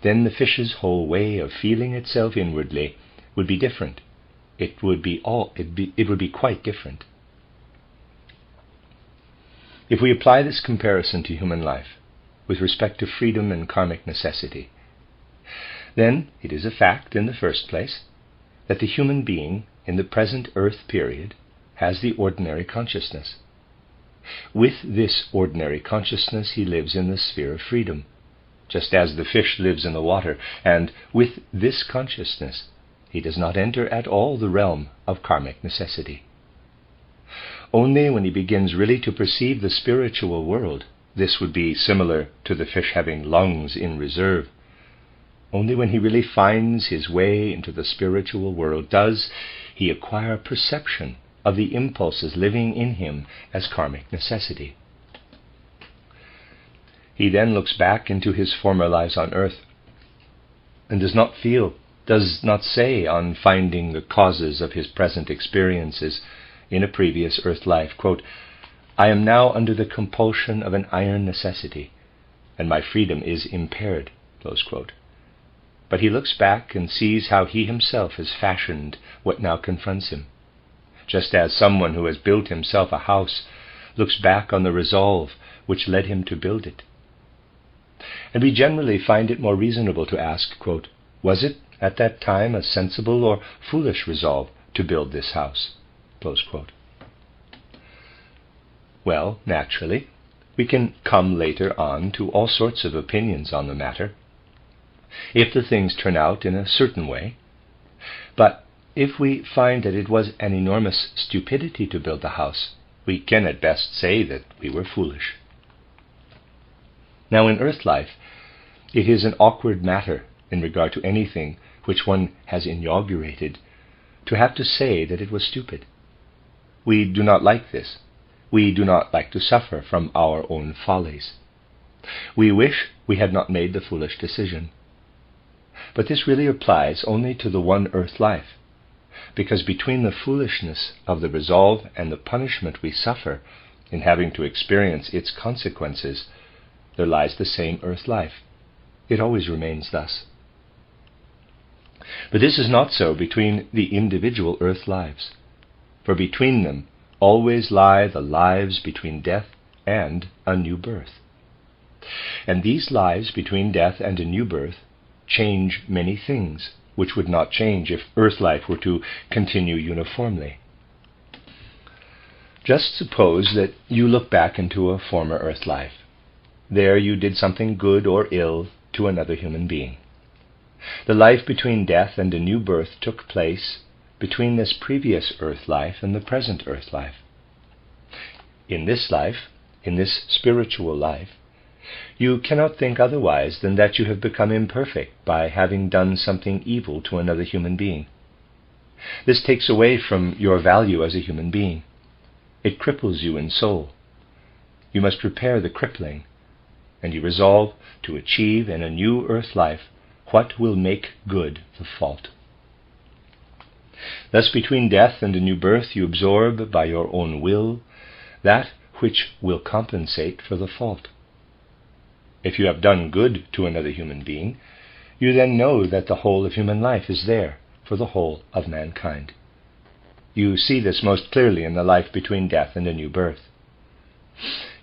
Then the fish's whole way of feeling itself inwardly would be different. It would be quite different. If we apply this comparison to human life with respect to freedom and karmic necessity, then it is a fact, in the first place, that the human being in the present earth period has the ordinary consciousness. With this ordinary consciousness he lives in the sphere of freedom, just as the fish lives in the water, and with this consciousness he does not enter at all the realm of karmic necessity. Only when he begins really to perceive the spiritual world, this would be similar to the fish having lungs in reserve. Only when he really finds his way into the spiritual world does he acquire perception of the impulses living in him as karmic necessity. He then looks back into his former lives on earth and does not say on finding the causes of his present experiences in a previous earth life, quote, I am now under the compulsion of an iron necessity, and my freedom is impaired, close quote. But he looks back and sees how he himself has fashioned what now confronts him, just as someone who has built himself a house looks back on the resolve which led him to build it. And we generally find it more reasonable to ask, quote, was it at that time a sensible or foolish resolve to build this house? Close quote. Well, naturally, we can come later on to all sorts of opinions on the matter, if the things turn out in a certain way. But if we find that it was an enormous stupidity to build the house, we can at best say that we were foolish. Now, in earth life, it is an awkward matter in regard to anything which one has inaugurated to have to say that it was stupid. We do not like this. We do not like to suffer from our own follies. We wish we had not made the foolish decision. But this really applies only to the one earth life, because between the foolishness of the resolve and the punishment we suffer in having to experience its consequences, there lies the same earth life. It always remains thus. But this is not so between the individual earth lives, for between them always lie the lives between death and a new birth. And these lives between death and a new birth change many things which would not change if earth life were to continue uniformly. Just suppose that you look back into a former earth life. There you did something good or ill to another human being. The life between death and a new birth took place between this previous earth life and the present earth life. In this life, in this spiritual life, you cannot think otherwise than that you have become imperfect by having done something evil to another human being. This takes away from your value as a human being. It cripples you in soul. You must repair the crippling, and you resolve to achieve in a new earth life what will make good the fault. Thus, between death and a new birth, you absorb by your own will that which will compensate for the fault. If you have done good to another human being, you then know that the whole of human life is there for the whole of mankind. You see this most clearly in the life between death and a new birth.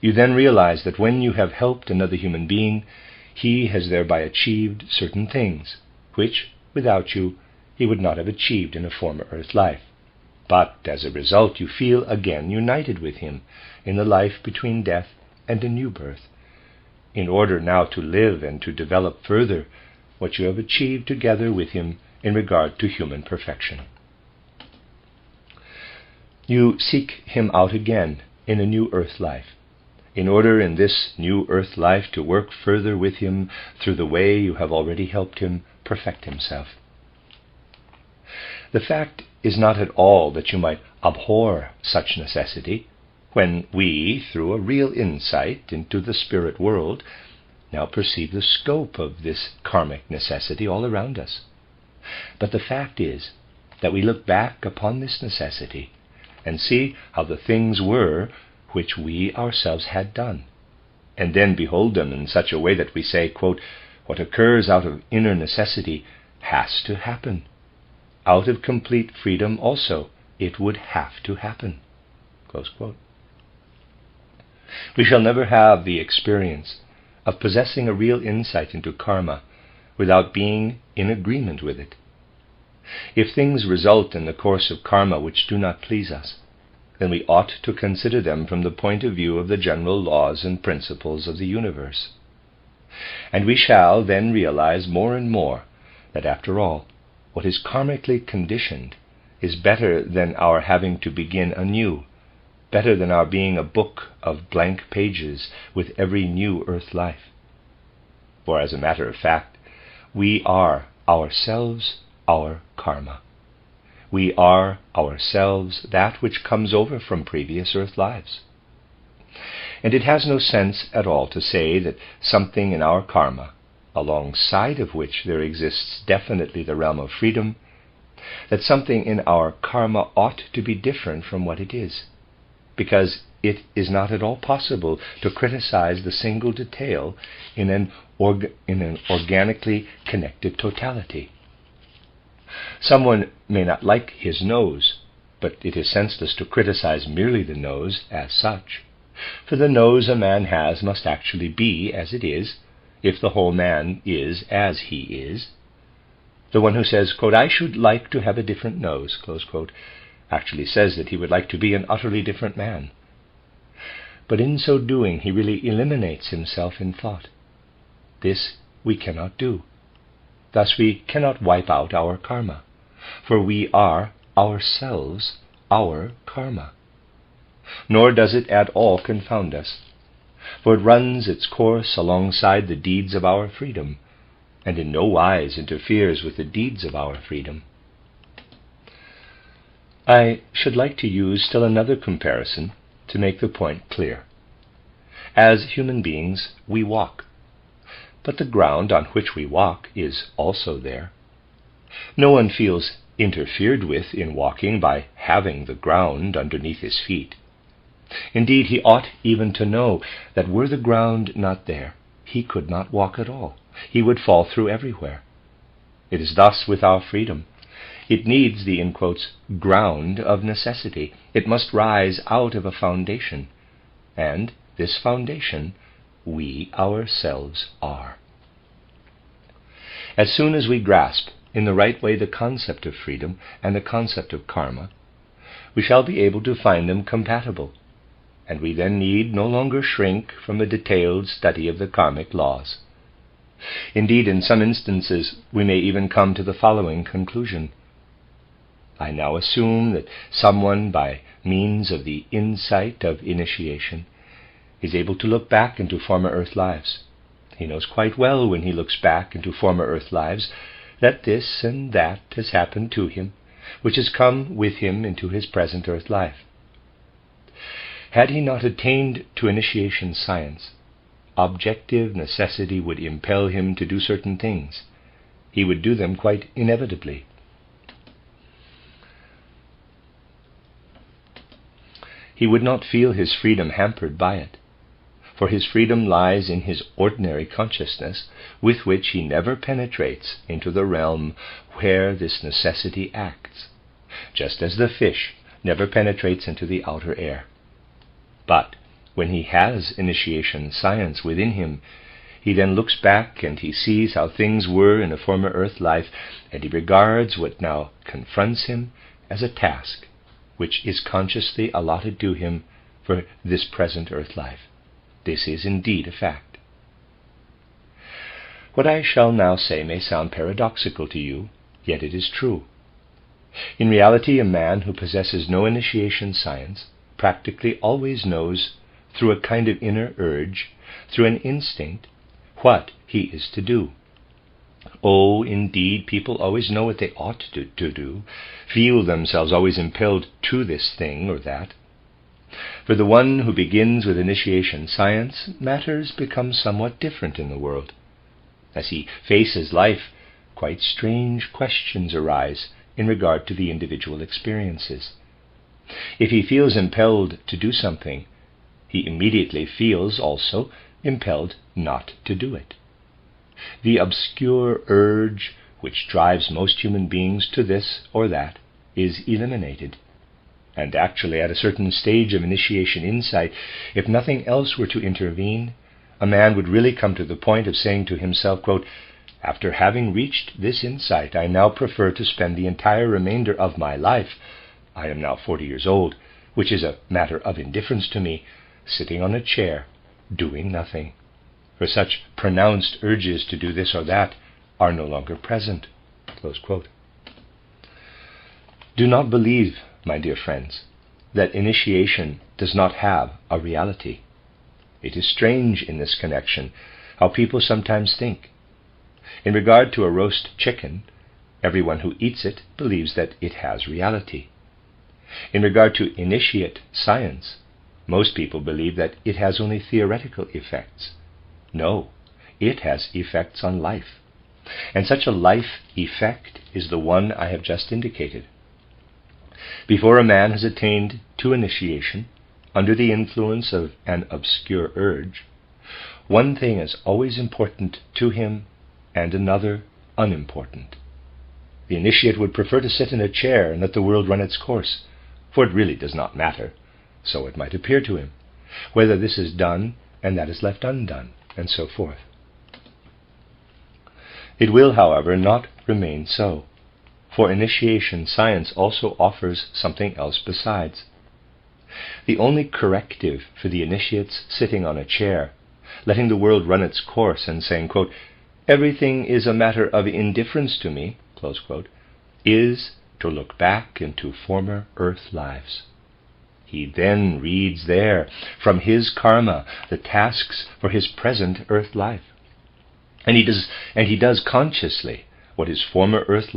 You then realize that when you have helped another human being, he has thereby achieved certain things, which, without you, he would not have achieved in a former earth life. But, as a result, you feel again united with him in the life between death and a new birth, in order now to live and to develop further what you have achieved together with him in regard to human perfection. You seek him out again in a new earth life, in order in this new earth life to work further with him through the way you have already helped him perfect himself. The fact is not at all that you might abhor such necessity, when we, through a real insight into the spirit world, now perceive the scope of this karmic necessity all around us. But the fact is that we look back upon this necessity and see how the things were which we ourselves had done, and then behold them in such a way that we say, quote, "What occurs out of inner necessity has to happen. Out of complete freedom also it would have to happen." Close quote. We shall never have the experience of possessing a real insight into karma without being in agreement with it. If things result in the course of karma which do not please us, then we ought to consider them from the point of view of the general laws and principles of the universe. And we shall then realize more and more that, after all, what is karmically conditioned is better than our having to begin anew, better than our being a book of blank pages with every new earth life. For as a matter of fact, we are ourselves our karma. We are ourselves that which comes over from previous earth lives. And it has no sense at all to say that something in our karma, alongside of which there exists definitely the realm of freedom, that something in our karma ought to be different from what it is, because it is not at all possible to criticize the single detail in an organically connected totality. Someone may not like his nose, but it is senseless to criticize merely the nose as such, for the nose a man has must actually be as it is, if the whole man is as he is. The one who says, quote, "I should like to have a different nose," close quote, actually says that he would like to be an utterly different man. But in so doing, he really eliminates himself in thought. This we cannot do. Thus we cannot wipe out our karma, for we are ourselves our karma. Nor does it at all confound us, for it runs its course alongside the deeds of our freedom, and in no wise interferes with the deeds of our freedom. I should like to use still another comparison to make the point clear. As human beings, we walk, but the ground on which we walk is also there. No one feels interfered with in walking by having the ground underneath his feet. Indeed, he ought even to know that were the ground not there, he could not walk at all. He would fall through everywhere. It is thus with our freedom. It needs the, in quotes, ground of necessity. It must rise out of a foundation, and this foundation we ourselves are. As soon as we grasp in the right way the concept of freedom and the concept of karma, we shall be able to find them compatible, and we then need no longer shrink from a detailed study of the karmic laws. Indeed, in some instances, we may even come to the following conclusion. I now assume that someone, by means of the insight of initiation, is able to look back into former earth lives. He knows quite well when he looks back into former earth lives that this and that has happened to him, which has come with him into his present earth life. Had he not attained to initiation science, objective necessity would impel him to do certain things. He would do them quite inevitably. He would not feel his freedom hampered by it, for his freedom lies in his ordinary consciousness, with which he never penetrates into the realm where this necessity acts, just as the fish never penetrates into the outer air. But when he has initiation science within him, he then looks back and he sees how things were in a former earth life, and he regards what now confronts him as a task which is consciously allotted to him for this present earth life. This is indeed a fact. What I shall now say may sound paradoxical to you, yet it is true. In reality, a man who possesses no initiation science practically always knows, through a kind of inner urge, through an instinct, what he is to do. Oh, indeed, people always know what they ought to do, feel themselves always impelled to this thing or that. For the one who begins with initiation science, matters become somewhat different in the world. As he faces life, quite strange questions arise in regard to the individual experiences. If he feels impelled to do something, he immediately feels also impelled not to do it. The obscure urge which drives most human beings to this or that is eliminated. And actually, at a certain stage of initiation insight, if nothing else were to intervene, a man would really come to the point of saying to himself, quote, "After having reached this insight, I now prefer to spend the entire remainder of my life, I am now 40 years old, which is a matter of indifference to me, sitting on a chair, doing nothing. For such pronounced urges to do this or that are no longer present." Close quote. Do not believe, my dear friends, that initiation does not have a reality. It is strange in this connection how people sometimes think. In regard to a roast chicken, everyone who eats it believes that it has reality. In regard to initiate science, most people believe that it has only theoretical effects. No, it has effects on life, and such a life effect is the one I have just indicated. Before a man has attained to initiation, under the influence of an obscure urge, one thing is always important to him and another unimportant. The initiate would prefer to sit in a chair and let the world run its course, for it really does not matter, so it might appear to him, whether this is done and that is left undone, and so forth. It will, however, not remain so, for initiation science also offers something else besides. The only corrective for the initiates sitting on a chair, letting the world run its course and saying, quote, "Everything is a matter of indifference to me," close quote, is to look back into former earth lives. He then reads there from his karma the tasks for his present earth life. And he does consciously what his former earth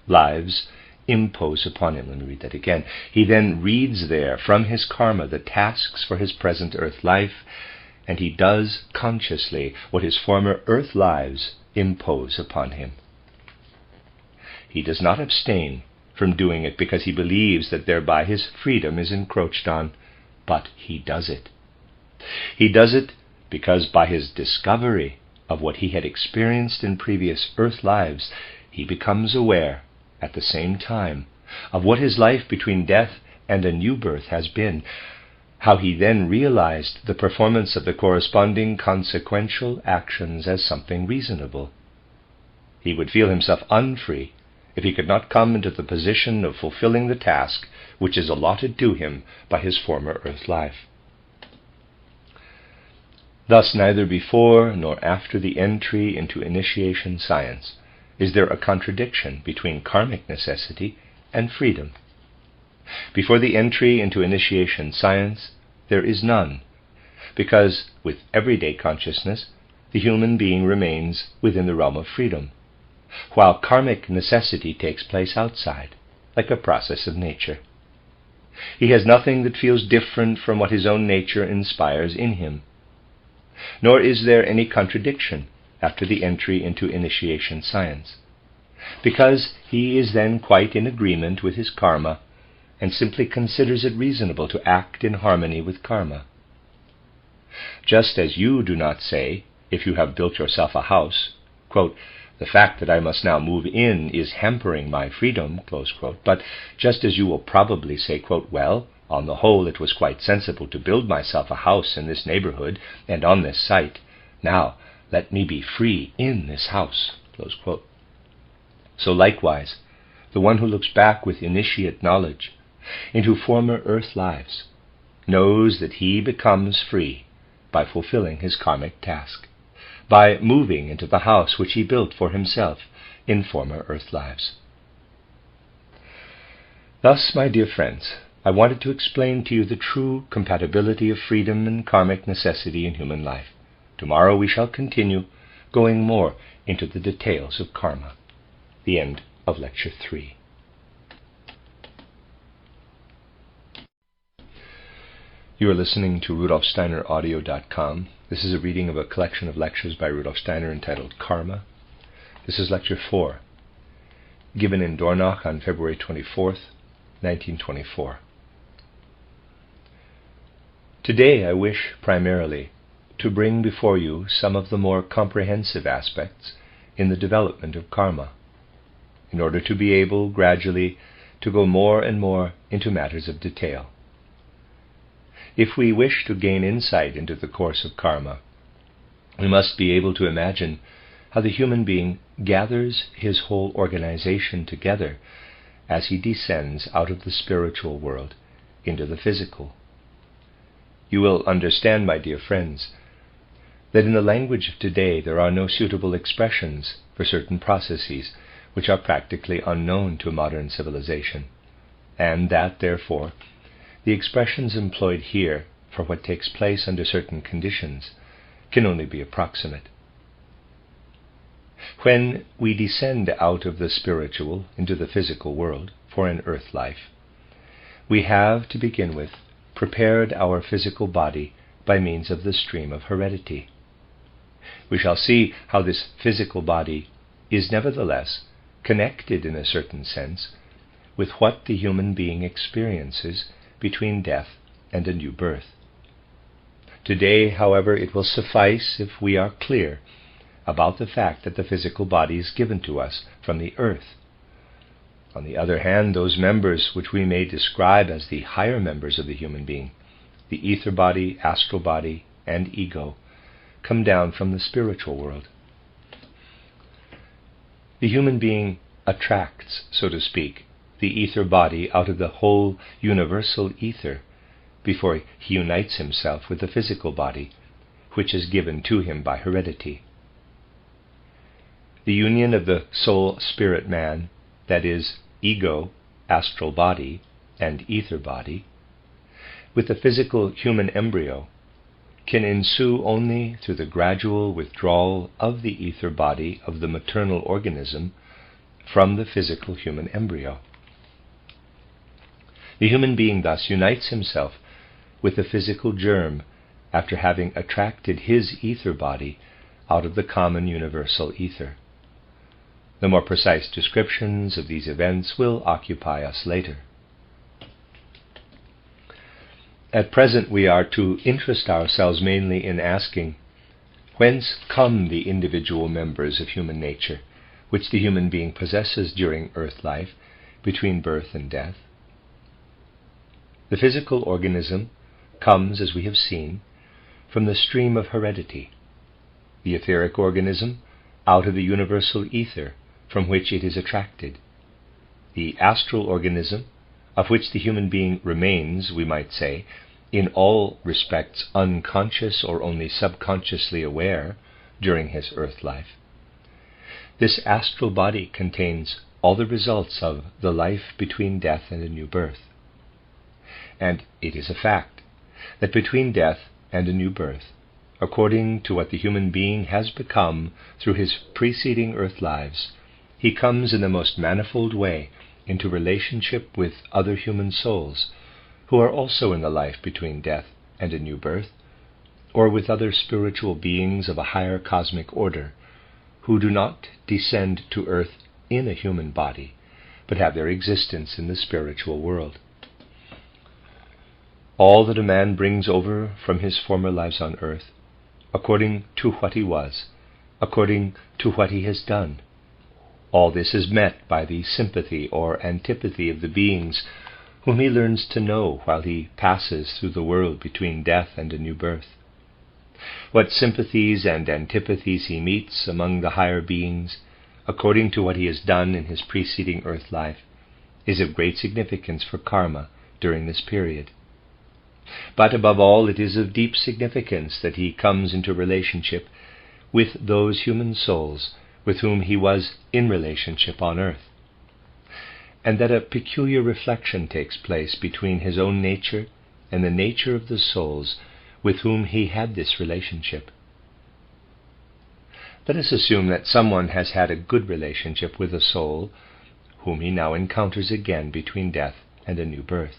lives impose upon him. Let me read that again. He then reads there from his karma the tasks for his present earth life, and he does consciously what his former earth lives impose upon him. He does not abstain from doing it because he believes that thereby his freedom is encroached on, but he does it. He does it because by his discovery of what he had experienced in previous earth lives, he becomes aware at the same time of what his life between death and a new birth has been, how he then realized the performance of the corresponding consequential actions as something reasonable. He would feel himself unfree if he could not come into the position of fulfilling the task which is allotted to him by his former earth life. Thus, neither before nor after the entry into initiation science is there a contradiction between karmic necessity and freedom. Before the entry into initiation science, there is none, because with everyday consciousness, the human being remains within the realm of freedom, while karmic necessity takes place outside, like a process of nature. He has nothing that feels different from what his own nature inspires in him. Nor is there any contradiction after the entry into initiation science, because he is then quite in agreement with his karma and simply considers it reasonable to act in harmony with karma. Just as you do not say, if you have built yourself a house, quote, "The fact that I must now move in is hampering my freedom," close quote, but just as you will probably say, quote, "Well, on the whole it was quite sensible to build myself a house in this neighborhood and on this site. Now let me be free in this house," close quote. So likewise, the one who looks back with initiate knowledge into former earth lives knows that he becomes free by fulfilling his karmic task, by moving into the house which he built for himself in former earth lives. Thus, my dear friends, I wanted to explain to you the true compatibility of freedom and karmic necessity in human life. Tomorrow we shall continue, going more into the details of karma. The end of Lecture 3. You are listening to RudolfSteinerAudio.com. This is a reading of a collection of lectures by Rudolf Steiner entitled Karma. This is Lecture 4, given in Dornach on February 24th, 1924. Today I wish primarily to bring before you some of the more comprehensive aspects in the development of karma, in order to be able gradually to go more and more into matters of detail. If we wish to gain insight into the course of karma, we must be able to imagine how the human being gathers his whole organization together as he descends out of the spiritual world into the physical. You will understand, my dear friends, that in the language of today there are no suitable expressions for certain processes which are practically unknown to modern civilization, and that, therefore, the expressions employed here for what takes place under certain conditions can only be approximate. When we descend out of the spiritual into the physical world for an earth life, we have, to begin with, prepared our physical body by means of the stream of heredity. We shall see how this physical body is nevertheless connected in a certain sense with what the human being experiences between death and a new birth. Today, however, it will suffice if we are clear about the fact that the physical body is given to us from the earth. On the other hand, those members which we may describe as the higher members of the human being, the ether body, astral body, and ego, come down from the spiritual world. The human being attracts, so to speak, the ether body out of the whole universal ether before he unites himself with the physical body, which is given to him by heredity. The union of the soul-spirit man, that is, ego, astral body, and ether body, with the physical human embryo, can ensue only through the gradual withdrawal of the ether body of the maternal organism from the physical human embryo. The human being thus unites himself with the physical germ after having attracted his ether body out of the common universal ether. The more precise descriptions of these events will occupy us later. At present we are to interest ourselves mainly in asking, whence come the individual members of human nature, which the human being possesses during earth life, between birth and death? The physical organism comes, as we have seen, from the stream of heredity, the etheric organism out of the universal ether from which it is attracted, the astral organism, of which the human being remains, we might say, in all respects unconscious or only subconsciously aware during his earth life. This astral body contains all the results of the life between death and a new birth. And it is a fact that between death and a new birth, according to what the human being has become through his preceding earth lives, he comes in the most manifold way into relationship with other human souls who are also in the life between death and a new birth, or with other spiritual beings of a higher cosmic order who do not descend to earth in a human body, but have their existence in the spiritual world. All that a man brings over from his former lives on earth, according to what he was, according to what he has done, all this is met by the sympathy or antipathy of the beings whom he learns to know while he passes through the world between death and a new birth. What sympathies and antipathies he meets among the higher beings, according to what he has done in his preceding earth life, is of great significance for karma during this period. But above all, it is of deep significance that he comes into relationship with those human souls with whom he was in relationship on earth, and that a peculiar reflection takes place between his own nature and the nature of the souls with whom he had this relationship. Let us assume that someone has had a good relationship with a soul whom he now encounters again between death and a new birth.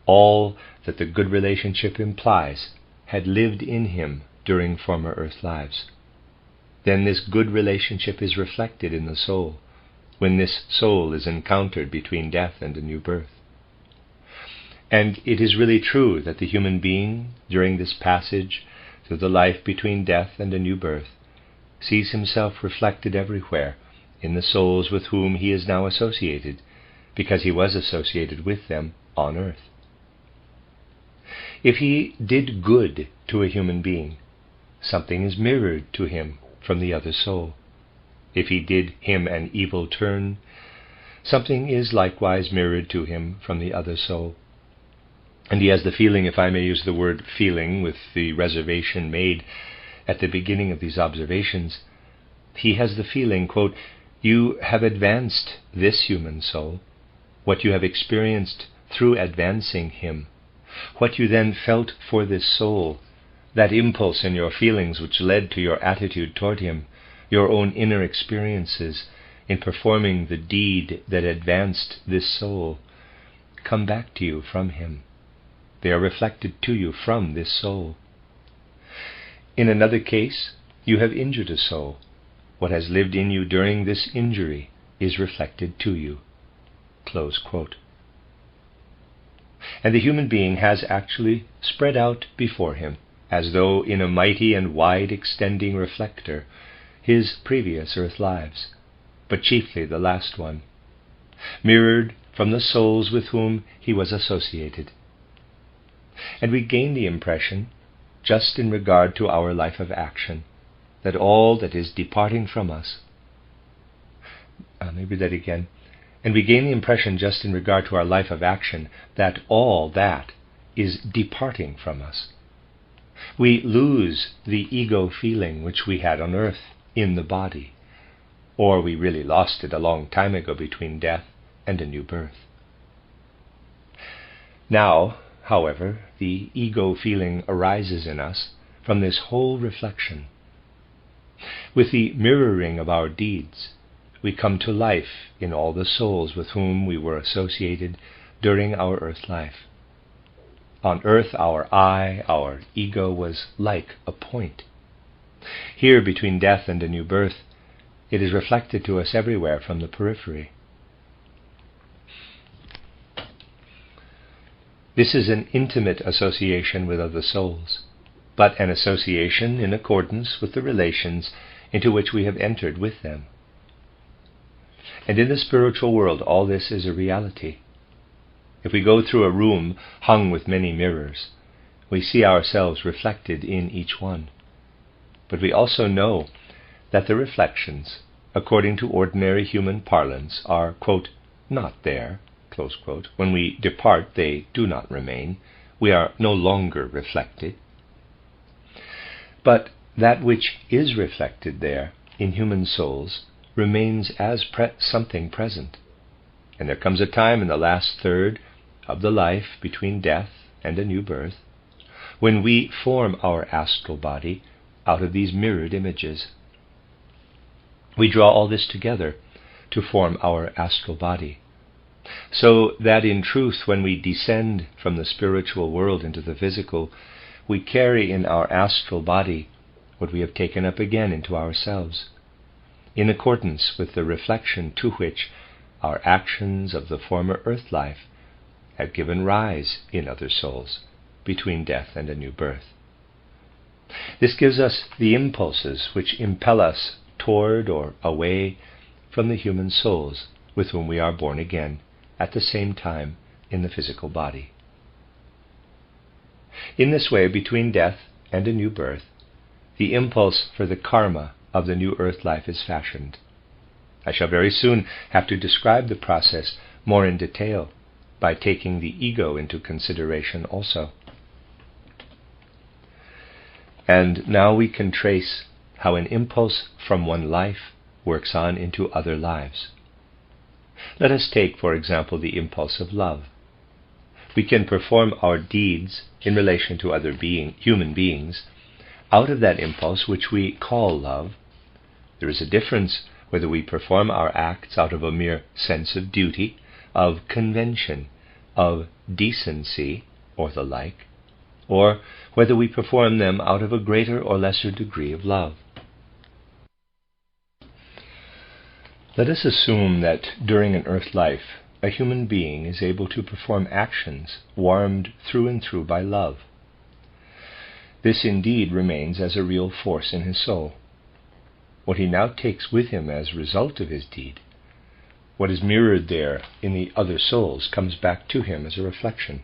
All that the good relationship implies had lived in him during former earth lives. Then this good relationship is reflected in the soul, when this soul is encountered between death and a new birth. And it is really true that the human being, during this passage through the life between death and a new birth, sees himself reflected everywhere in the souls with whom he is now associated, because he was associated with them on earth. If he did good to a human being, something is mirrored to him from the other soul. If he did him an evil turn, something is likewise mirrored to him from the other soul. And he has the feeling, if I may use the word feeling with the reservation made at the beginning of these observations, he has the feeling, quote, you have advanced this human soul, what you have experienced through advancing him, what you then felt for this soul, that impulse in your feelings which led to your attitude toward him, your own inner experiences in performing the deed that advanced this soul, come back to you from him. They are reflected to you from this soul. In another case, you have injured a soul. What has lived in you during this injury is reflected to you. Close quote. And the human being has actually spread out before him, as though in a mighty and wide extending reflector, his previous earth lives, but chiefly the last one, mirrored from the souls with whom he was associated. And we gain the impression, just in regard to our life of action, that all that is departing from us, Maybe that again. And we gain the impression, just in regard to our life of action, that all that is departing from us. We lose the ego feeling which we had on earth in the body, or we really lost it a long time ago between death and a new birth. Now, however, the ego feeling arises in us from this whole reflection. With the mirroring of our deeds, we come to life in all the souls with whom we were associated during our earth life. On earth, our I, our ego, was like a point. Here, between death and a new birth, it is reflected to us everywhere from the periphery. This is an intimate association with other souls, but an association in accordance with the relations into which we have entered with them. And in the spiritual world, all this is a reality. If we go through a room hung with many mirrors, we see ourselves reflected in each one. But we also know that the reflections, according to ordinary human parlance, are, quote, not there, close quote. When we depart, they do not remain. We are no longer reflected. But that which is reflected there in human souls remains as something present. And there comes a time in the last third of the life between death and a new birth when we form our astral body out of these mirrored images. We draw all this together to form our astral body, so that in truth, when we descend from the spiritual world into the physical, we carry in our astral body what we have taken up again into ourselves, in accordance with the reflection to which our actions of the former earth life have given rise in other souls between death and a new birth. This gives us the impulses which impel us toward or away from the human souls with whom we are born again at the same time in the physical body. In this way, between death and a new birth, the impulse for the karma of the new earth life is fashioned. I shall very soon have to describe the process more in detail by taking the ego into consideration also. And now we can trace how an impulse from one life works on into other lives. Let us take, for example, the impulse of love. We can perform our deeds in relation to other human beings out of that impulse which we call love. There is a difference whether we perform our acts out of a mere sense of duty, of convention, of decency, or the like, or whether we perform them out of a greater or lesser degree of love. Let us assume that during an earth life, a human being is able to perform actions warmed through and through by love. This indeed remains as a real force in his soul. What he now takes with him as a result of his deed, what is mirrored there in the other souls, comes back to him as a reflection.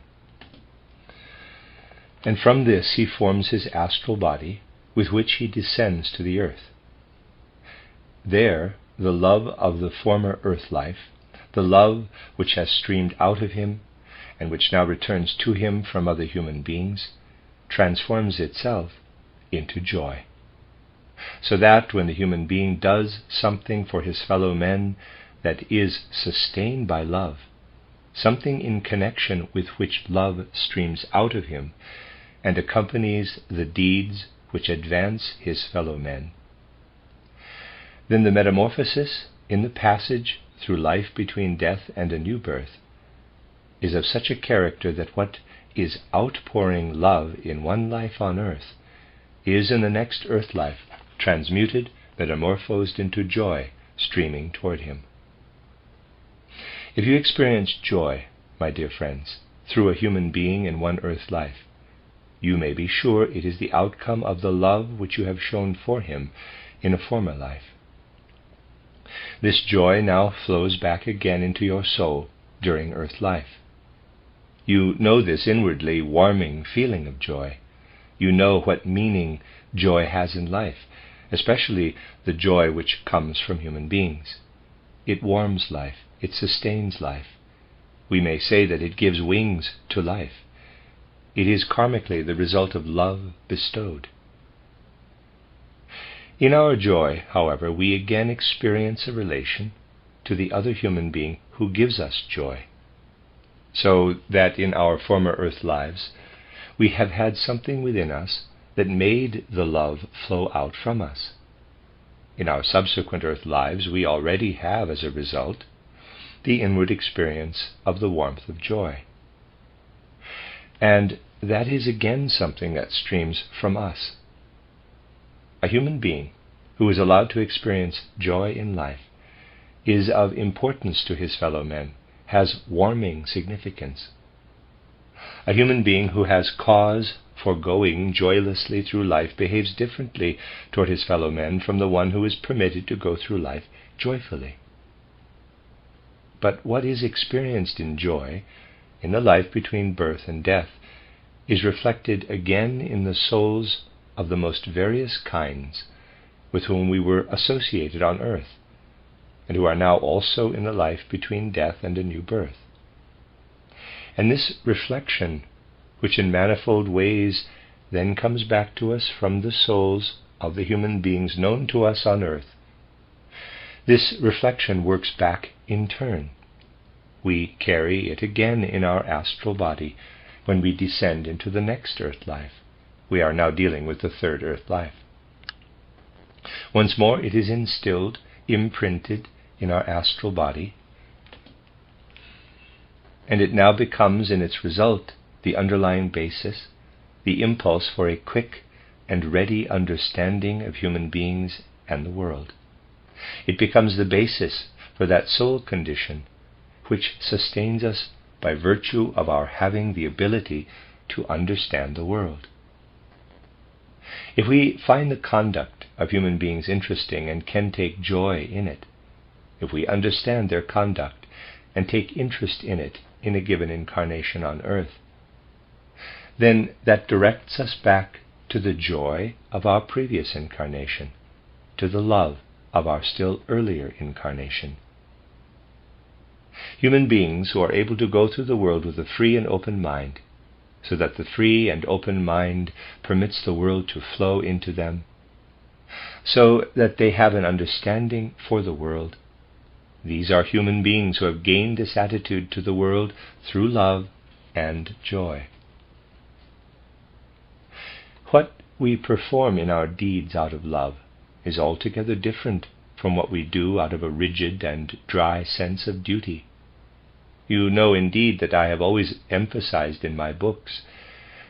And from this he forms his astral body, with which he descends to the earth. There, the love of the former earth life, the love which has streamed out of him, and which now returns to him from other human beings, transforms itself into joy. So that when the human being does something for his fellow men that is sustained by love, something in connection with which love streams out of him and accompanies the deeds which advance his fellow men, then the metamorphosis in the passage through life between death and a new birth is of such a character that what is outpouring love in one life on earth is in the next earth life transmuted, metamorphosed into joy streaming toward him. If you experience joy, my dear friends, through a human being in one earth life, you may be sure it is the outcome of the love which you have shown for him in a former life. This joy now flows back again into your soul during earth life. You know this inwardly warming feeling of joy. You know what meaning joy has in life, especially the joy which comes from human beings. it warms life, it sustains life. We may say that it gives wings to life. It is karmically the result of love bestowed. In our joy, however, we again experience a relation to the other human being who gives us joy, so that in our former earth lives we have had something within us that made the love flow out from us. In our subsequent earth lives we already have, as a result, the inward experience of the warmth of joy. And that is again something that streams from us. A human being who is allowed to experience joy in life is of importance to his fellow men, has warming significance. A human being who has cause for going joylessly through life behaves differently toward his fellow men from the one who is permitted to go through life joyfully. But what is experienced in joy, in the life between birth and death, is reflected again in the souls of the most various kinds with whom we were associated on earth, and who are now also in the life between death and a new birth. And this reflection, which in manifold ways then comes back to us from the souls of the human beings known to us on earth, this reflection works back in turn. We carry it again in our astral body when we descend into the next earth life. We are now dealing with the third earth life. Once more it is instilled, imprinted in our astral body, and it now becomes in its result the underlying basis, the impulse for a quick and ready understanding of human beings and the world. It becomes the basis for that soul condition which sustains us by virtue of our having the ability to understand the world. If we find the conduct of human beings interesting and can take joy in it, if we understand their conduct and take interest in it in a given incarnation on earth, then that directs us back to the joy of our previous incarnation, to the love of our still earlier incarnation. Human beings who are able to go through the world with a free and open mind, so that the free and open mind permits the world to flow into them, so that they have an understanding for the world. These are human beings who have gained this attitude to the world through love and joy. What we perform in our deeds out of love is altogether different from what we do out of a rigid and dry sense of duty. You know indeed that I have always emphasized in my books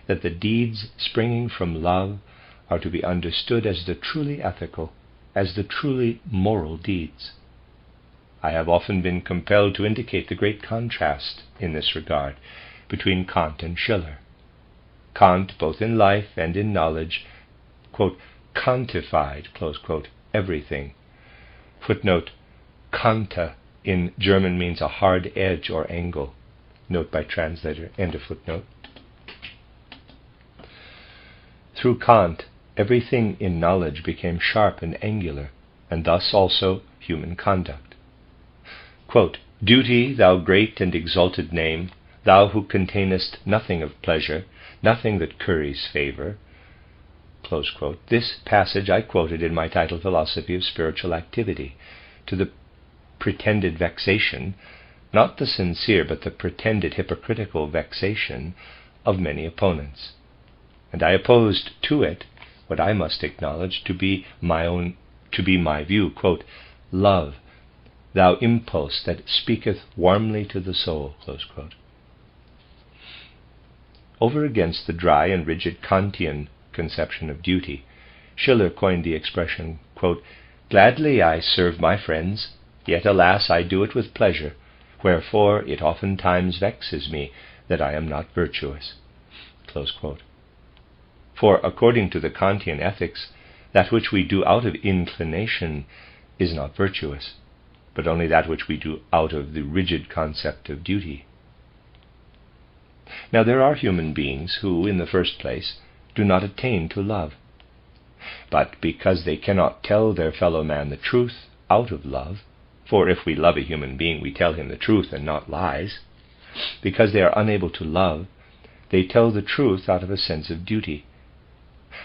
that the deeds springing from love are to be understood as the truly ethical, as the truly moral deeds. I have often been compelled to indicate the great contrast in this regard between Kant and Schiller. Kant, both in life and in knowledge, quote, kantified, close quote, everything. Footnote, Kante in German means a hard edge or angle. Note by translator, end of footnote. Through Kant, everything in knowledge became sharp and angular, and thus also human conduct. Quote, duty, thou great and exalted name, thou who containest nothing of pleasure, nothing that curries favour. Close quote. This passage I quoted in my title, Philosophy of Spiritual Activity, to the pretended vexation, not the sincere but the pretended hypocritical vexation of many opponents. And I opposed to it what I must acknowledge to be my view, quote, love, thou impulse that speaketh warmly to the soul, close quote. Over against the dry and rigid Kantian conception of duty, Schiller coined the expression, quote, gladly I serve my friends, yet alas I do it with pleasure, wherefore it oftentimes vexes me that I am not virtuous. Close quote. For according to the Kantian ethics, that which we do out of inclination is not virtuous, but only that which we do out of the rigid concept of duty. Now there are human beings who, in the first place, do not attain to love. But because they cannot tell their fellow man the truth out of love, For if we love a human being, we tell him the truth and not lies. Because they are unable to love, they tell the truth out of a sense of duty.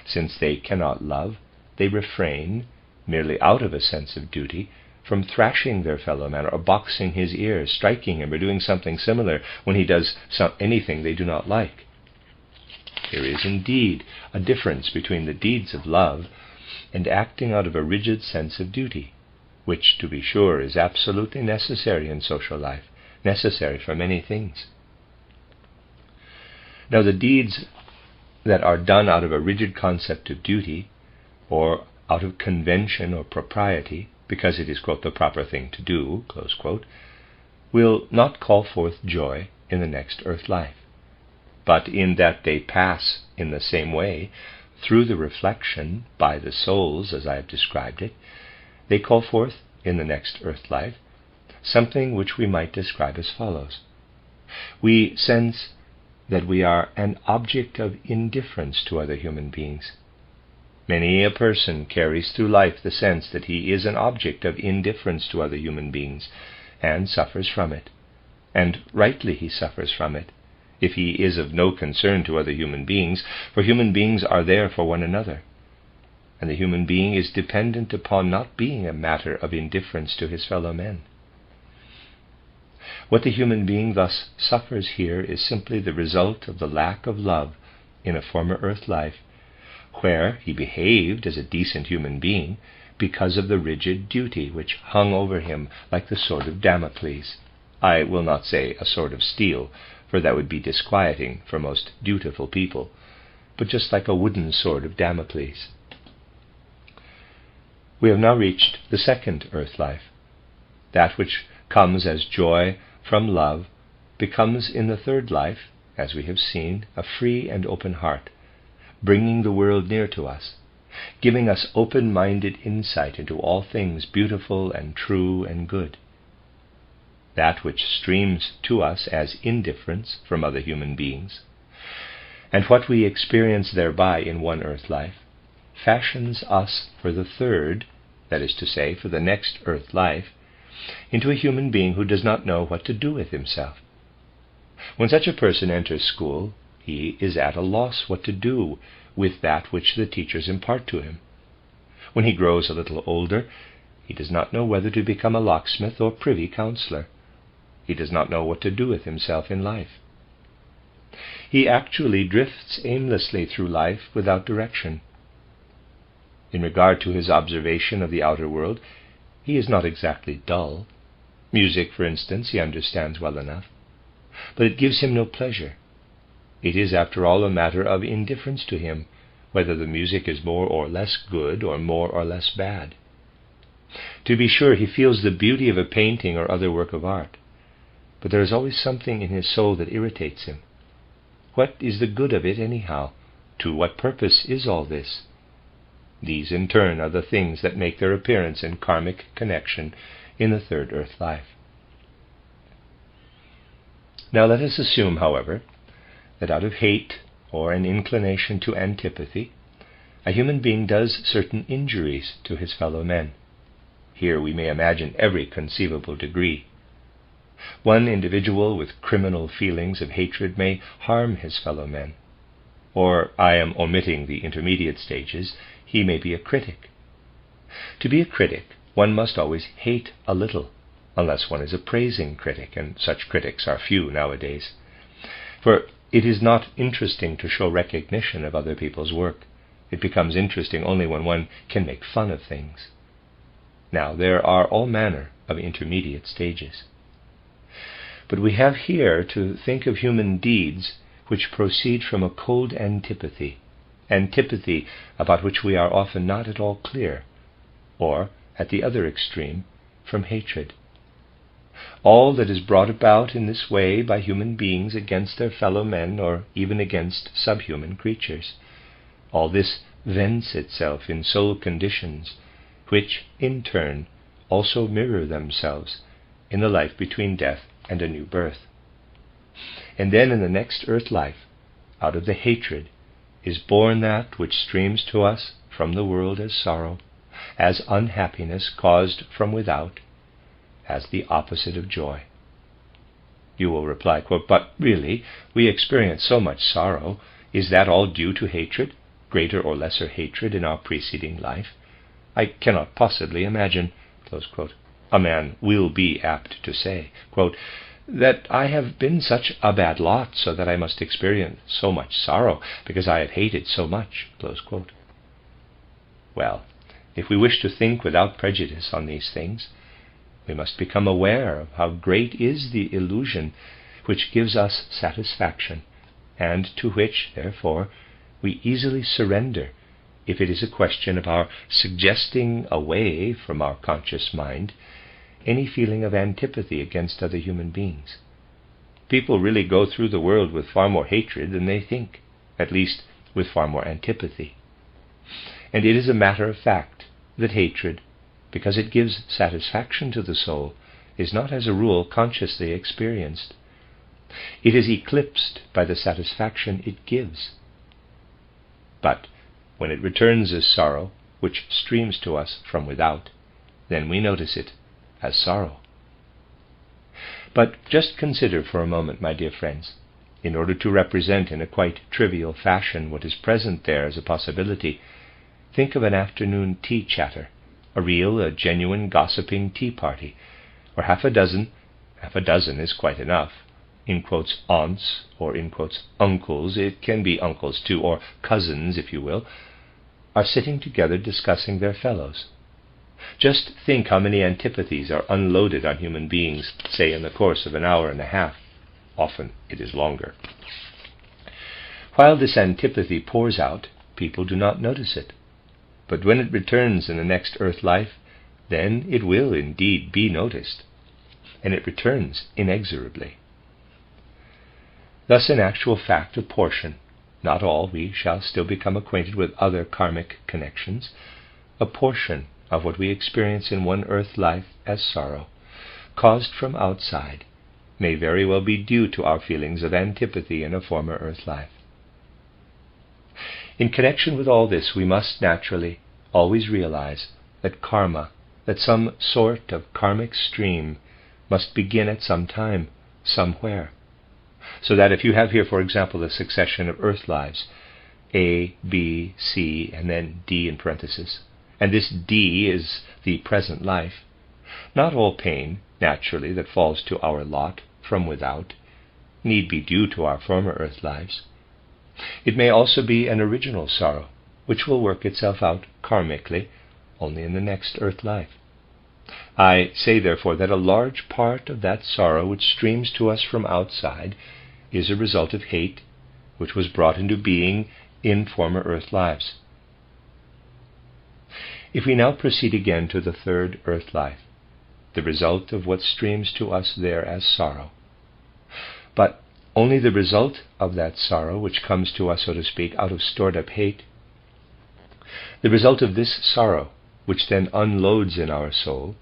Since they cannot love, they refrain, merely out of a sense of duty, from thrashing their fellow man or boxing his ears, striking him, or doing something similar when he does anything they do not like. There is indeed a difference between the deeds of love and acting out of a rigid sense of duty, which, to be sure, is absolutely necessary in social life, necessary for many things. Now, the deeds that are done out of a rigid concept of duty, or out of convention or propriety, because it is, quote, the proper thing to do, close quote, will not call forth joy in the next earth life, but in that they pass in the same way through the reflection by the souls, as I have described it, they call forth in the next earth life something which we might describe as follows. We sense that we are an object of indifference to other human beings. Many a person carries through life the sense that he is an object of indifference to other human beings, and suffers from it. And rightly he suffers from it, if he is of no concern to other human beings, for human beings are there for one another, and the human being is dependent upon not being a matter of indifference to his fellow men. What the human being thus suffers here is simply the result of the lack of love in a former earth life, where he behaved as a decent human being because of the rigid duty which hung over him like the sword of Damocles. I will not say a sword of steel, for that would be disquieting for most dutiful people, but just like a wooden sword of Damocles. We have now reached the second earth life. That which comes as joy from love becomes in the third life, as we have seen, a free and open heart, bringing the world near to us, giving us open-minded insight into all things beautiful and true and good. That which streams to us as indifference from other human beings, and what we experience thereby in one earth life, fashions us for the third, that is to say, for the next earth life, into a human being who does not know what to do with himself. When such a person enters school, he is at a loss what to do with that which the teachers impart to him. When he grows a little older, he does not know whether to become a locksmith or privy councillor. He does not know what to do with himself in life. He actually drifts aimlessly through life without direction. In regard to his observation of the outer world, he is not exactly dull. Music, for instance, he understands well enough, but it gives him no pleasure. It is, after all, a matter of indifference to him whether the music is more or less good or more or less bad. To be sure, he feels the beauty of a painting or other work of art, but there is always something in his soul that irritates him. What is the good of it anyhow? To what purpose is all this? These, in turn, are the things that make their appearance in karmic connection in the third earth life. Now let us assume, however, that out of hate or an inclination to antipathy, a human being does certain injuries to his fellow men. Here we may imagine every conceivable degree. One individual with criminal feelings of hatred may harm his fellow men. Or, I am omitting the intermediate stages, he may be a critic. To be a critic, one must always hate a little, unless one is a praising critic, and such critics are few nowadays. For it is not interesting to show recognition of other people's work. It becomes interesting only when one can make fun of things. Now, there are all manner of intermediate stages. But we have here to think of human deeds which proceed from a cold antipathy about which we are often not at all clear, or, at the other extreme, from hatred. All that is brought about in this way by human beings against their fellow men, or even against subhuman creatures, all this vents itself in soul conditions, which, in turn, also mirror themselves in the life between death and a new birth. And then in the next earth life, out of the hatred, is born that which streams to us from the world as sorrow, as unhappiness caused from without, as the opposite of joy. You will reply, quote, "But really, we experience so much sorrow. Is that all due to hatred, greater or lesser hatred in our preceding life? I cannot possibly imagine," close quote. A man will be apt to say, quote, "that I have been such a bad lot, so that I must experience so much sorrow, because I have hated so much," close quote. Well, if we wish to think without prejudice on these things, we must become aware of how great is the illusion which gives us satisfaction, and to which, therefore, we easily surrender if it is a question of our suggesting away from our conscious mind any feeling of antipathy against other human beings. People really go through the world with far more hatred than they think, at least with far more antipathy. And it is a matter of fact that hatred, because it gives satisfaction to the soul, is not as a rule consciously experienced. It is eclipsed by the satisfaction it gives. But when it returns as sorrow, which streams to us from without, then we notice it as sorrow. But just consider for a moment, my dear friends, in order to represent in a quite trivial fashion what is present there as a possibility, think of an afternoon tea chatter, a genuine gossiping tea party, or half a dozen is quite enough, in quotes aunts, or in quotes uncles, it can be uncles too, or cousins if you will, are sitting together discussing their fellows. Just think how many antipathies are unloaded on human beings, say in the course of an hour and a half. Often it is longer. While this antipathy pours out, people do not notice it. But when it returns in the next earth life, then it will indeed be noticed, and it returns inexorably. Thus in actual fact a portion, not all, we shall still become acquainted with other karmic connections, a portion of what we experience in one earth life as sorrow, caused from outside, may very well be due to our feelings of antipathy in a former earth life. In connection with all this, we must naturally always realize that karma, that some sort of karmic stream, must begin at some time, somewhere. So that if you have here, for example, a succession of earth lives, A, B, C, and then D in parenthesis, and this D is the present life, not all pain, naturally, that falls to our lot from without, need be due to our former earth lives. It may also be an original sorrow, which will work itself out karmically only in the next earth life. I say, therefore, that a large part of that sorrow which streams to us from outside is a result of hate, which was brought into being in former earth lives. If we now proceed again to the third earth life, the result of what streams to us there as sorrow, but only the result of that sorrow which comes to us, so to speak, out of stored up hate, the result of this sorrow, which then unloads in our soul,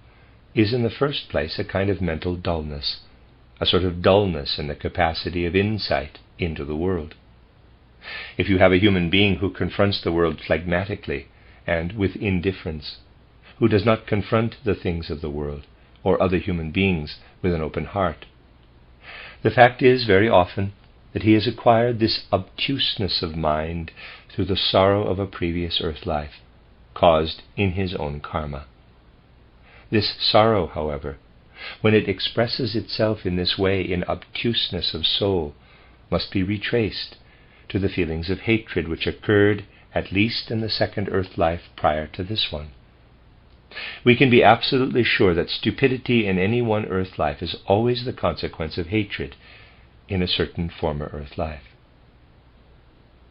is in the first place a kind of mental dullness, a sort of dullness in the capacity of insight into the world. If you have a human being who confronts the world phlegmatically and with indifference, who does not confront the things of the world or other human beings with an open heart, the fact is very often that he has acquired this obtuseness of mind through the sorrow of a previous earth life, caused in his own karma. This sorrow, however, when it expresses itself in this way in obtuseness of soul, must be retraced to the feelings of hatred which occurred at least in the second earth life prior to this one. We can be absolutely sure that stupidity in any one earth life is always the consequence of hatred in a certain former earth life.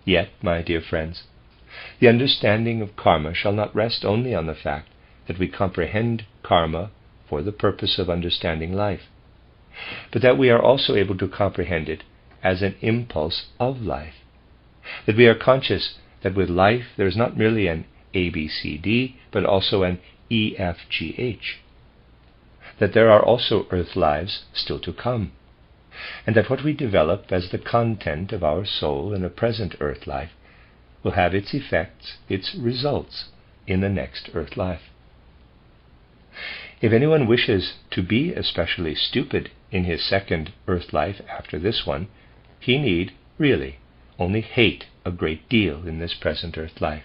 Yet, my dear friends, the understanding of karma shall not rest only on the fact that we comprehend karma for the purpose of understanding life, but that we are also able to comprehend it as an impulse of life, that we are conscious that with life there is not merely an A, B, C, D, but also an E, F, G, H, that there are also earth lives still to come, and that what we develop as the content of our soul in a present earth life will have its effects, its results, in the next earth life. If anyone wishes to be especially stupid in his second earth life after this one, he need, really, only hate a great deal in this present earth life.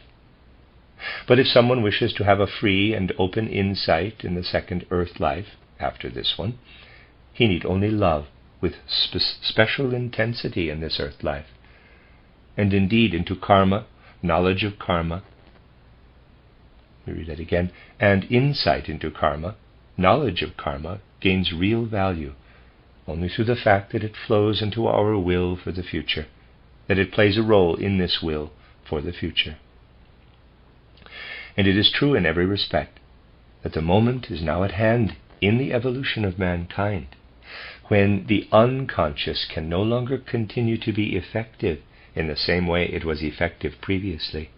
But if someone wishes to have a free and open insight in the second earth life after this one, he need only love with special intensity in this earth life. And indeed into karma, knowledge of karma, we read that again, and insight into karma, knowledge of karma gains real value only through the fact that it flows into our will for the future, that it plays a role in this will for the future. And it is true in every respect that the moment is now at hand in the evolution of mankind, when the unconscious can no longer continue to be effective in the same way it was effective previously,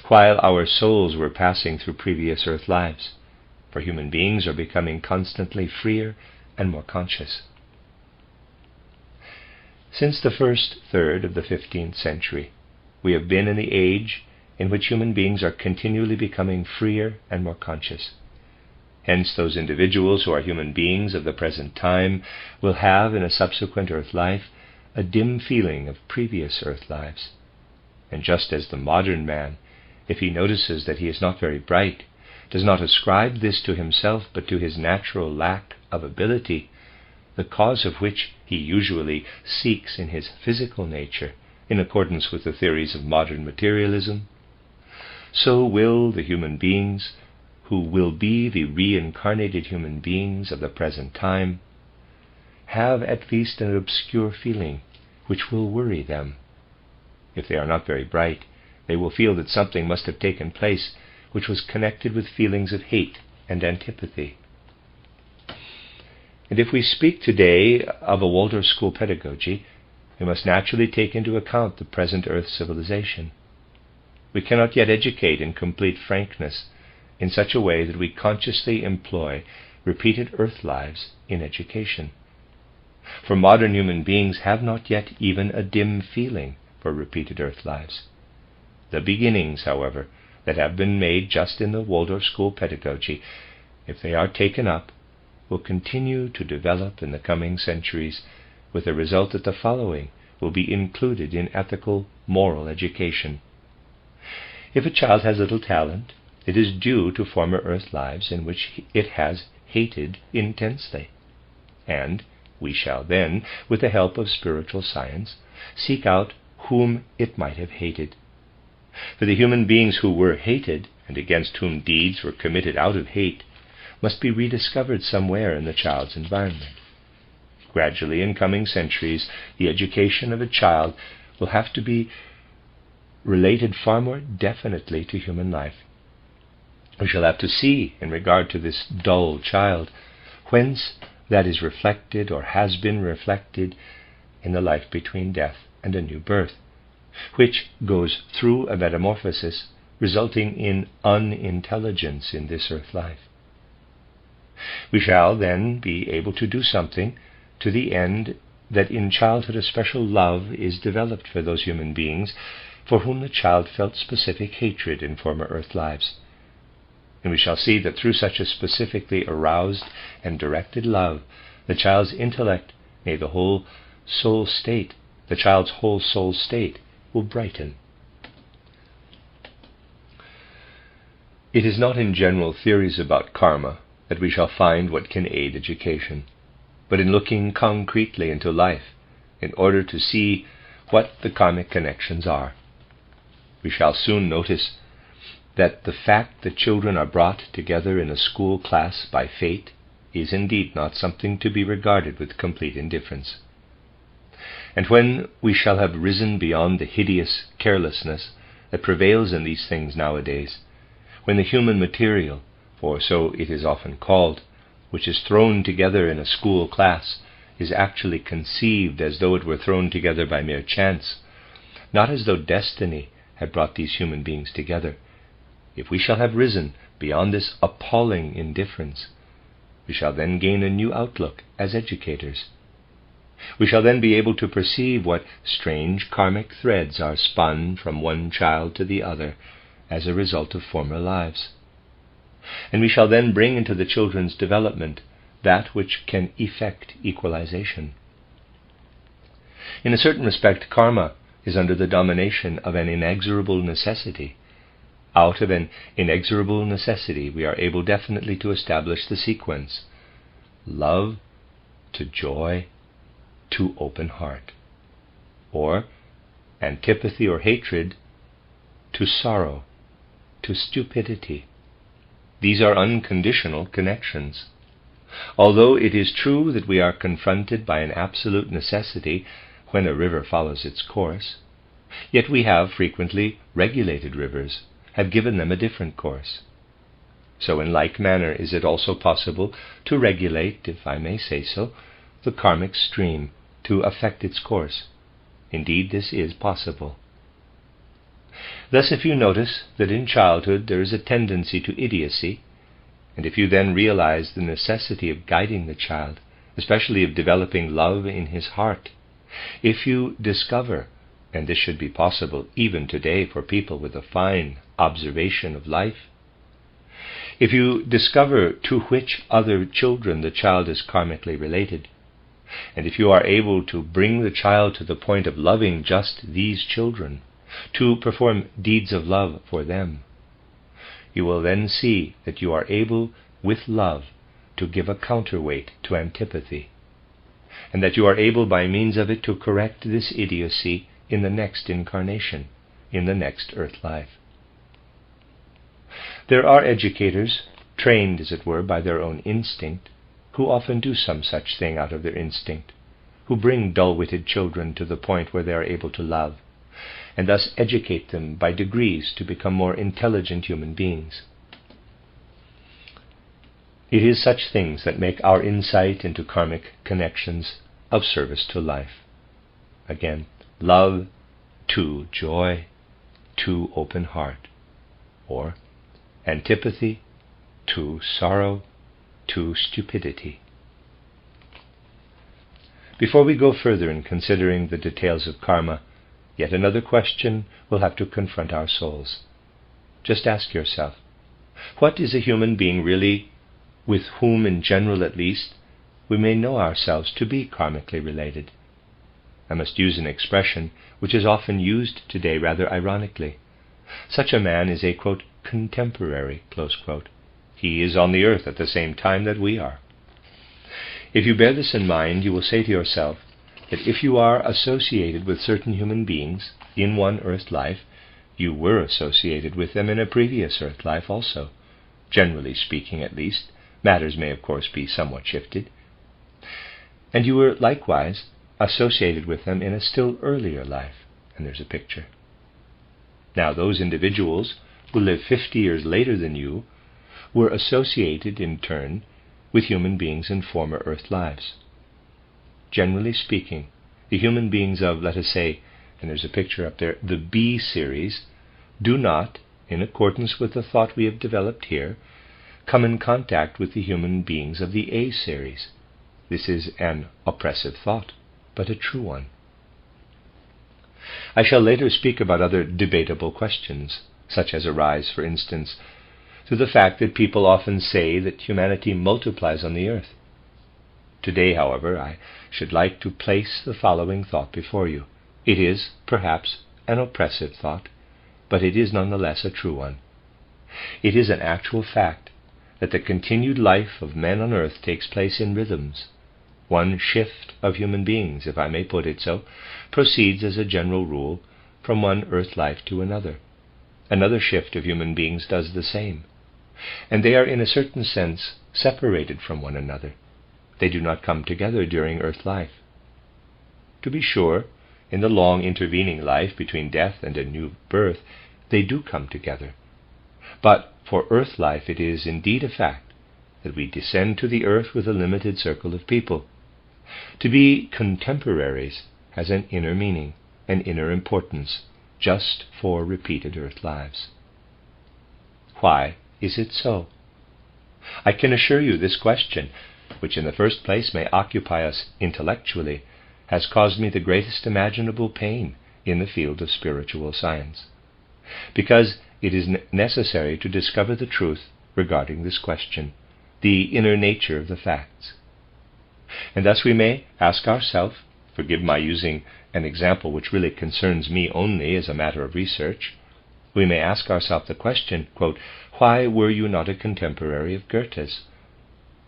while our souls were passing through previous earth lives, for human beings are becoming constantly freer and more conscious. Since the first third of the 15th century, we have been in the age in which human beings are continually becoming freer and more conscious. Hence those individuals who are human beings of the present time will have in a subsequent earth life a dim feeling of previous earth lives. And just as the modern man, if he notices that he is not very bright, does not ascribe this to himself but to his natural lack of ability, the cause of which he usually seeks in his physical nature, in accordance with the theories of modern materialism, so will the human beings who will be the reincarnated human beings of the present time have at least an obscure feeling which will worry them. If they are not very bright, they will feel that something must have taken place which was connected with feelings of hate and antipathy. And if we speak today of a Waldorf school pedagogy, we must naturally take into account the present earth civilization. We cannot yet educate in complete frankness in such a way that we consciously employ repeated earth lives in education. For modern human beings have not yet even a dim feeling for repeated earth lives. The beginnings, however, that have been made just in the Waldorf school pedagogy, if they are taken up, will continue to develop in the coming centuries, with the result that the following will be included in ethical, moral education. If a child has little talent, it is due to former earth lives in which it has hated intensely. And we shall then, with the help of spiritual science, seek out whom it might have hated. For the human beings who were hated, and against whom deeds were committed out of hate, must be rediscovered somewhere in the child's environment. Gradually, in coming centuries, the education of a child will have to be related far more definitely to human life. We shall have to see, in regard to this dull child, whence that is reflected or has been reflected in the life between death and a new birth, which goes through a metamorphosis resulting in unintelligence in this earth life. We shall then be able to do something to the end that in childhood a special love is developed for those human beings for whom the child felt specific hatred in former earth lives. And we shall see that through such a specifically aroused and directed love, the child's intellect, nay, the child's whole soul state will brighten. It is not in general theories about karma that we shall find what can aid education, but in looking concretely into life in order to see what the karmic connections are. We shall soon notice that the fact that children are brought together in a school class by fate is indeed not something to be regarded with complete indifference. And when we shall have risen beyond the hideous carelessness that prevails in these things nowadays, when the human material, for so it is often called, which is thrown together in a school class, is actually conceived as though it were thrown together by mere chance, not as though destiny had brought these human beings together. If we shall have risen beyond this appalling indifference, we shall then gain a new outlook as educators. We shall then be able to perceive what strange karmic threads are spun from one child to the other as a result of former lives. and we shall then bring into the children's development that which can effect equalization. In a certain respect, karma is under the domination of an inexorable necessity. Out of an inexorable necessity, we are able definitely to establish the sequence: love to joy to open heart, or antipathy or hatred to sorrow to stupidity. These are unconditional connections. Although it is true that we are confronted by an absolute necessity when a river follows its course, yet we have frequently regulated rivers, have given them a different course. So in like manner is it also possible to regulate, if I may say so, the karmic stream, to affect its course. Indeed, this is possible. Thus, if you notice that in childhood there is a tendency to idiocy, and if you then realize the necessity of guiding the child, especially of developing love in his heart, if you discover, and this should be possible even today for people with a fine observation of life, if you discover to which other children the child is karmically related, and if you are able to bring the child to the point of loving just these children, to perform deeds of love for them, you will then see that you are able, with love, to give a counterweight to antipathy, and that you are able by means of it to correct this idiocy in the next incarnation, in the next earth life. There are educators, trained, as it were, by their own instinct, who often do some such thing out of their instinct, who bring dull-witted children to the point where they are able to love, and thus educate them by degrees to become more intelligent human beings. It is such things that make our insight into karmic connections of service to life. Again, love to joy to open heart, or antipathy to sorrow to stupidity. Before we go further in considering the details of karma, yet another question will have to confront our souls. Just ask yourself, what is a human being really, with whom in general at least, we may know ourselves to be karmically related? I must use an expression which is often used today rather ironically. Such a man is a, quote, contemporary, close quote. He is on the earth at the same time that we are. If you bear this in mind, you will say to yourself that if you are associated with certain human beings in one earth life, you were associated with them in a previous earth life also. Generally speaking, at least. Matters may, of course, be somewhat shifted. And you were likewise associated with them in a still earlier life. And there's a picture. Now, those individuals who live 50 years later than you were associated in turn with human beings in former earth lives. Generally speaking, the human beings of, let us say, and there's a picture up there, the B series, do not, in accordance with the thought we have developed here, come in contact with the human beings of the A series. This is an oppressive thought, but a true one. I shall later speak about other debatable questions, such as arise, for instance, through the fact that people often say that humanity multiplies on the earth. Today, however, I should like to place the following thought before you. It is, perhaps, an oppressive thought, but it is nonetheless a true one. It is an actual fact that the continued life of men on earth takes place in rhythms. One shift of human beings, if I may put it so, proceeds as a general rule from one earth life to another. Another shift of human beings does the same, and they are in a certain sense separated from one another. They do not come together during earth life. To be sure, in the long intervening life between death and a new birth, they do come together. But for earth life it is indeed a fact that we descend to the earth with a limited circle of people. To be contemporaries has an inner meaning, an inner importance, just for repeated earth lives. Why is it so? I can assure you this question, which in the first place may occupy us intellectually, has caused me the greatest imaginable pain in the field of spiritual science, because it is necessary to discover the truth regarding this question, the inner nature of the facts. And thus we may ask ourselves, forgive my using an example which really concerns me only as a matter of research, we may ask ourselves the question, quote, why were you not a contemporary of Goethe's?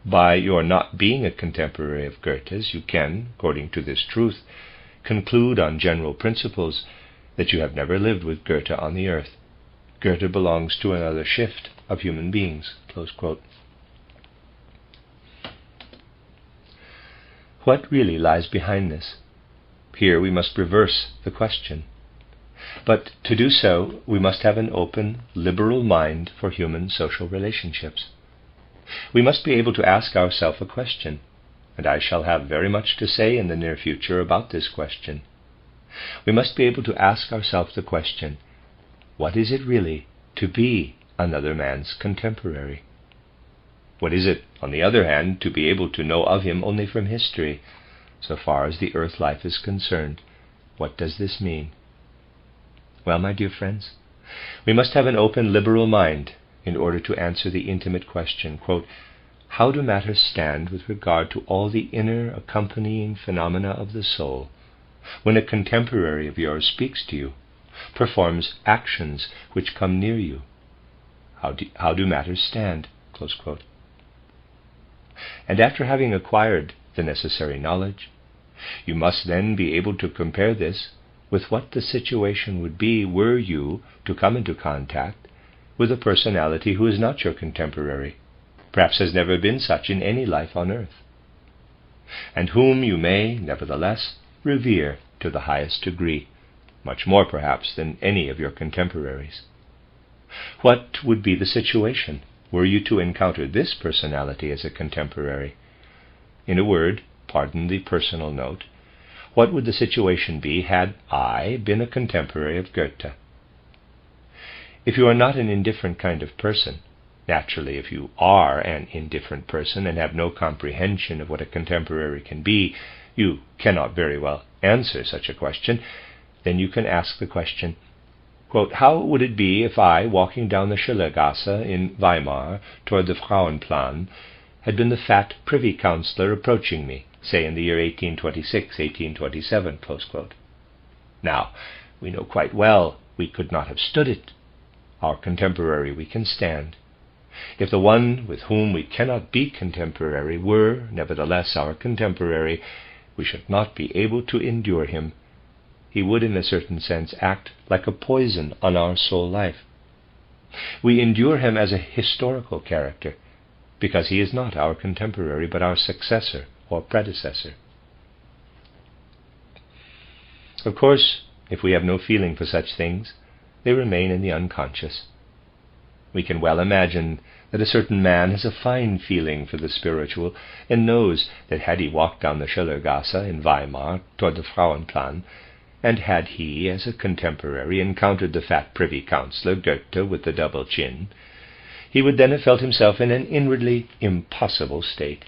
By your not being a contemporary of Goethe's, you can, according to this truth, conclude on general principles that you have never lived with Goethe on the earth. Goethe belongs to another shift of human beings. Close quote. What really lies behind this? Here we must reverse the question. But to do so, we must have an open, liberal mind for human social relationships. We must be able to ask ourselves a question, and I shall have very much to say in the near future about this question. We must be able to ask ourselves the question, what is it really to be another man's contemporary? What is it, on the other hand, to be able to know of him only from history? So far as the earth life is concerned, what does this mean? Well, my dear friends, we must have an open, liberal mind in order to answer the intimate question, quote, how do matters stand with regard to all the inner accompanying phenomena of the soul when a contemporary of yours speaks to you, performs actions which come near you? How do matters stand? Close quote. And after having acquired the necessary knowledge, you must then be able to compare this with what the situation would be were you to come into contact with a personality who is not your contemporary, perhaps has never been such in any life on earth, and whom you may, nevertheless, revere to the highest degree, much more perhaps than any of your contemporaries. What would be the situation were you to encounter this personality as a contemporary? In a word, pardon the personal note, what would the situation be had I been a contemporary of Goethe? If you are not an indifferent kind of person, naturally if you are an indifferent person and have no comprehension of what a contemporary can be, you cannot very well answer such a question, then you can ask the question, quote, how would it be if I, walking down the Schillergasse in Weimar toward the Frauenplan, had been the fat privy councillor approaching me, say in the year 1826, 1827, close quote. Now, we know quite well we could not have stood it. Our contemporary we can stand. If the one with whom we cannot be contemporary were, nevertheless, our contemporary, we should not be able to endure him. He would, in a certain sense, act like a poison on our soul life. We endure him as a historical character, because he is not our contemporary, but our successor or predecessor. Of course, if we have no feeling for such things, they remain in the unconscious. We can well imagine that a certain man has a fine feeling for the spiritual and knows that had he walked down the Schillergasse in Weimar toward the Frauenplan, and had he, as a contemporary, encountered the fat privy councillor, Goethe, with the double chin, he would then have felt himself in an inwardly impossible state.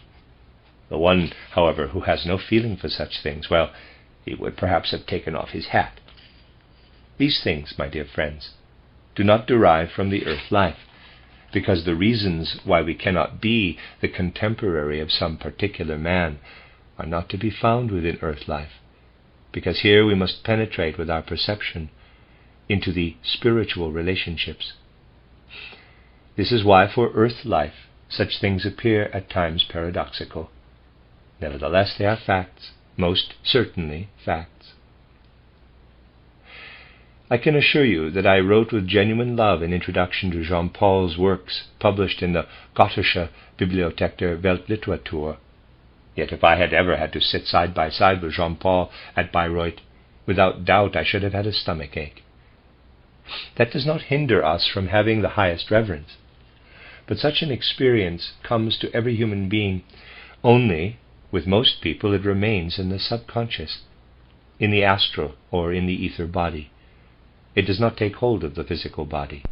The one, however, who has no feeling for such things, well, he would perhaps have taken off his hat. These things, my dear friends, do not derive from the earth life, because the reasons why we cannot be the contemporary of some particular man are not to be found within earth life, because here we must penetrate with our perception into the spiritual relationships. This is why for earth life such things appear at times paradoxical. Nevertheless, they are facts, most certainly facts. I can assure you that I wrote with genuine love an introduction to Jean-Paul's works published in the Gothische Bibliothek der Weltliteratur. Yet if I had ever had to sit side by side with Jean-Paul at Bayreuth, without doubt I should have had a stomach ache. That does not hinder us from having the highest reverence, but such an experience comes to every human being only. With most people it remains in the subconscious, in the astral or in the ether body. It does not take hold of the physical body.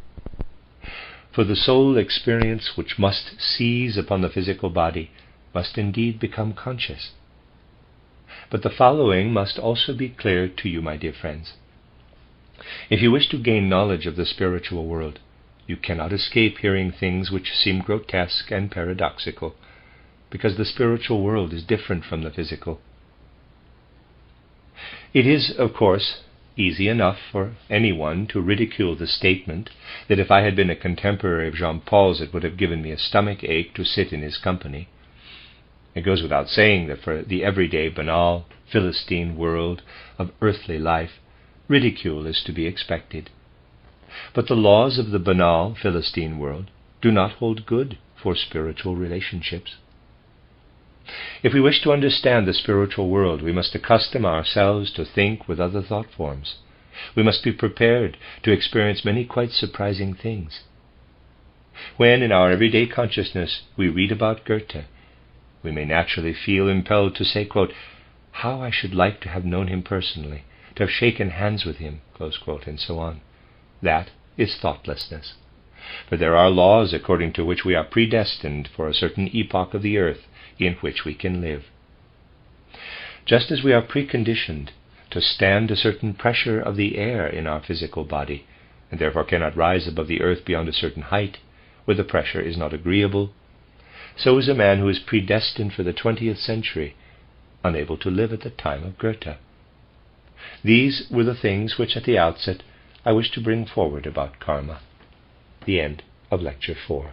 For the soul experience which must seize upon the physical body must indeed become conscious. But the following must also be clear to you, my dear friends. If you wish to gain knowledge of the spiritual world, You cannot escape hearing things which seem grotesque and paradoxical, because the spiritual world is different from the physical. It is, of course, easy enough for anyone to ridicule the statement that if I had been a contemporary of Jean Paul's, it would have given me a stomach ache to sit in his company. It goes without saying that for the everyday, banal, Philistine world of earthly life, ridicule is to be expected. But the laws of the banal, Philistine world do not hold good for spiritual relationships. If we wish to understand the spiritual world, we must accustom ourselves to think with other thought forms. We must be prepared to experience many quite surprising things. When in our everyday consciousness we read about Goethe, we may naturally feel impelled to say, quote, "How I should like to have known him personally, to have shaken hands with him," close quote, and so on. That is thoughtlessness. For there are laws according to which we are predestined for a certain epoch of the earth in which we can live. Just as we are preconditioned to stand a certain pressure of the air in our physical body, and therefore cannot rise above the earth beyond a certain height, where the pressure is not agreeable, so is a man who is predestined for the 20th century, unable to live at the time of Goethe. These were the things which at the outset I wish to bring forward about karma. The end of Lecture 4.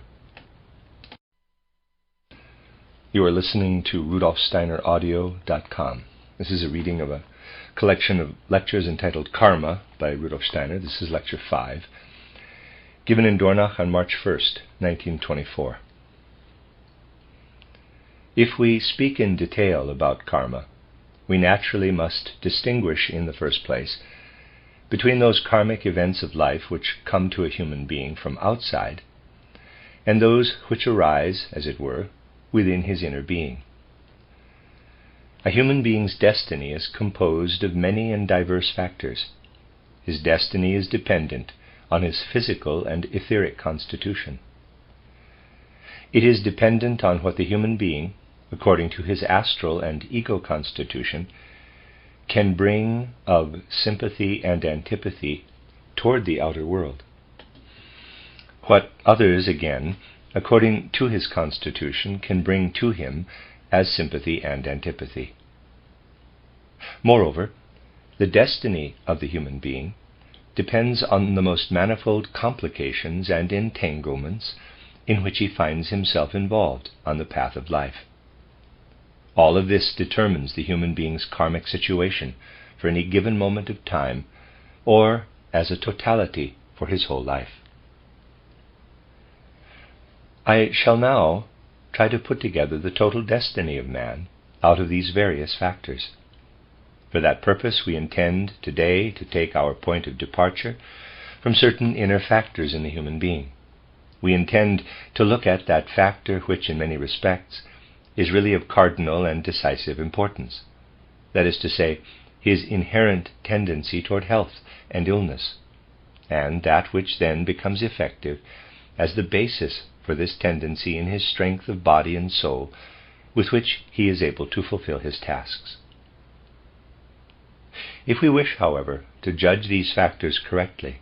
You are listening to RudolfSteinerAudio.com. This is a reading of a collection of lectures entitled Karma by Rudolf Steiner. This is Lecture 5, given in Dornach on March 1st, 1924. If we speak in detail about karma, we naturally must distinguish in the first place between those karmic events of life which come to a human being from outside and those which arise, as it were, within his inner being. A human being's destiny is composed of many and diverse factors. His destiny is dependent on his physical and etheric constitution. It is dependent on what the human being, according to his astral and ego constitution, can bring of sympathy and antipathy toward the outer world. What others, again, according to his constitution, can bring to him as sympathy and antipathy. Moreover, the destiny of the human being depends on the most manifold complications and entanglements in which he finds himself involved on the path of life. All of this determines the human being's karmic situation for any given moment of time, or as a totality for his whole life. I shall now try to put together the total destiny of man out of these various factors. For that purpose we intend today to take our point of departure from certain inner factors in the human being. We intend to look at that factor which, in many respects, is really of cardinal and decisive importance. That is to say, his inherent tendency toward health and illness, and that which then becomes effective as the basis for this tendency in his strength of body and soul, with which he is able to fulfill his tasks. If we wish, however, to judge these factors correctly,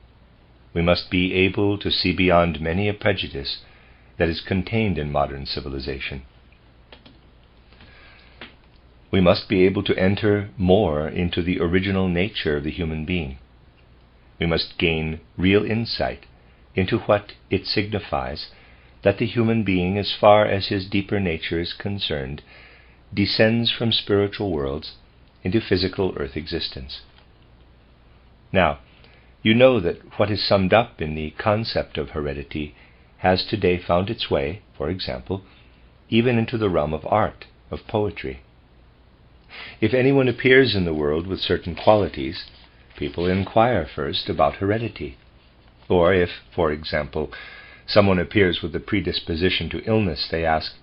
we must be able to see beyond many a prejudice that is contained in modern civilization. We must be able to enter more into the original nature of the human being. We must gain real insight into what it signifies that the human being, as far as his deeper nature is concerned, descends from spiritual worlds into physical earth existence. Now, you know that what is summed up in the concept of heredity has today found its way, for example, even into the realm of art, of poetry. If anyone appears in the world with certain qualities, people inquire first about heredity. Or if, for example, someone appears with a predisposition to illness, they ask,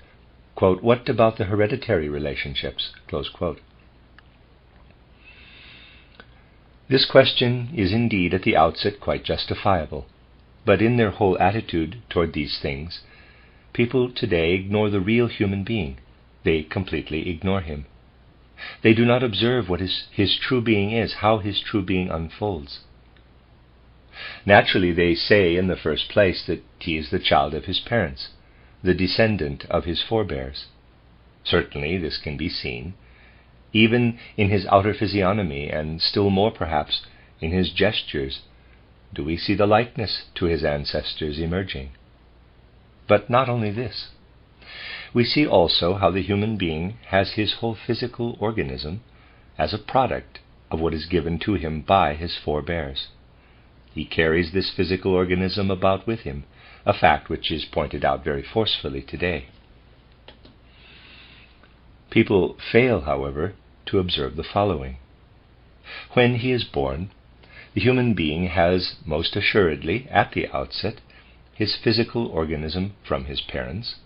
quote, "What about the hereditary relationships?" Close quote. This question is indeed at the outset quite justifiable, but in their whole attitude toward these things, people today ignore the real human being. They completely ignore him. They do not observe what his true being is, how his true being unfolds. Naturally, they say in the first place that he is the child of his parents, the descendant of his forebears. Certainly this can be seen, even in his outer physiognomy, and still more perhaps in his gestures, do we see the likeness to his ancestors emerging. But not only this. We see also how the human being has his whole physical organism as a product of what is given to him by his forebears. He carries this physical organism about with him, a fact which is pointed out very forcefully today. People fail, however, to observe the following. When he is born, the human being has most assuredly, at the outset, his physical organism from his parents.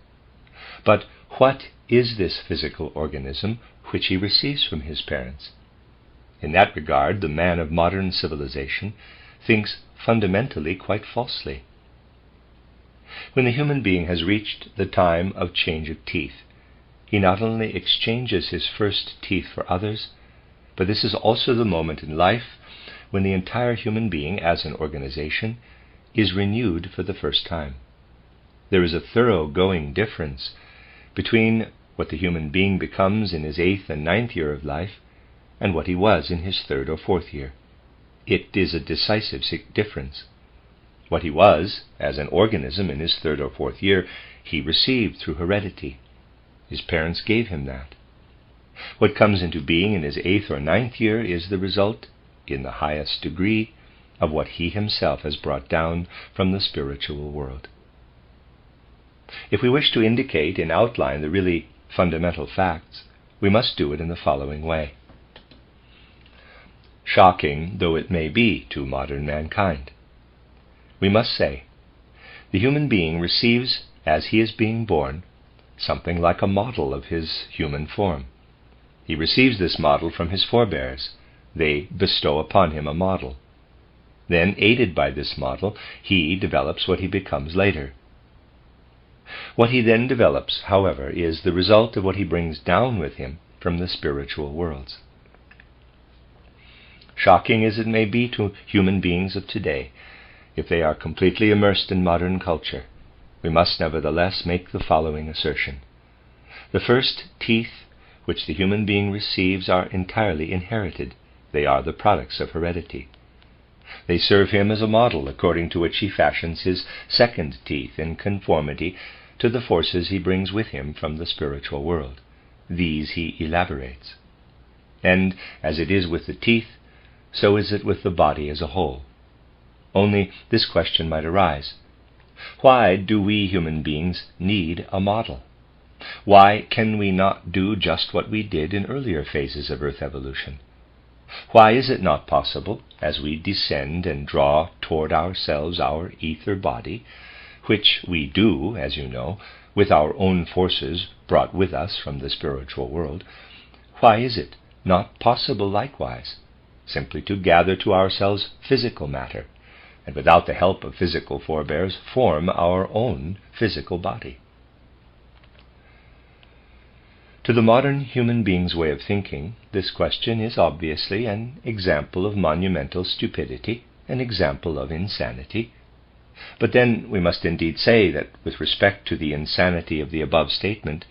But what is this physical organism which he receives from his parents? In that regard, the man of modern civilization thinks fundamentally quite falsely. When the human being has reached the time of change of teeth, he not only exchanges his first teeth for others, but this is also the moment in life when the entire human being, as an organization, is renewed for the first time. There is a thoroughgoing difference between what the human being becomes in his 8th and 9th year of life and what he was in his 3rd or 4th year. It is a decisive difference. What he was, as an organism in his 3rd or 4th year, he received through heredity. His parents gave him that. What comes into being in his 8th or 9th year is the result, in the highest degree, of what he himself has brought down from the spiritual world. If we wish to indicate in outline the really fundamental facts, we must do it in the following way. Shocking though it may be to modern mankind, we must say, the human being receives, as he is being born, something like a model of his human form. He receives this model from his forebears. They bestow upon him a model. Then, aided by this model, he develops what he becomes later. What he then develops, however, is the result of what he brings down with him from the spiritual worlds. Shocking as it may be to human beings of today, if they are completely immersed in modern culture, we must nevertheless make the following assertion. The first teeth which the human being receives are entirely inherited. They are the products of heredity. They serve him as a model according to which he fashions his second teeth in conformity to the forces he brings with him from the spiritual world. These he elaborates. And as it is with the teeth, so is it with the body as a whole. Only this question might arise. Why do we human beings need a model? Why can we not do just what we did in earlier phases of Earth evolution? Why is it not possible, as we descend and draw toward ourselves our ether body, which we do, as you know, with our own forces brought with us from the spiritual world, why is it not possible likewise, simply to gather to ourselves physical matter, and without the help of physical forebears, form our own physical body? To the modern human being's way of thinking, this question is obviously an example of monumental stupidity, an example of insanity. But then we must indeed say that with respect to the insanity of the above statement,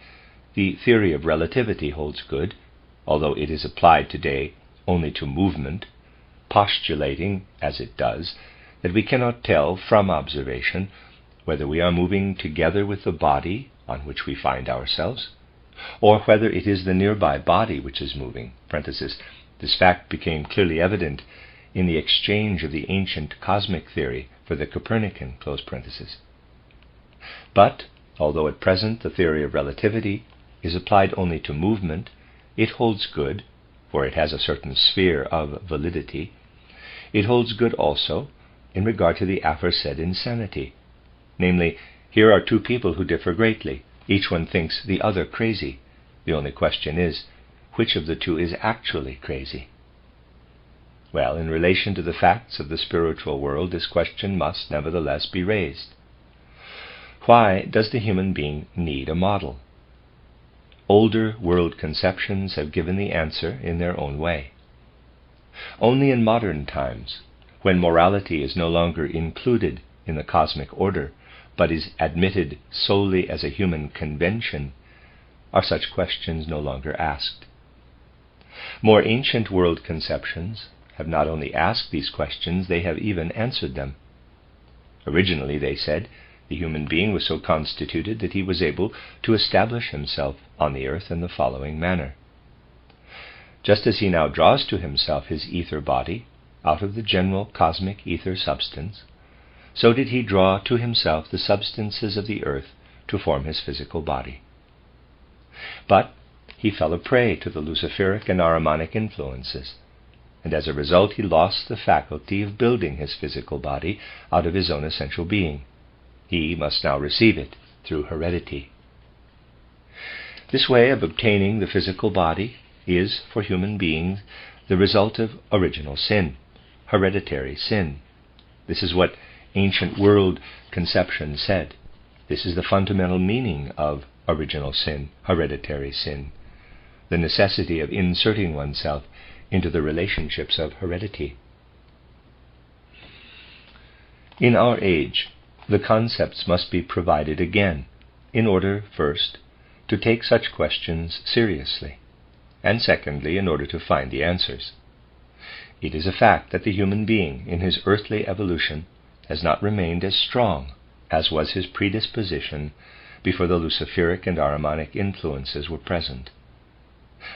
the theory of relativity holds good, although it is applied today only to movement, postulating, as it does, that we cannot tell from observation whether we are moving together with the body on which we find ourselves, or whether it is the nearby body which is moving. This fact became clearly evident in the exchange of the ancient cosmic theory for the Copernican. But, although at present the theory of relativity is applied only to movement, it holds good, for it has a certain sphere of validity. It holds good also in regard to the aforesaid insanity. Namely, here are two people who differ greatly. Each one thinks the other crazy. The only question is, which of the two is actually crazy? Well, in relation to the facts of the spiritual world, this question must nevertheless be raised. Why does the human being need a model? Older world conceptions have given the answer in their own way. Only in modern times, when morality is no longer included in the cosmic order, but is admitted solely as a human convention, are such questions no longer asked. More ancient world conceptions have not only asked these questions, they have even answered them. Originally, they said, the human being was so constituted that he was able to establish himself on the earth in the following manner. Just as he now draws to himself his ether body out of the general cosmic ether substance, so did he draw to himself the substances of the earth to form his physical body. But he fell a prey to the Luciferic and Ahrimanic influences, and as a result he lost the faculty of building his physical body out of his own essential being. He must now receive it through heredity. This way of obtaining the physical body is, for human beings, the result of original sin, hereditary sin. This is what ancient world conception said. This is the fundamental meaning of original sin, hereditary sin, the necessity of inserting oneself into the relationships of heredity. In our age, the concepts must be provided again, in order, first, to take such questions seriously, and secondly, in order to find the answers. It is a fact that the human being, in his earthly evolution, has not remained as strong as was his predisposition before the Luciferic and Ahrimanic influences were present.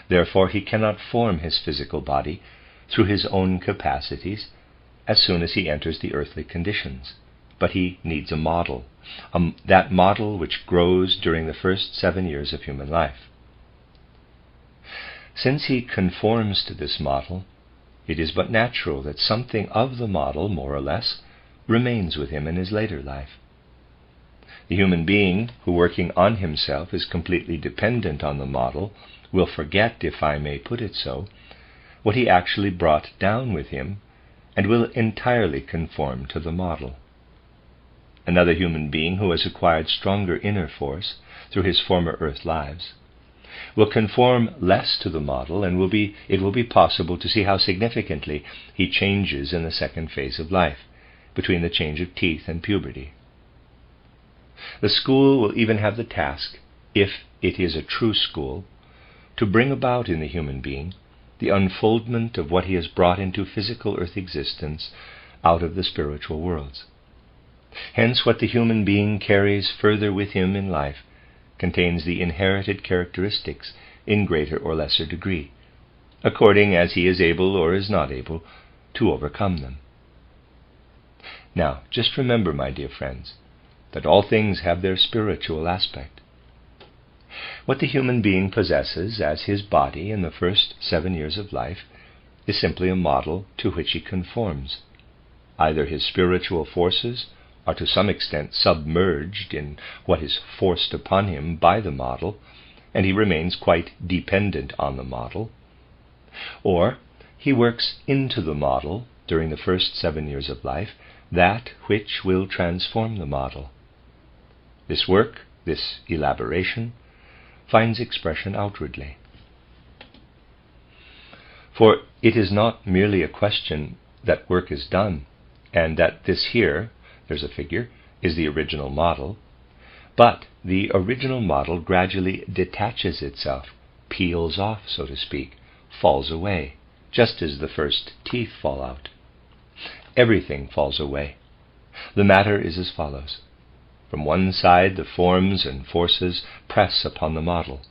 Therefore, he cannot form his physical body through his own capacities as soon as he enters the earthly conditions, but he needs a model, that model which grows during the first 7 years of human life. Since he conforms to this model, it is but natural that something of the model, more or less, remains with him in his later life. The human being who, working on himself, is completely dependent on the model, will forget, if I may put it so, what he actually brought down with him, and will entirely conform to the model. Another human being who has acquired stronger inner force through his former earth lives will conform less to the model, and it will be possible to see how significantly he changes in the second phase of life, between the change of teeth and puberty. The school will even have the task, if it is a true school, to bring about in the human being the unfoldment of what he has brought into physical earth existence out of the spiritual worlds. Hence, what the human being carries further with him in life contains the inherited characteristics in greater or lesser degree, according as he is able or is not able to overcome them. Now, just remember, my dear friends, that all things have their spiritual aspect. What the human being possesses as his body in the first 7 years of life is simply a model to which he conforms. Either his spiritual forces are to some extent submerged in what is forced upon him by the model, and he remains quite dependent on the model, or he works into the model during the first 7 years of life that which will transform the model. This work, this elaboration, finds expression outwardly. For it is not merely a question that work is done, and that this here, there's a figure, is the original model, but the original model gradually detaches itself, peels off, so to speak, falls away, just as the first teeth fall out. Everything falls away. The matter is as follows. From one side, the forms and forces press upon the model.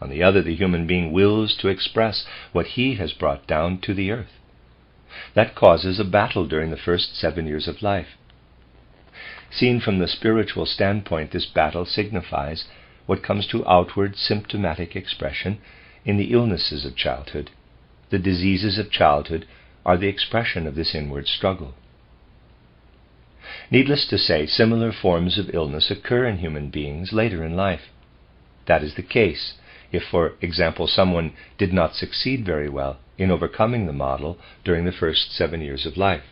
On the other, the human being wills to express what he has brought down to the earth. That causes a battle during the first 7 years of life. Seen from the spiritual standpoint, this battle signifies what comes to outward symptomatic expression in the illnesses of childhood. The diseases of childhood are the expression of this inward struggle. Needless to say, similar forms of illness occur in human beings later in life. That is the case if, for example, someone did not succeed very well in overcoming the model during the first 7 years of life.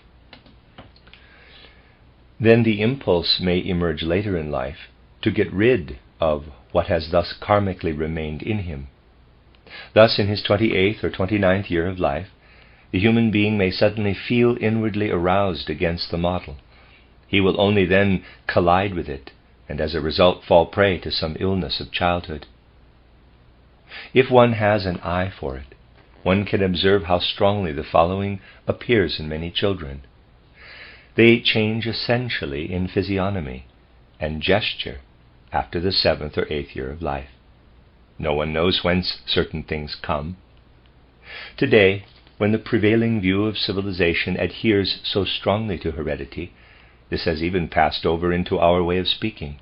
Then the impulse may emerge later in life to get rid of what has thus karmically remained in him. Thus, in his 28th or 29th year of life, the human being may suddenly feel inwardly aroused against the model. He will only then collide with it, and as a result fall prey to some illness of childhood. If one has an eye for it, one can observe how strongly the following appears in many children. They change essentially in physiognomy and gesture after the 7th or 8th year of life. No one knows whence certain things come. Today, when the prevailing view of civilization adheres so strongly to heredity, this has even passed over into our way of speaking.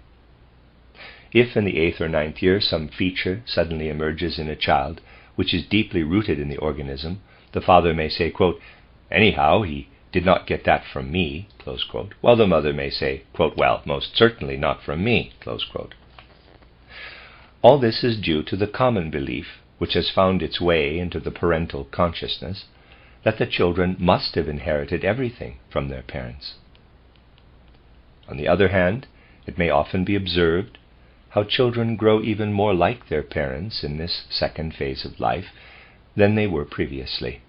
If in the 8th or 9th year some feature suddenly emerges in a child which is deeply rooted in the organism, the father may say, quote, "Anyhow, he did not get that from me," close quote, while the mother may say, quote, "Well, most certainly not from me," close quote. All this is due to the common belief, which has found its way into the parental consciousness, that the children must have inherited everything from their parents. On the other hand, it may often be observed how children grow even more like their parents in this second phase of life than they were previously.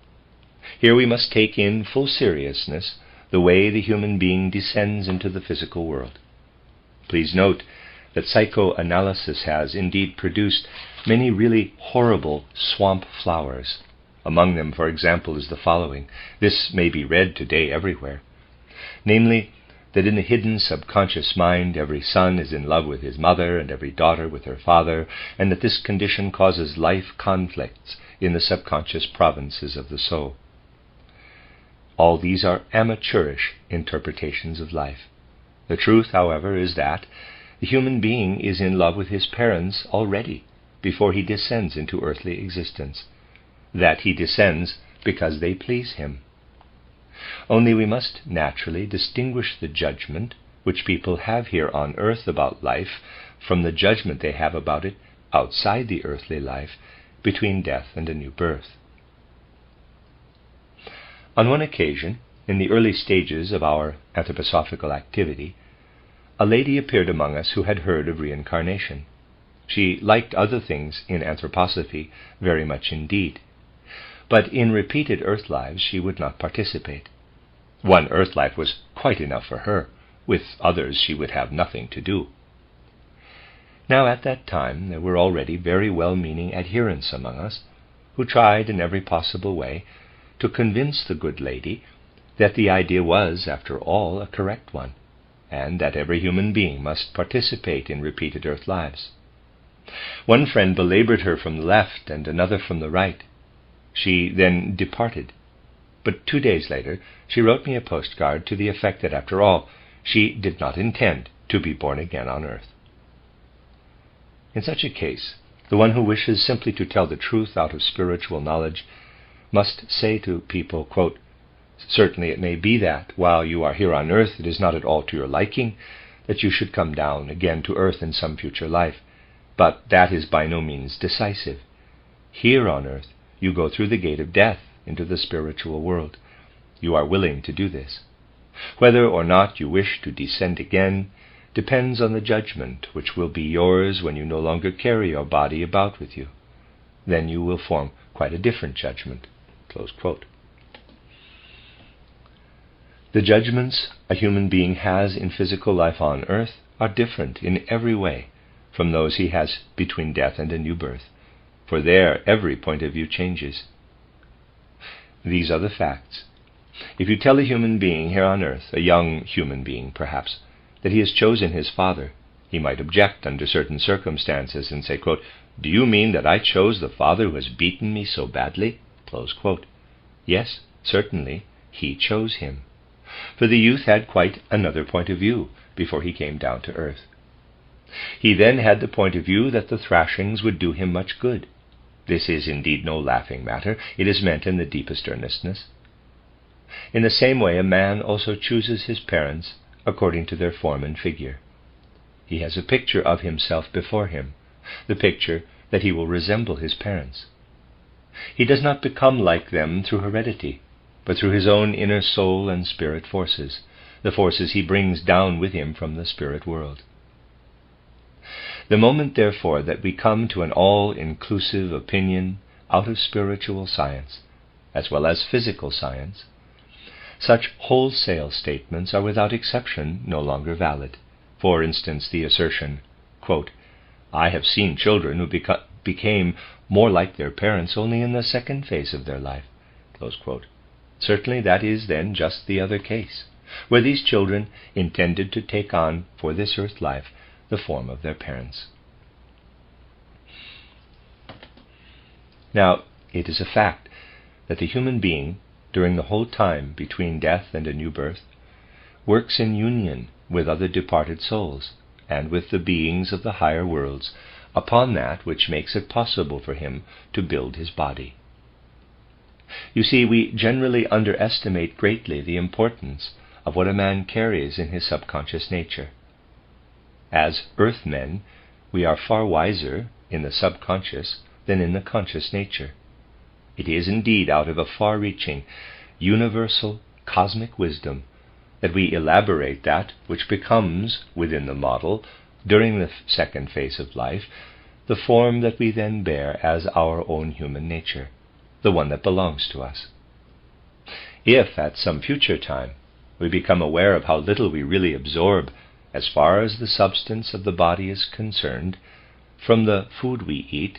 Here we must take in full seriousness the way the human being descends into the physical world. Please note that psychoanalysis has indeed produced many really horrible swamp flowers. Among them, for example, is the following. This may be read today everywhere. Namely, that in the hidden subconscious mind every son is in love with his mother and every daughter with her father, and that this condition causes life conflicts in the subconscious provinces of the soul. All these are amateurish interpretations of life. The truth, however, is that the human being is in love with his parents already before he descends into earthly existence, that he descends because they please him. Only we must naturally distinguish the judgment which people have here on earth about life from the judgment they have about it outside the earthly life between death and a new birth. On one occasion, in the early stages of our anthroposophical activity, a lady appeared among us who had heard of reincarnation. She liked other things in anthroposophy very much indeed, but in repeated earth lives she would not participate. One earth life was quite enough for her. With others she would have nothing to do. Now at that time there were already very well-meaning adherents among us, who tried in every possible way to convince the good lady that the idea was, after all, a correct one, and that every human being must participate in repeated earth lives. One friend belabored her from the left and another from the right. She then departed, but 2 days later she wrote me a postcard to the effect that, after all, she did not intend to be born again on earth. In such a case, the one who wishes simply to tell the truth out of spiritual knowledge must say to people, quote, "Certainly it may be that, while you are here on earth, it is not at all to your liking that you should come down again to earth in some future life, but that is by no means decisive. Here on earth you go through the gate of death into the spiritual world. You are willing to do this. Whether or not you wish to descend again depends on the judgment which will be yours when you no longer carry your body about with you. Then you will form quite a different judgment." Close quote. The judgments a human being has in physical life on earth are different in every way from those he has between death and a new birth, for there every point of view changes. These are the facts. If you tell a human being here on earth, a young human being perhaps, that he has chosen his father, he might object under certain circumstances and say, quote, "Do you mean that I chose the father who has beaten me so badly?" Close quote. Yes, certainly, he chose him. For the youth had quite another point of view before he came down to earth. He then had the point of view that the thrashings would do him much good. This is indeed no laughing matter. It is meant in the deepest earnestness. In the same way, a man also chooses his parents according to their form and figure. He has a picture of himself before him, the picture that he will resemble his parents. He does not become like them through heredity, but through his own inner soul and spirit forces, the forces he brings down with him from the spirit world. The moment, therefore, that we come to an all-inclusive opinion out of spiritual science, as well as physical science, such wholesale statements are without exception no longer valid. For instance, the assertion, quote, "I have seen children who became more like their parents only in the second phase of their life," close quote. Certainly that is then just the other case, where these children intended to take on for this earth life the form of their parents. Now, it is a fact that the human being, during the whole time between death and a new birth, works in union with other departed souls and with the beings of the higher worlds upon that which makes it possible for him to build his body. You see, we generally underestimate greatly the importance of what a man carries in his subconscious nature. As earthmen, we are far wiser in the subconscious than in the conscious nature. It is indeed out of a far-reaching, universal, cosmic wisdom that we elaborate that which becomes, within the model, during the second phase of life, the form that we then bear as our own human nature, the one that belongs to us. If, at some future time, we become aware of how little we really absorb, as far as the substance of the body is concerned, from the food we eat,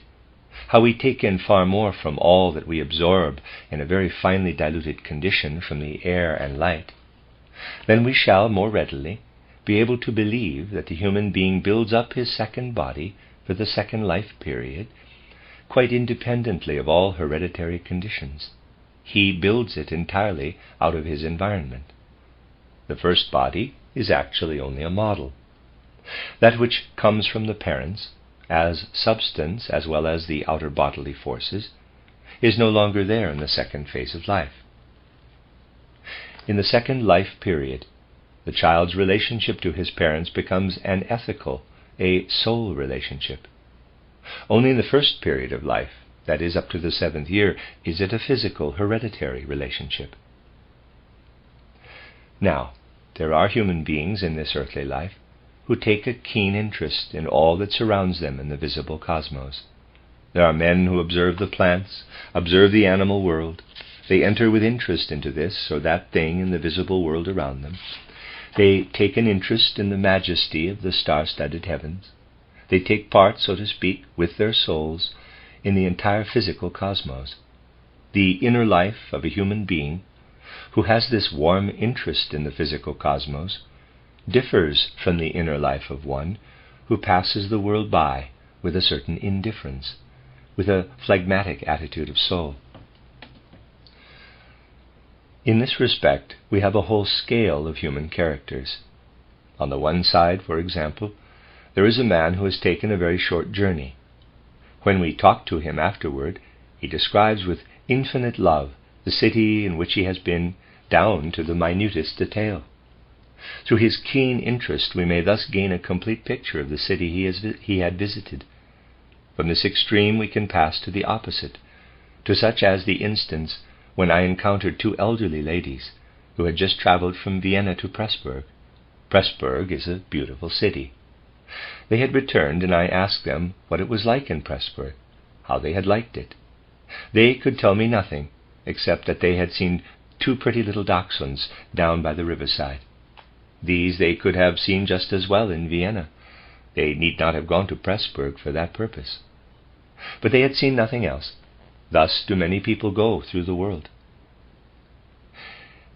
how we take in far more from all that we absorb in a very finely diluted condition from the air and light, then we shall more readily be able to believe that the human being builds up his second body for the second life period quite independently of all hereditary conditions. He builds it entirely out of his environment. The first body is actually only a model. That which comes from the parents, as substance as well as the outer bodily forces, is no longer there in the second phase of life. In the second life period, the child's relationship to his parents becomes an ethical, a soul relationship. Only in the first period of life, that is up to the 7th year, is it a physical, hereditary relationship. Now, there are human beings in this earthly life who take a keen interest in all that surrounds them in the visible cosmos. There are men who observe the plants, observe the animal world. They enter with interest into this or that thing in the visible world around them. They take an interest in the majesty of the star-studded heavens. They take part, so to speak, with their souls in the entire physical cosmos. The inner life of a human being who has this warm interest in the physical cosmos differs from the inner life of one who passes the world by with a certain indifference, with a phlegmatic attitude of soul. In this respect, we have a whole scale of human characters. On the one side, for example, there is a man who has taken a very short journey. When we talk to him afterward, he describes with infinite love the city in which he has been, down to the minutest detail. Through his keen interest, we may thus gain a complete picture of the city he had visited. From this extreme we can pass to the opposite, to such as the instance when I encountered 2 elderly ladies who had just traveled from Vienna to Pressburg. Pressburg is a beautiful city. They had returned, and I asked them what it was like in Pressburg, how they had liked it. They could tell me nothing, except that they had seen 2 pretty little dachshunds down by the riverside. These they could have seen just as well in Vienna. They need not have gone to Pressburg for that purpose. But they had seen nothing else. Thus do many people go through the world.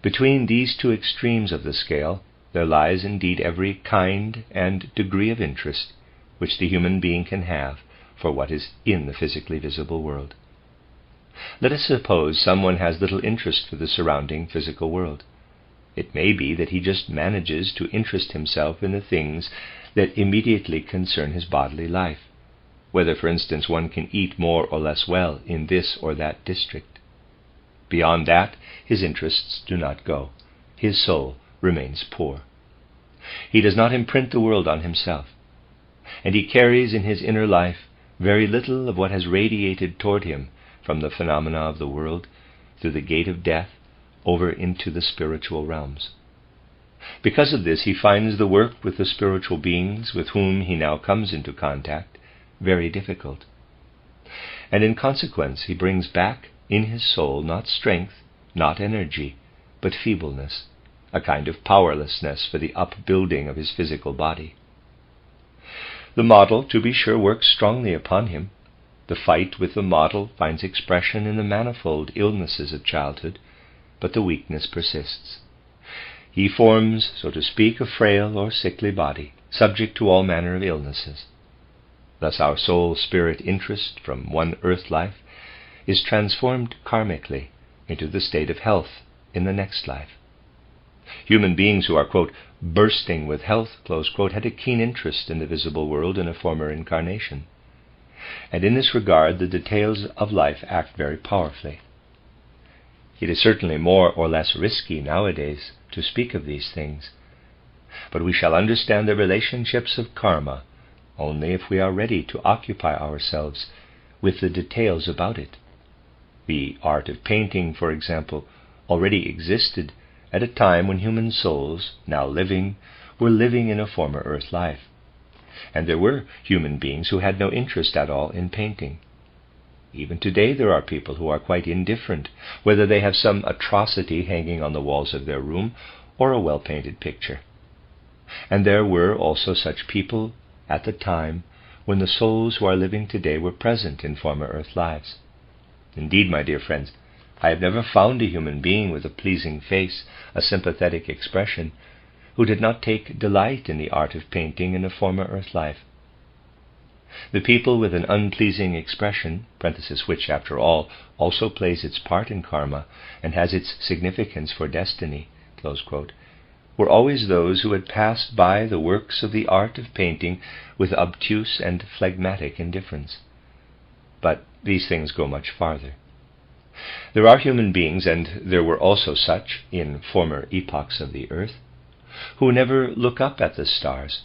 Between these 2 extremes of the scale, there lies indeed every kind and degree of interest which the human being can have for what is in the physically visible world. Let us suppose someone has little interest for the surrounding physical world. It may be that he just manages to interest himself in the things that immediately concern his bodily life, whether, for instance, one can eat more or less well in this or that district. Beyond that, his interests do not go. His soul remains poor. He does not imprint the world on himself, and he carries in his inner life very little of what has radiated toward him from the phenomena of the world through the gate of death over into the spiritual realms. Because of this, he finds the work with the spiritual beings with whom he now comes into contact very difficult. And in consequence, he brings back in his soul not strength, not energy, but feebleness, a kind of powerlessness for the upbuilding of his physical body. The model, to be sure, works strongly upon him. The fight with the model finds expression in the manifold illnesses of childhood, but the weakness persists. He forms, so to speak, a frail or sickly body, subject to all manner of illnesses. Thus our soul-spirit interest from one earth life is transformed karmically into the state of health in the next life. Human beings who are, quote, bursting with health, close quote, had a keen interest in the visible world in a former incarnation. And in this regard the details of life act very powerfully. It is certainly more or less risky nowadays to speak of these things, but we shall understand the relationships of karma only if we are ready to occupy ourselves with the details about it. The art of painting, for example, already existed at a time when human souls, now living, were living in a former earth life, and there were human beings who had no interest at all in painting. Even today there are people who are quite indifferent whether they have some atrocity hanging on the walls of their room or a well-painted picture. And there were also such people at the time when the souls who are living today were present in former earth lives. Indeed, my dear friends, I have never found a human being with a pleasing face, a sympathetic expression, who did not take delight in the art of painting in a former earth life. The people with an unpleasing expression, which, after all, also plays its part in karma and has its significance for destiny, close quote, were always those who had passed by the works of the art of painting with obtuse and phlegmatic indifference. But these things go much farther. There are human beings, and there were also such in former epochs of the earth, who never look up at the stars,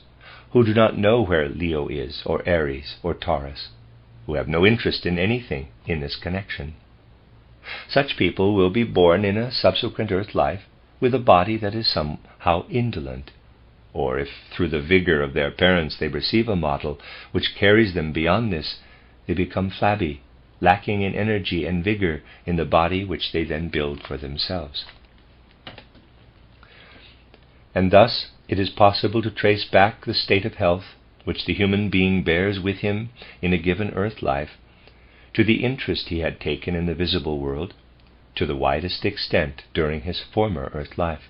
who do not know where Leo is, or Aries, or Taurus, who have no interest in anything in this connection. Such people will be born in a subsequent earth life with a body that is somehow indolent, or if through the vigor of their parents they receive a model which carries them beyond this, they become flabby, lacking in energy and vigor in the body which they then build for themselves. And thus it is possible to trace back the state of health which the human being bears with him in a given earth life to the interest he had taken in the visible world to the widest extent during his former earth life.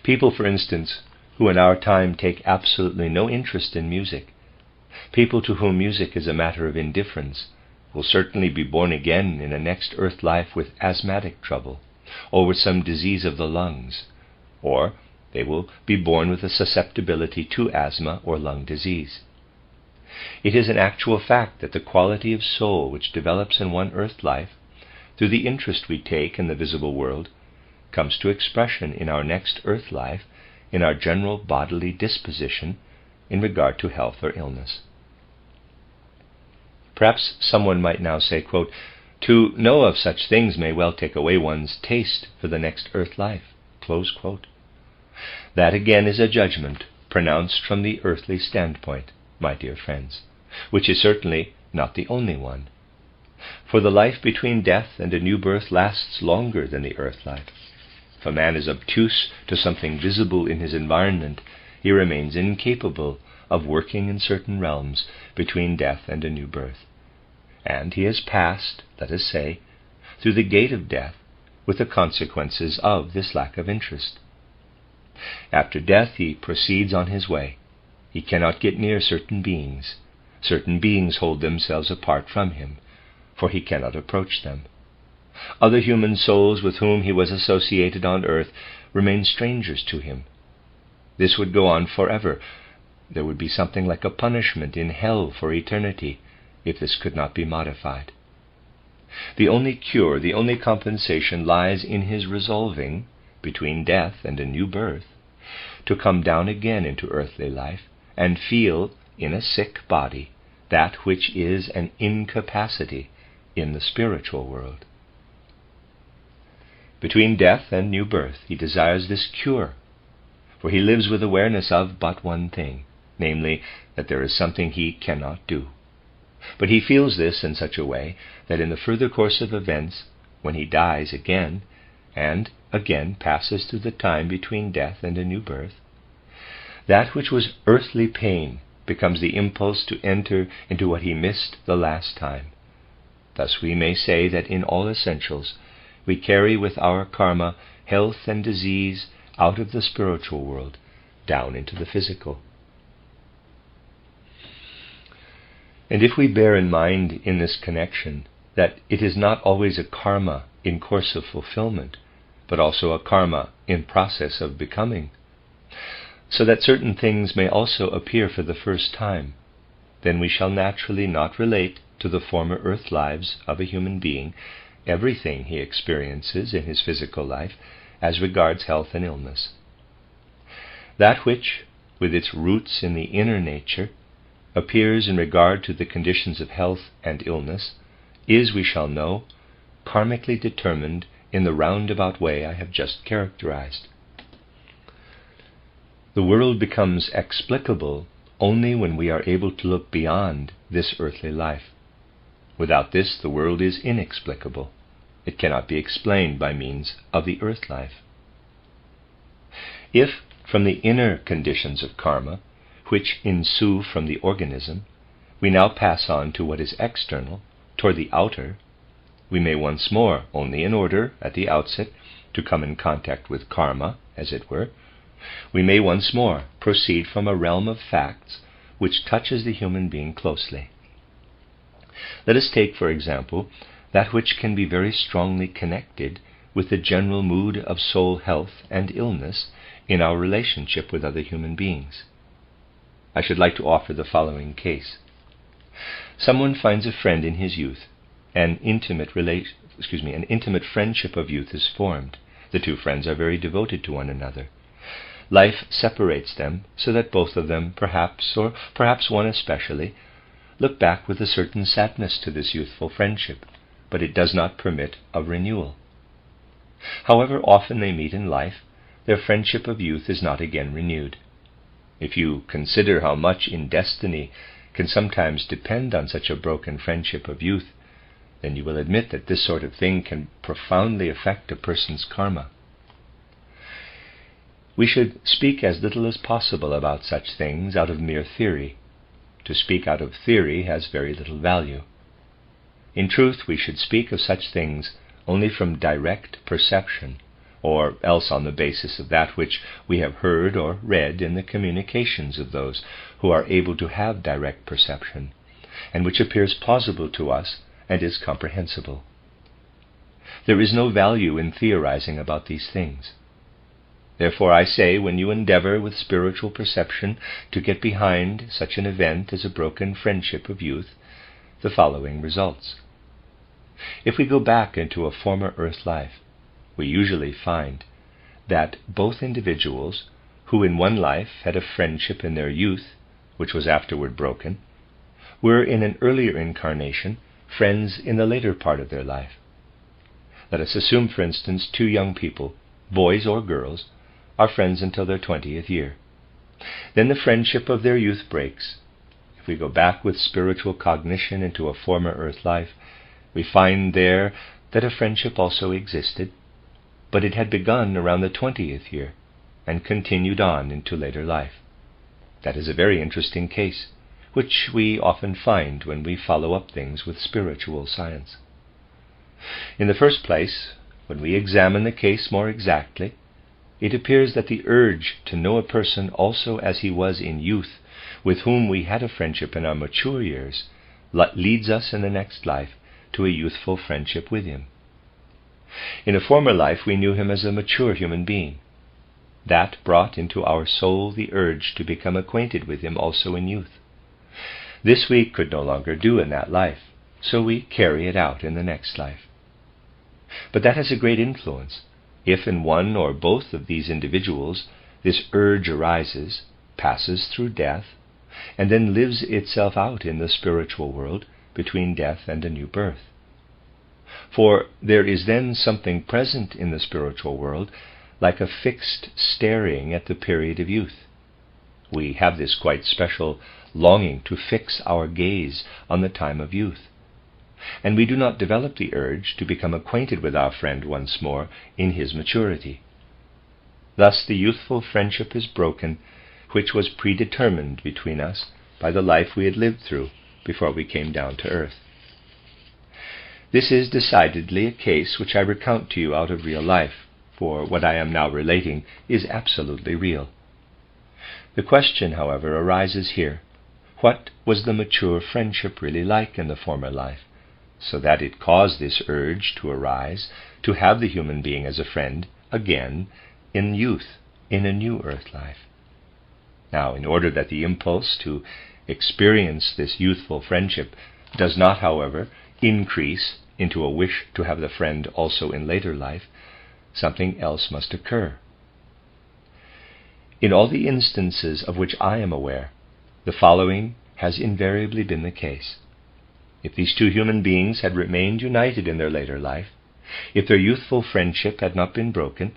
People, for instance, who in our time take absolutely no interest in music, people to whom music is a matter of indifference, will certainly be born again in a next earth life with asthmatic trouble, or with some disease of the lungs, or they will be born with a susceptibility to asthma or lung disease. It is an actual fact that the quality of soul which develops in one earth life, through the interest we take in the visible world, comes to expression in our next earth life in our general bodily disposition in regard to health or illness. Perhaps someone might now say, quote, to know of such things may well take away one's taste for the next earth life, close quote. That again is a judgment pronounced from the earthly standpoint, my dear friends, which is certainly not the only one. For the life between death and a new birth lasts longer than the earth life. If a man is obtuse to something visible in his environment, he remains incapable of working in certain realms between death and a new birth. And he has passed, let us say, through the gate of death with the consequences of this lack of interest. After death he proceeds on his way. He cannot get near certain beings. Certain beings hold themselves apart from him, for he cannot approach them. Other human souls with whom he was associated on earth remain strangers to him. This would go on forever. There would be something like a punishment in hell for eternity if this could not be modified. The only cure, the only compensation lies in his resolving, between death and a new birth, to come down again into earthly life and feel in a sick body that which is an incapacity in the spiritual world. Between death and new birth he desires this cure, for he lives with awareness of but one thing, namely, that there is something he cannot do. But he feels this in such a way that in the further course of events, when he dies again, and again passes through the time between death and a new birth, that which was earthly pain becomes the impulse to enter into what he missed the last time. Thus we may say that in all essentials we carry with our karma health and disease out of the spiritual world down into the physical. And if we bear in mind in this connection that it is not always a karma in course of fulfillment, but also a karma in process of becoming, so that certain things may also appear for the first time, then we shall naturally not relate to the former earth lives of a human being everything he experiences in his physical life as regards health and illness. That which, with its roots in the inner nature, appears in regard to the conditions of health and illness is, we shall know, karmically determined in the roundabout way I have just characterized. The world becomes explicable only when we are able to look beyond this earthly life. Without this, the world is inexplicable. It cannot be explained by means of the earth life. If, from the inner conditions of karma, which ensue from the organism, we now pass on to what is external, toward the outer, we may once more, only in order, at the outset, to come in contact with karma, as it were, we may once more proceed from a realm of facts which touches the human being closely. Let us take, for example, that which can be very strongly connected with the general mood of soul health and illness in our relationship with other human beings. I should like to offer the following case. Someone finds a friend in his youth. An intimate friendship of youth is formed. The two friends are very devoted to one another. Life separates them so that both of them, perhaps, or perhaps one especially, look back with a certain sadness to this youthful friendship, but it does not permit of renewal. However often they meet in life, their friendship of youth is not again renewed. If you consider how much in destiny can sometimes depend on such a broken friendship of youth, then you will admit that this sort of thing can profoundly affect a person's karma. We should speak as little as possible about such things out of mere theory. To speak out of theory has very little value. In truth, we should speak of such things only from direct perception, or else on the basis of that which we have heard or read in the communications of those who are able to have direct perception, and which appears plausible to us and is comprehensible. There is no value in theorizing about these things. Therefore I say, when you endeavor with spiritual perception to get behind such an event as a broken friendship of youth, the following results. If we go back into a former earth life, we usually find that both individuals who in one life had a friendship in their youth, which was afterward broken, were in an earlier incarnation friends in the later part of their life. Let us assume, for instance, two young people, boys or girls, are friends until their 20th year. Then the friendship of their youth breaks. If we go back with spiritual cognition into a former earth life, we find there that a friendship also existed, but it had begun around the 20th year and continued on into later life. That is a very interesting case, which we often find when we follow up things with spiritual science. In the first place, when we examine the case more exactly, it appears that the urge to know a person also as he was in youth, with whom we had a friendship in our mature years, leads us in the next life to a youthful friendship with him. In a former life we knew him as a mature human being. That brought into our soul the urge to become acquainted with him also in youth. This we could no longer do in that life, so we carry it out in the next life. But that has a great influence. If in one or both of these individuals this urge arises, passes through death, and then lives itself out in the spiritual world between death and a new birth. For there is then something present in the spiritual world like a fixed staring at the period of youth. We have this quite special longing to fix our gaze on the time of youth, and we do not develop the urge to become acquainted with our friend once more in his maturity. Thus the youthful friendship is broken, which was predetermined between us by the life we had lived through before we came down to earth. This is decidedly a case which I recount to you out of real life, for what I am now relating is absolutely real. The question, however, arises here: what was the mature friendship really like in the former life, so that it caused this urge to arise to have the human being as a friend again in youth, in a new earth life? Now, in order that the impulse to experience this youthful friendship does not, however, increase into a wish to have the friend also in later life, something else must occur. In all the instances of which I am aware, the following has invariably been the case. If these two human beings had remained united in their later life, if their youthful friendship had not been broken,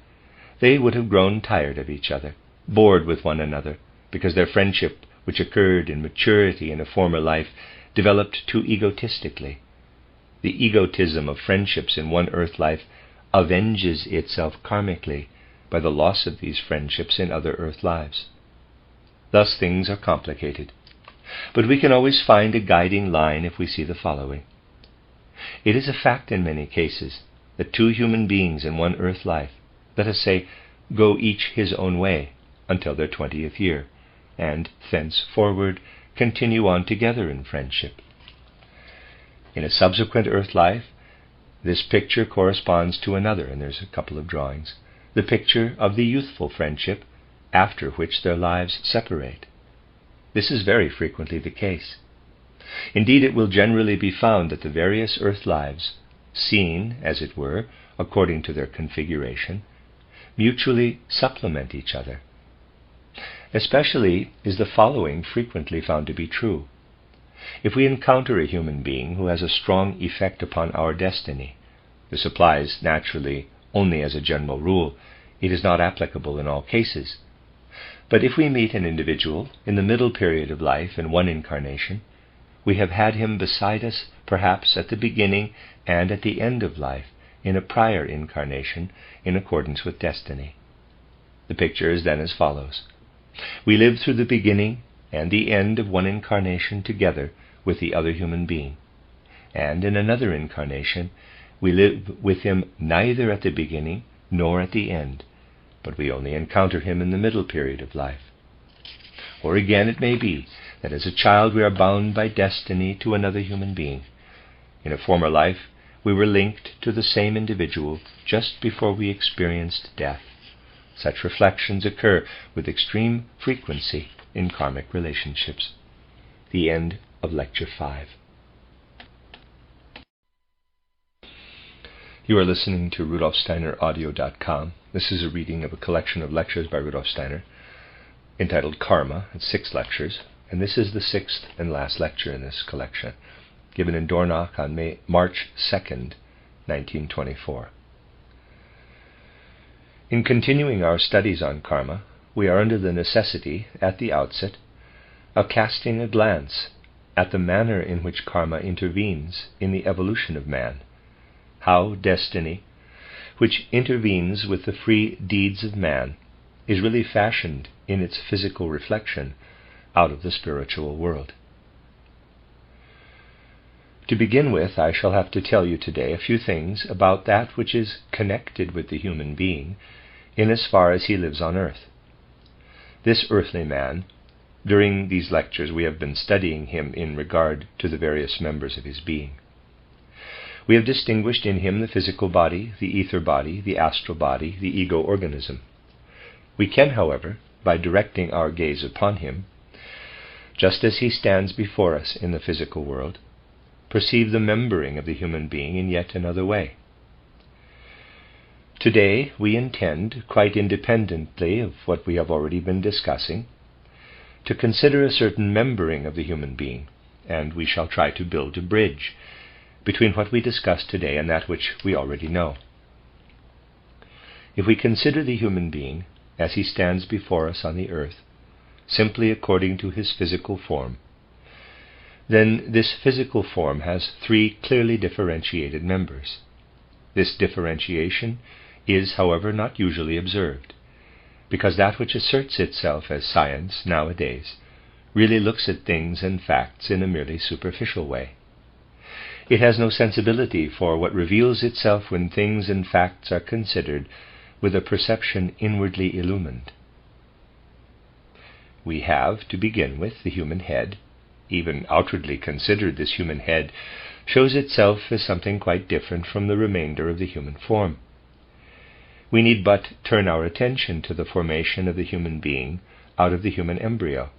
they would have grown tired of each other, bored with one another, because their friendship, which occurred in maturity in a former life, developed too egotistically. The egotism of friendships in one earth life avenges itself karmically by the loss of these friendships in other earth lives. Thus things are complicated, but we can always find a guiding line if we see the following. It is a fact in many cases that two human beings in one earth life, let us say, go each his own way until their 20th year, and thenceforward continue on together in friendship. In a subsequent earth life, this picture corresponds to another, and there's a couple of drawings, the picture of the youthful friendship, after which their lives separate. This is very frequently the case. Indeed, it will generally be found that the various earth lives, seen, as it were, according to their configuration, mutually supplement each other. Especially is the following frequently found to be true. If we encounter a human being who has a strong effect upon our destiny, this applies naturally only as a general rule. It is not applicable in all cases. But if we meet an individual in the middle period of life in one incarnation, we have had him beside us perhaps at the beginning and at the end of life in a prior incarnation in accordance with destiny. The picture is then as follows. We live through the beginning and the end of one incarnation together with the other human being, and in another incarnation we live with him neither at the beginning nor at the end, but we only encounter him in the middle period of life. Or again it may be that as a child we are bound by destiny to another human being. In a former life we were linked to the same individual just before we experienced death. Such reflections occur with extreme frequency in karmic relationships. The end of Lecture 5. You are listening to RudolfSteinerAudio.com. This is a reading of a collection of lectures by Rudolf Steiner entitled Karma. It's 6 lectures, and this is the 6th and last lecture in this collection, given in Dornach on March 2nd, 1924. In continuing our studies on karma, we are under the necessity, at the outset, of casting a glance at the manner in which karma intervenes in the evolution of man, how destiny, which intervenes with the free deeds of man, is really fashioned in its physical reflection out of the spiritual world. To begin with, I shall have to tell you today a few things about that which is connected with the human being in as far as he lives on earth. This earthly man, during these lectures we have been studying him in regard to the various members of his being. We have distinguished in him the physical body, the ether body, the astral body, the ego organism. We can, however, by directing our gaze upon him, just as he stands before us in the physical world, perceive the membering of the human being in yet another way. Today we intend, quite independently of what we have already been discussing, to consider a certain membering of the human being, and we shall try to build a bridge between what we discussed today and that which we already know. If we consider the human being as he stands before us on the earth, simply according to his physical form, then this physical form has three clearly differentiated members. This differentiation is, however, not usually observed, because that which asserts itself as science nowadays really looks at things and facts in a merely superficial way. It has no sensibility for what reveals itself when things and facts are considered with a perception inwardly illumined. We have, to begin with, the human head. Even outwardly considered, this human head shows itself as something quite different from the remainder of the human form. We need but turn our attention to the formation of the human being out of the human embryo.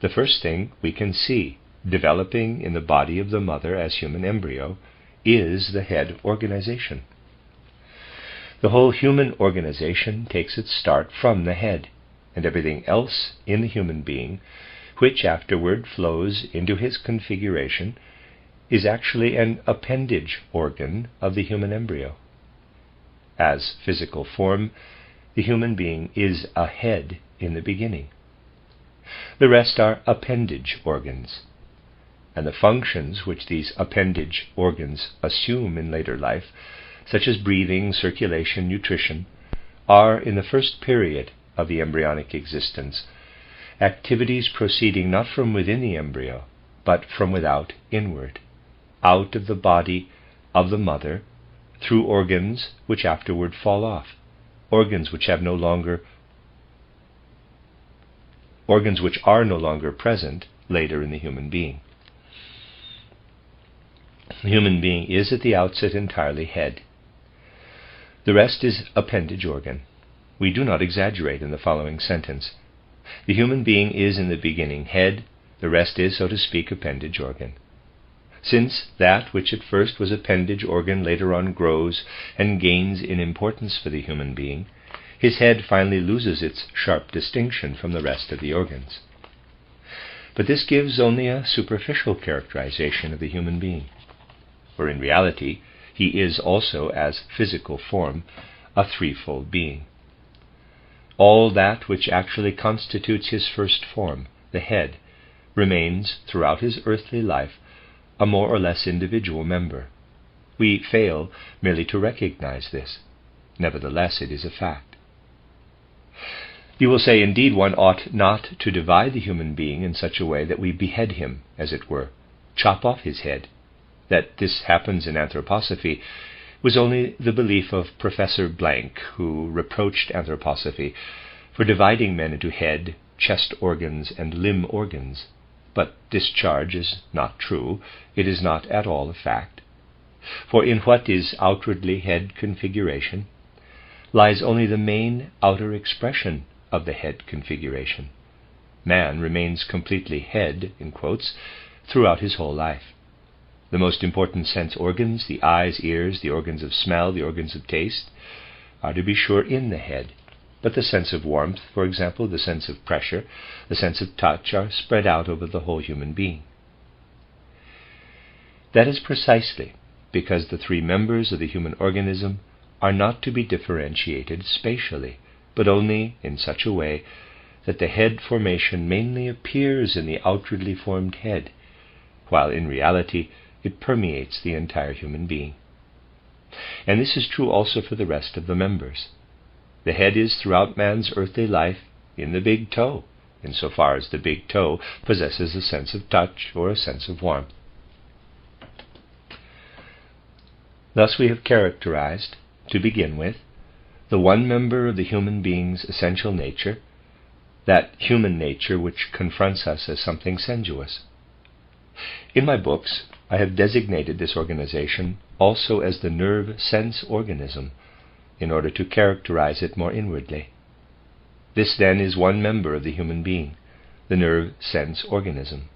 The first thing we can see developing in the body of the mother as human embryo is the head organization. The whole human organization takes its start from the head, and everything else in the human being, which afterward flows into his configuration, is actually an appendage organ of the human embryo. As physical form, the human being is a head in the beginning. The rest are appendage organs, and the functions which these appendage organs assume in later life, such as breathing, circulation, nutrition, are, in the first period of the embryonic existence, activities proceeding not from within the embryo, but from without inward, out of the body of the mother, through organs which afterward fall off, organs which are no longer present later in the human being. The human being is at the outset entirely head. The rest is appendage organ. We do not exaggerate in the following sentence. The human being is in the beginning head, the rest is, so to speak, appendage organ. Since that which at first was appendage organ later on grows and gains in importance for the human being, his head finally loses its sharp distinction from the rest of the organs. But this gives only a superficial characterization of the human being, for in reality he is also, as physical form, a threefold being. All that which actually constitutes his first form, the head, remains throughout his earthly life a more or less individual member. We fail merely to recognize this. Nevertheless, it is a fact. You will say, indeed, one ought not to divide the human being in such a way that we behead him, as it were, chop off his head. That this happens in anthroposophy was only the belief of Professor Blank, who reproached anthroposophy for dividing men into head, chest organs, and limb organs. But this charge is not true. It is not at all a fact. For in what is outwardly head configuration lies only the main outer expression of the head configuration. Man remains completely head, in quotes, throughout his whole life. The most important sense organs, the eyes, ears, the organs of smell, the organs of taste, are to be sure in the head. But the sense of warmth, for example, the sense of pressure, the sense of touch, are spread out over the whole human being. That is precisely because the three members of the human organism are not to be differentiated spatially, but only in such a way that the head formation mainly appears in the outwardly formed head, while in reality it permeates the entire human being. And this is true also for the rest of the members. The head is throughout man's earthly life in the big toe, insofar as the big toe possesses a sense of touch or a sense of warmth. Thus we have characterized, to begin with, the one member of the human being's essential nature, that human nature which confronts us as something sensuous. In my books, I have designated this organization also as the nerve sense organism, in order to characterize it more inwardly. This, then, is one member of the human being, the nerve sense organism.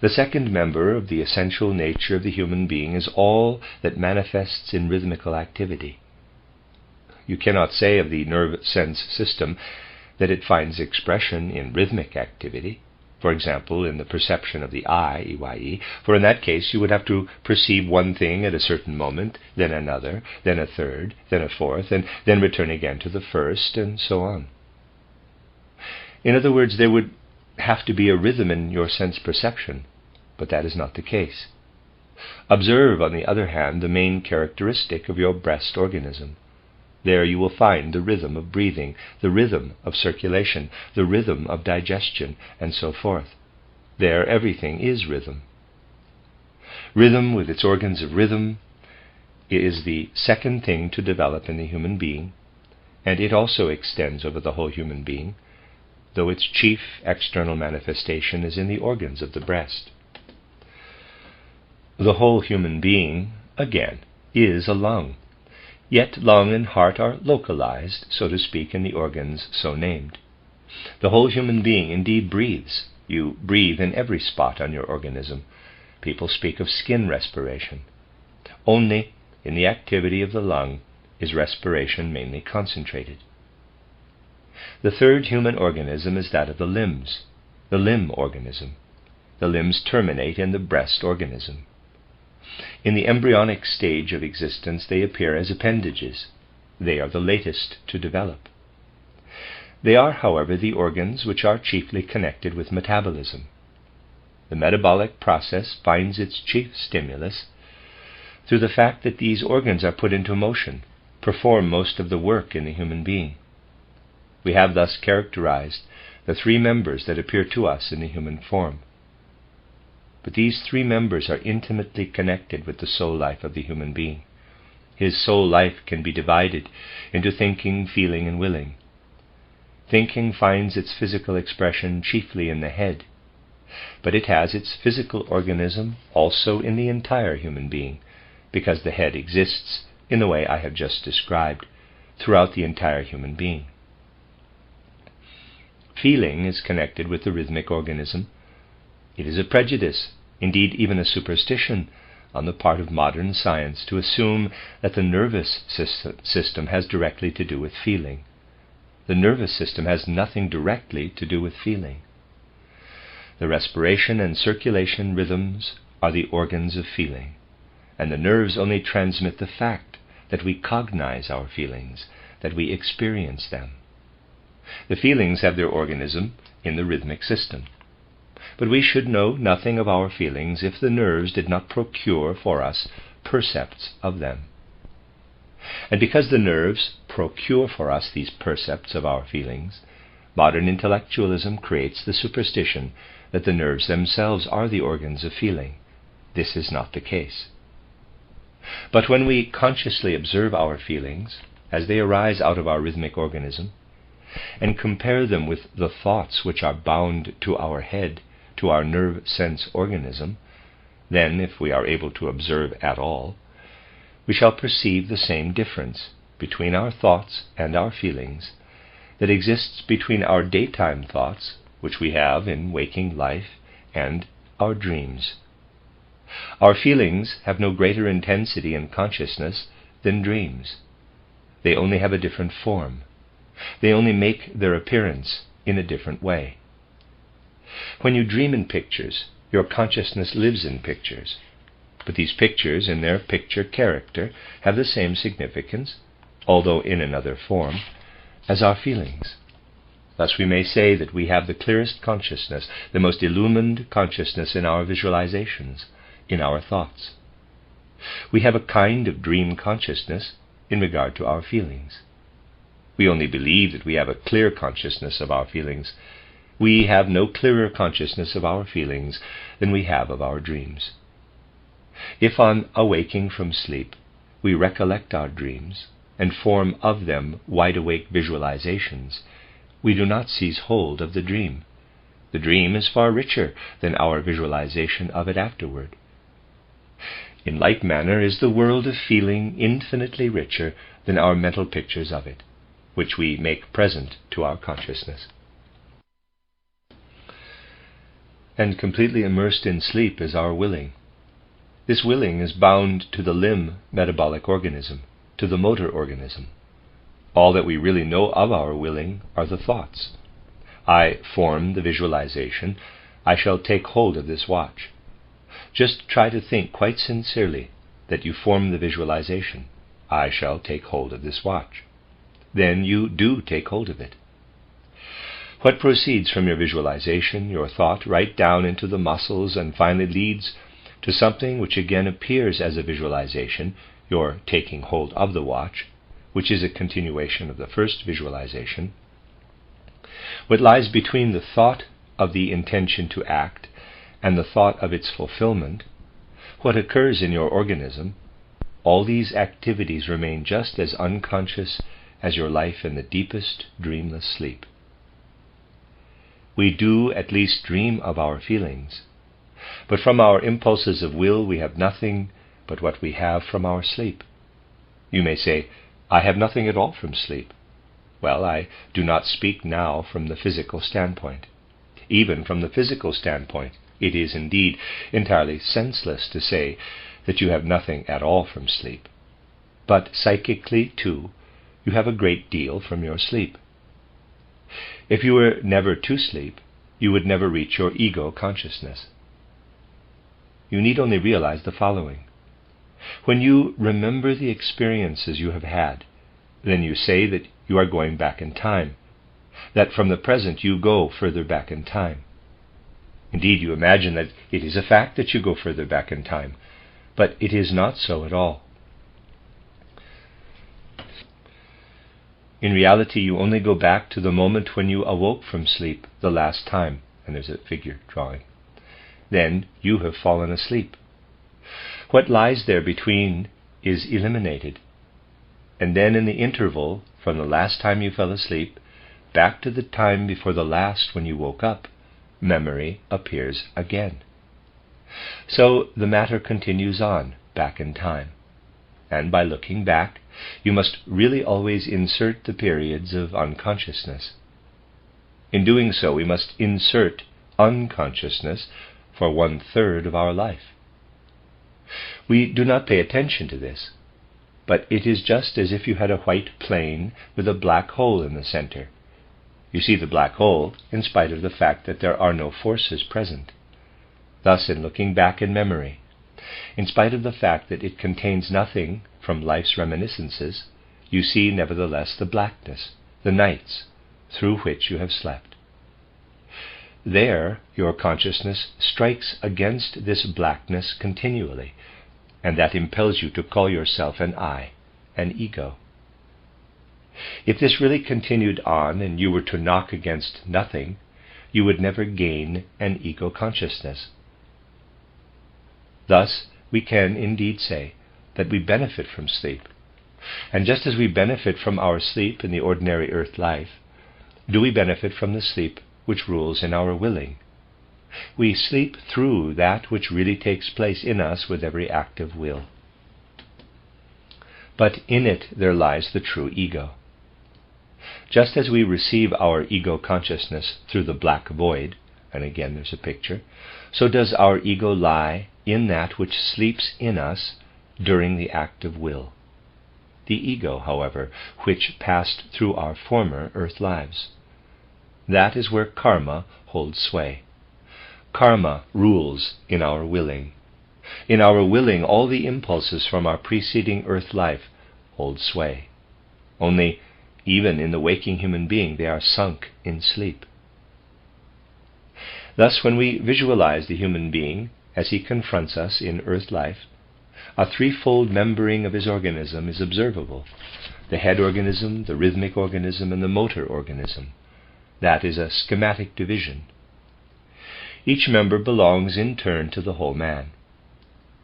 The second member of the essential nature of the human being is all that manifests in rhythmical activity. You cannot say of the nerve sense system that it finds expression in rhythmic activity, for example, in the perception of the eye, EYE, for in that case you would have to perceive one thing at a certain moment, then another, then a third, then a fourth, and then return again to the first, and so on. In other words, there would have to be a rhythm in your sense perception, but that is not the case. Observe, on the other hand, the main characteristic of your breast organism. There you will find the rhythm of breathing, the rhythm of circulation, the rhythm of digestion, and so forth. There everything is rhythm. Rhythm, with its organs of rhythm, is the second thing to develop in the human being, and it also extends over the whole human being, though its chief external manifestation is in the organs of the breast. The whole human being, again, is a lung, yet lung and heart are localized, so to speak, in the organs so named. The whole human being indeed breathes. You breathe in every spot on your organism. People speak of skin respiration. Only in the activity of the lung is respiration mainly concentrated. The third human organism is that of the limbs, the limb organism. The limbs terminate in the breast organism. In the embryonic stage of existence, they appear as appendages. They are the latest to develop. They are, however, the organs which are chiefly connected with metabolism. The metabolic process finds its chief stimulus through the fact that these organs are put into motion, perform most of the work in the human being. We have thus characterized the three members that appear to us in the human form. But these three members are intimately connected with the soul life of the human being. His soul life can be divided into thinking, feeling, and willing. Thinking finds its physical expression chiefly in the head, but it has its physical organism also in the entire human being, because the head exists in the way I have just described throughout the entire human being. Feeling is connected with the rhythmic organism. It is a prejudice, indeed even a superstition, on the part of modern science to assume that the nervous system has directly to do with feeling. The nervous system has nothing directly to do with feeling. The respiration and circulation rhythms are the organs of feeling, and the nerves only transmit the fact that we cognize our feelings, that we experience them. The feelings have their organism in the rhythmic system. But we should know nothing of our feelings if the nerves did not procure for us percepts of them. And because the nerves procure for us these percepts of our feelings, modern intellectualism creates the superstition that the nerves themselves are the organs of feeling. This is not the case. But when we consciously observe our feelings as they arise out of our rhythmic organism, and compare them with the thoughts which are bound to our head, to our nerve sense organism, then, if we are able to observe at all, we shall perceive the same difference between our thoughts and our feelings that exists between our daytime thoughts, which we have in waking life, and our dreams. Our feelings have no greater intensity in consciousness than dreams. They only have a different form. They only make their appearance in a different way. When you dream in pictures, your consciousness lives in pictures. But these pictures, in their picture character, have the same significance, although in another form, as our feelings. Thus we may say that we have the clearest consciousness, the most illumined consciousness in our visualizations, in our thoughts. We have a kind of dream consciousness in regard to our feelings. We only believe that we have a clear consciousness of our feelings. We have no clearer consciousness of our feelings than we have of our dreams. If on awaking from sleep we recollect our dreams and form of them wide-awake visualizations, we do not seize hold of the dream. The dream is far richer than our visualization of it afterward. In like manner is the world of feeling infinitely richer than our mental pictures of it, which we make present to our consciousness. And completely immersed in sleep is our willing. This willing is bound to the limb metabolic organism, to the motor organism. All that we really know of our willing are the thoughts. I form the visualization, I shall take hold of this watch. Just try to think quite sincerely that you form the visualization, I shall take hold of this watch. Then you do take hold of it. What proceeds from your visualization, your thought, right down into the muscles and finally leads to something which again appears as a visualization, your taking hold of the watch, which is a continuation of the first visualization. What lies between the thought of the intention to act and the thought of its fulfillment, what occurs in your organism, all these activities remain just as unconscious as your life in the deepest dreamless sleep. We do at least dream of our feelings, but from our impulses of will we have nothing but what we have from our sleep. You may say, I have nothing at all from sleep. Well, I do not speak now from the physical standpoint. Even from the physical standpoint, it is indeed entirely senseless to say that you have nothing at all from sleep. But psychically, too, you have a great deal from your sleep. If you were never to sleep, you would never reach your ego consciousness. You need only realize the following. When you remember the experiences you have had, then you say that you are going back in time, that from the present you go further back in time. Indeed, you imagine that it is a fact that you go further back in time, but it is not so at all. In reality, you only go back to the moment when you awoke from sleep the last time, and there's a figure drawing. Then you have fallen asleep. What lies there between is eliminated, and then in the interval from the last time you fell asleep back to the time before the last when you woke up, memory appears again. So the matter continues on back in time, and by looking back, you must really always insert the periods of unconsciousness. In doing so, we must insert unconsciousness for 1/3 of our life. We do not pay attention to this, but it is just as if you had a white plane with a black hole in the center. You see the black hole in spite of the fact that there are no forces present. Thus, in looking back in memory, in spite of the fact that it contains nothing from life's reminiscences, you see nevertheless the blackness, the nights, through which you have slept. There your consciousness strikes against this blackness continually, and that impels you to call yourself an I, an ego. If this really continued on and you were to knock against nothing, you would never gain an ego consciousness. Thus, we can indeed say that we benefit from sleep. And just as we benefit from our sleep in the ordinary earth life, do we benefit from the sleep which rules in our willing. We sleep through that which really takes place in us with every active will. But in it there lies the true ego. Just as we receive our ego consciousness through the black void, and again there's a picture, so does our ego lie in that which sleeps in us during the active will. The ego, however, which passed through our former earth lives. That is where karma holds sway. Karma rules in our willing. In our willing, all the impulses from our preceding earth life hold sway. Only, even in the waking human being, they are sunk in sleep. Thus, when we visualize the human being as he confronts us in earth life, a threefold membering of his organism is observable: the head organism, the rhythmic organism, and the motor organism. That is a schematic division. Each member belongs in turn to the whole man.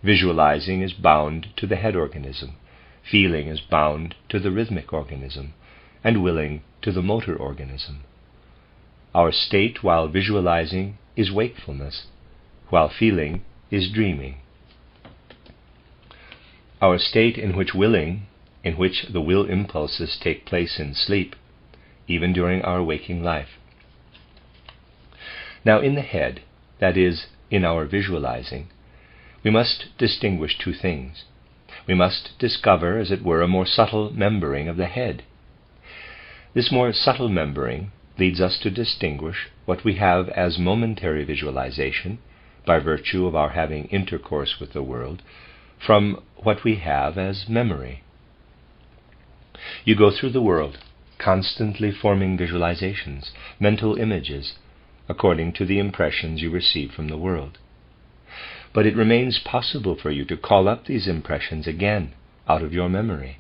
Visualizing is bound to the head organism, feeling is bound to the rhythmic organism, and willing to the motor organism. Our state while visualizing is wakefulness, while feeling is dreaming. Our state in which the will impulses take place in sleep, even during our waking life. Now in the head, that is, in our visualizing, we must distinguish two things. We must discover, as it were, a more subtle membering of the head. This more subtle membering leads us to distinguish what we have as momentary visualization, by virtue of our having intercourse with the world, from what we have as memory. You go through the world, constantly forming visualizations, mental images, according to the impressions you receive from the world. But it remains possible for you to call up these impressions again out of your memory.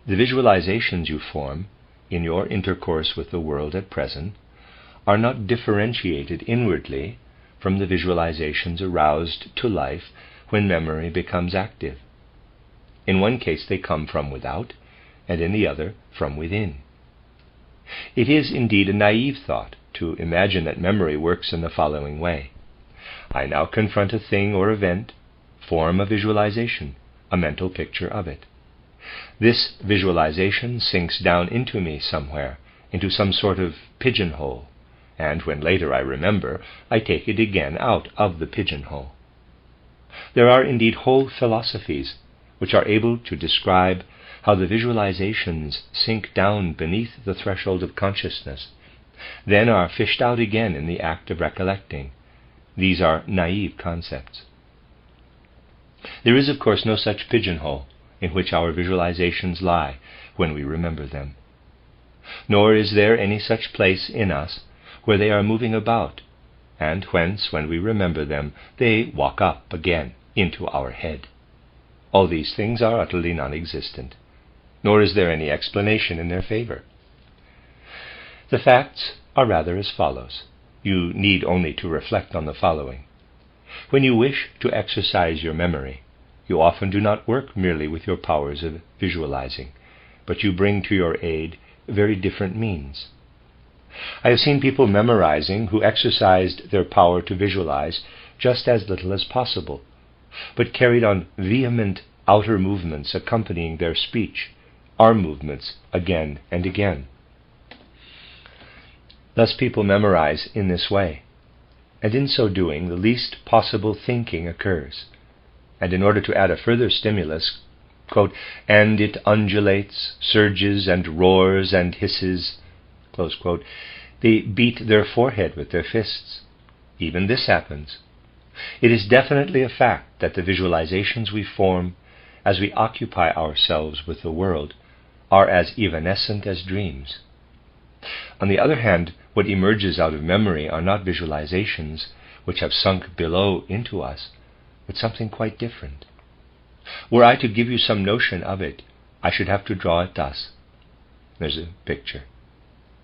The visualizations you form in your intercourse with the world at present are not differentiated inwardly from the visualizations aroused to life when memory becomes active. In one case they come from without, and in the other from within. It is indeed a naive thought to imagine that memory works in the following way. I now confront a thing or event, form a visualization, a mental picture of it. This visualization sinks down into me somewhere, into some sort of pigeonhole, and when later I remember, I take it again out of the pigeonhole. There are indeed whole philosophies which are able to describe how the visualizations sink down beneath the threshold of consciousness, then are fished out again in the act of recollecting. These are naive concepts. There is, of course, no such pigeonhole in which our visualizations lie when we remember them. Nor is there any such place in us where they are moving about, and whence, when we remember them, they walk up again into our head. All these things are utterly non-existent, nor is there any explanation in their favor. The facts are rather as follows. You need only to reflect on the following. When you wish to exercise your memory, you often do not work merely with your powers of visualizing, but you bring to your aid very different means. I have seen people memorizing who exercised their power to visualize just as little as possible, but carried on vehement outer movements accompanying their speech, arm movements again and again. Thus people memorize in this way, and in so doing the least possible thinking occurs. And in order to add a further stimulus, quote, and it undulates, surges and roars and hisses, close quote, they beat their forehead with their fists. Even this happens. It is definitely a fact that the visualizations we form as we occupy ourselves with the world are as evanescent as dreams. On the other hand, what emerges out of memory are not visualizations which have sunk below into us, but something quite different. Were I to give you some notion of it, I should have to draw it thus. There's a picture.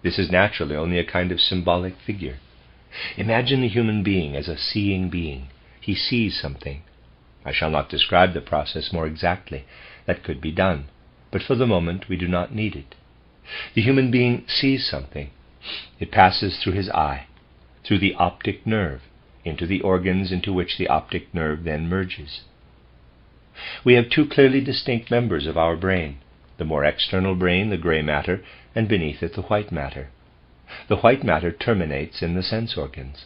This is naturally only a kind of symbolic figure. Imagine the human being as a seeing being. He sees something. I shall not describe the process more exactly. That could be done, but for the moment we do not need it. The human being sees something. It passes through his eye, through the optic nerve, into the organs into which the optic nerve then merges. We have two clearly distinct members of our brain, the more external brain, the gray matter, and beneath it the white matter. The white matter terminates in the sense organs.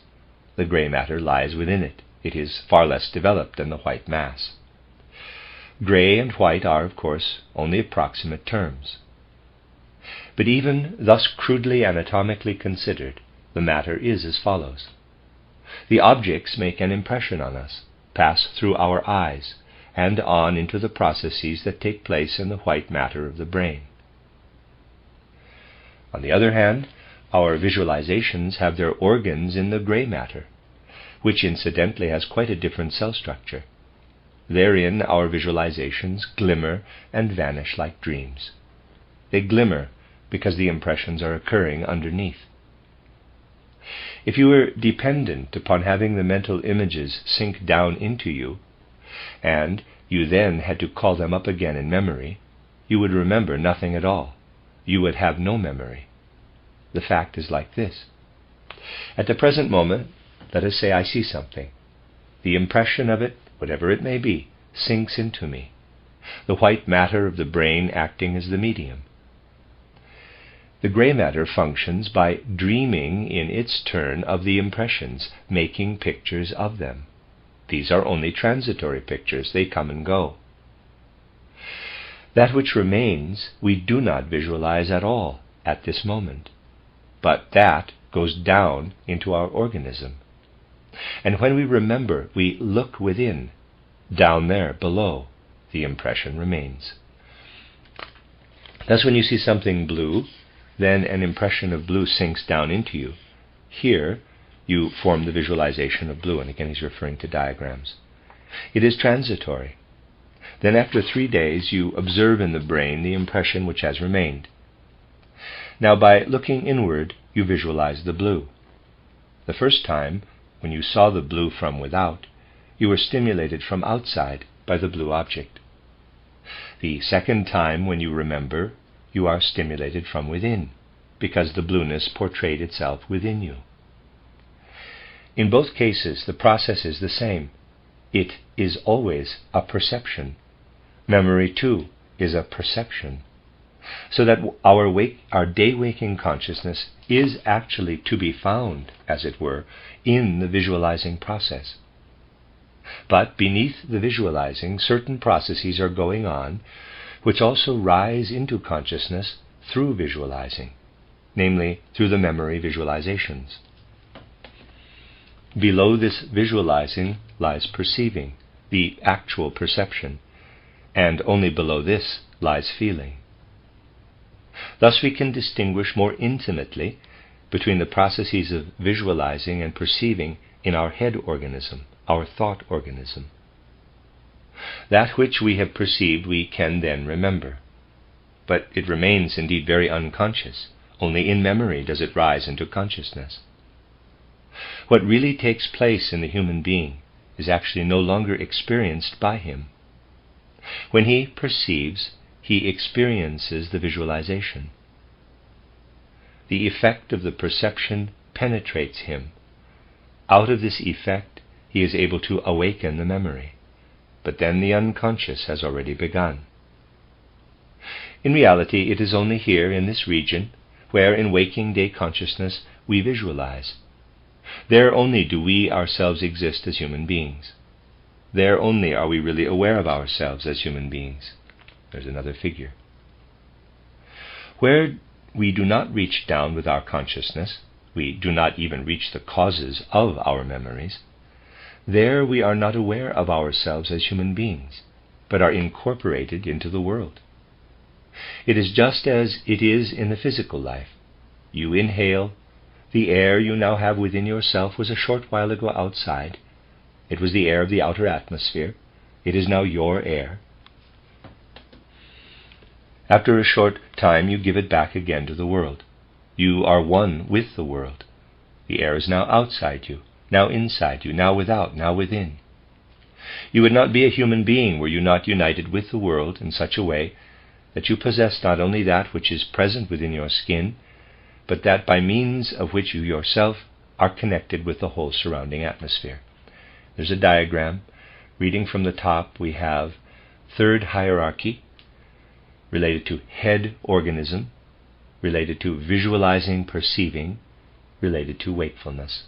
The gray matter lies within it. It is far less developed than the white mass. Gray and white are, of course, only approximate terms. But even thus crudely anatomically considered, the matter is as follows. The objects make an impression on us, pass through our eyes, and on into the processes that take place in the white matter of the brain. On the other hand, our visualizations have their organs in the gray matter, which incidentally has quite a different cell structure. Therein our visualizations glimmer and vanish like dreams. They glimmer because the impressions are occurring underneath. If you were dependent upon having the mental images sink down into you, and you then had to call them up again in memory, you would remember nothing at all. You would have no memory. The fact is like this. At the present moment, let us say I see something. The impression of it, whatever it may be, sinks into me, the white matter of the brain acting as the medium. The gray matter functions by dreaming in its turn of the impressions, making pictures of them. These are only transitory pictures, they come and go. That which remains we do not visualize at all at this moment, but that goes down into our organism. And when we remember, we look within. Down there, below, the impression remains. Thus, when you see something blue, then an impression of blue sinks down into you. Here, you form the visualization of blue, and again he's referring to diagrams. It is transitory. Then after 3 days, you observe in the brain the impression which has remained. Now, by looking inward, you visualize the blue. The first time, when you saw the blue from without, you were stimulated from outside by the blue object. The second time, when you remember, you are stimulated from within, because the blueness portrayed itself within you. In both cases, the process is the same. It is always a perception. Memory, too, is a perception. So that our day-waking consciousness is actually to be found, as it were, in the visualizing process. But beneath the visualizing, certain processes are going on which also rise into consciousness through visualizing, namely through the memory visualizations. Below this visualizing lies perceiving, the actual perception, and only below this lies feeling. Thus we can distinguish more intimately between the processes of visualizing and perceiving in our head organism, our thought organism. That which we have perceived we can then remember, but it remains indeed very unconscious. Only in memory does it rise into consciousness. What really takes place in the human being is actually no longer experienced by him. When he perceives, he experiences the visualization. The effect of the perception penetrates him. Out of this effect, he is able to awaken the memory. But then the unconscious has already begun. In reality, it is only here in this region where in waking day consciousness we visualize. There only do we ourselves exist as human beings. There only are we really aware of ourselves as human beings. There's another figure. Where we do not reach down with our consciousness, we do not even reach the causes of our memories, there we are not aware of ourselves as human beings, but are incorporated into the world. It is just as it is in the physical life. You inhale. The air you now have within yourself was a short while ago outside. It was the air of the outer atmosphere. It is now your air. After a short time, you give it back again to the world. You are one with the world. The air is now outside you, now inside you, now without, now within. You would not be a human being were you not united with the world in such a way that you possess not only that which is present within your skin, but that by means of which you yourself are connected with the whole surrounding atmosphere. There's a diagram. Reading from the top, we have third hierarchy, related to head organism, related to visualizing, perceiving, related to wakefulness.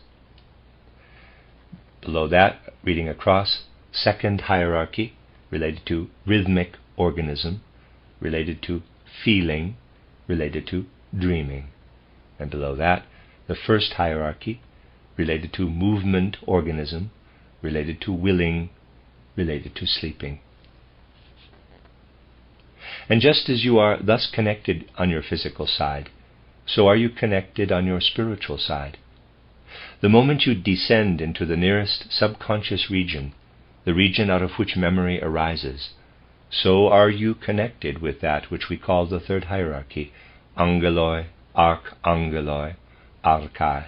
Below that, reading across, second hierarchy, related to rhythmic organism, related to feeling, related to dreaming. And below that, the first hierarchy, related to movement organism, related to willing, related to sleeping. And just as you are thus connected on your physical side, so are you connected on your spiritual side. The moment you descend into the nearest subconscious region, the region out of which memory arises, so are you connected with that which we call the third hierarchy, angeloi, archangeloi, archai.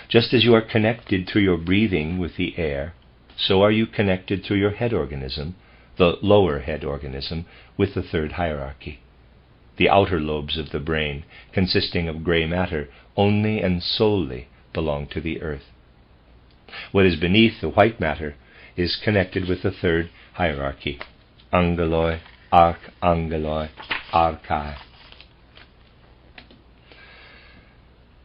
Just as you are connected through your breathing with the air, so are you connected through your head organism, the lower head organism, with the third hierarchy. The outer lobes of the brain, consisting of grey matter, only and solely belong to the earth. What is beneath the white matter is connected with the third hierarchy, angeloi, archangeloi, archai.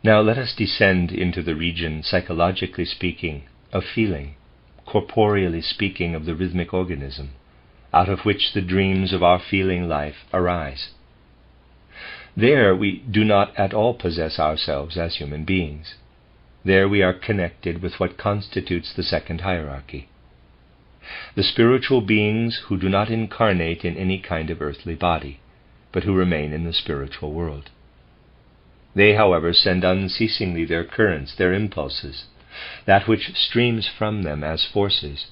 Now let us descend into the region, psychologically speaking, of feeling, corporeally speaking of the rhythmic organism, out of which the dreams of our feeling life arise. There we do not at all possess ourselves as human beings. There we are connected with what constitutes the second hierarchy. The spiritual beings who do not incarnate in any kind of earthly body, but who remain in the spiritual world. They, however, send unceasingly their currents, their impulses, that which streams from them as forces,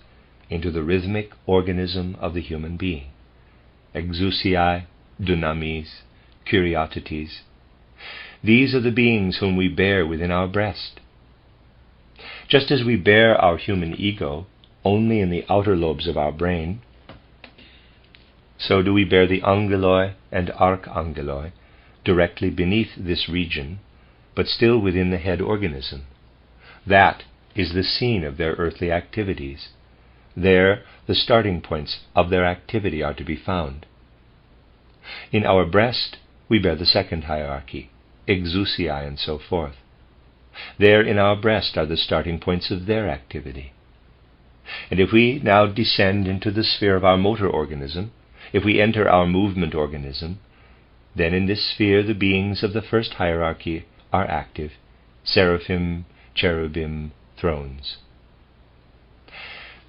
into the rhythmic organism of the human being. Exousiae, dunamis, curiosities. These are the beings whom we bear within our breast. Just as we bear our human ego only in the outer lobes of our brain, so do we bear the angeloi and archangeloi directly beneath this region, but still within the head organism. That is the scene of their earthly activities. There the starting points of their activity are to be found. In our breast we bear the second hierarchy, exousiae and so forth. There in our breast are the starting points of their activity. And if we now descend into the sphere of our motor organism, if we enter our movement organism, then in this sphere the beings of the first hierarchy are active, seraphim, cherubim, thrones.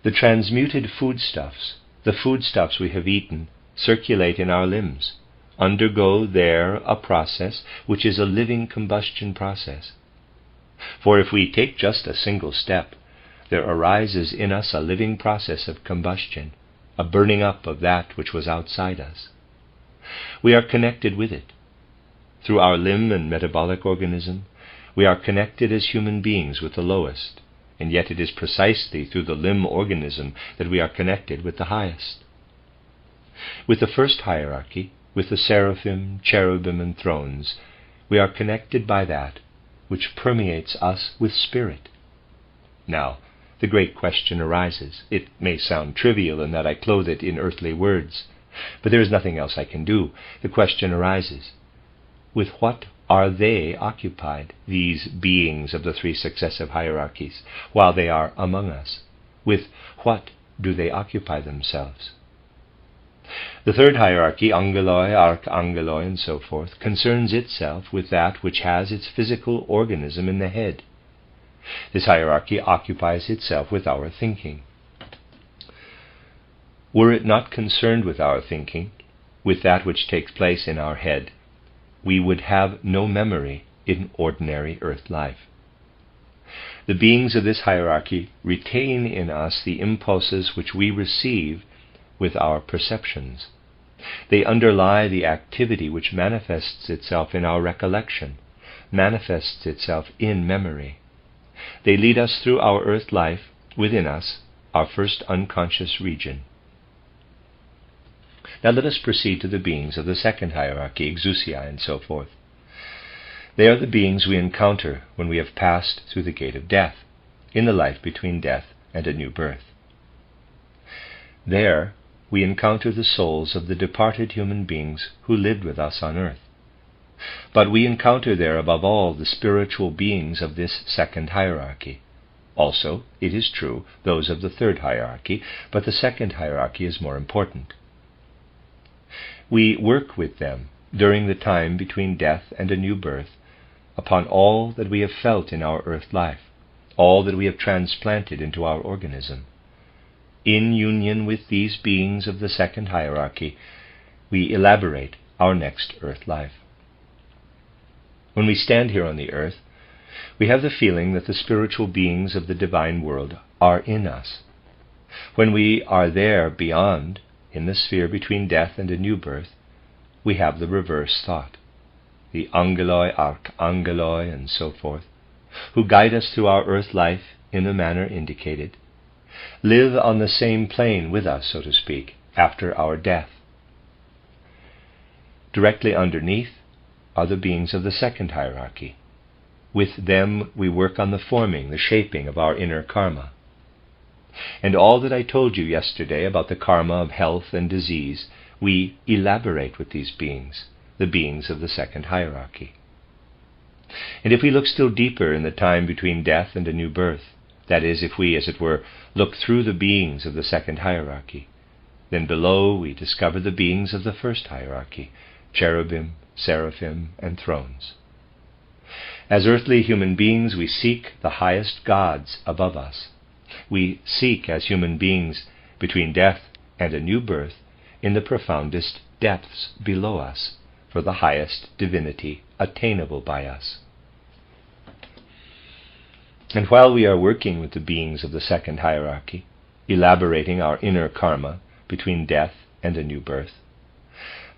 The transmuted foodstuffs, the foodstuffs we have eaten, circulate in our limbs, undergo there a process which is a living combustion process. For if we take just a single step, there arises in us a living process of combustion, a burning up of that which was outside us. We are connected with it. Through our limb and metabolic organism, we are connected as human beings with the lowest, and yet it is precisely through the limb organism that we are connected with the highest. With the first hierarchy, with the seraphim, cherubim, and thrones, we are connected by that which permeates us with spirit. Now, the great question arises. It may sound trivial in that I clothe it in earthly words, but there is nothing else I can do. The question arises, with what are they occupied, these beings of the three successive hierarchies, while they are among us? With what do they occupy themselves? The third hierarchy, angeloi, archangeloi, and so forth, concerns itself with that which has its physical organism in the head. This hierarchy occupies itself with our thinking. Were it not concerned with our thinking, with that which takes place in our head, we would have no memory in ordinary earth life. The beings of this hierarchy retain in us the impulses which we receive with our perceptions. They underlie the activity which manifests itself in our recollection, manifests itself in memory. They lead us through our earth life, within us, our first unconscious region. Now let us proceed to the beings of the second hierarchy, exousiae, and so forth. They are the beings we encounter when we have passed through the gate of death, in the life between death and a new birth. There we encounter the souls of the departed human beings who lived with us on earth. But we encounter there above all the spiritual beings of this second hierarchy. Also, it is true, those of the third hierarchy, but the second hierarchy is more important. We work with them during the time between death and a new birth upon all that we have felt in our earth life, all that we have transplanted into our organism. In union with these beings of the second hierarchy, we elaborate our next earth life. When we stand here on the earth, we have the feeling that the spiritual beings of the divine world are in us. When we are there beyond, in the sphere between death and a new birth, we have the reverse thought. The angeloi, archangeloi, and so forth, who guide us through our earth life in the manner indicated, live on the same plane with us, so to speak, after our death. Directly underneath are the beings of the second hierarchy. With them we work on the forming, the shaping of our inner karma. And all that I told you yesterday about the karma of health and disease, we elaborate with these beings, the beings of the second hierarchy. And if we look still deeper in the time between death and a new birth, that is, if we, as it were, look through the beings of the second hierarchy, then below we discover the beings of the first hierarchy, cherubim, seraphim, and thrones. As earthly human beings, we seek the highest gods above us. We seek, as human beings, between death and a new birth, in the profoundest depths below us, for the highest divinity attainable by us. And while we are working with the beings of the second hierarchy, elaborating our inner karma between death and a new birth,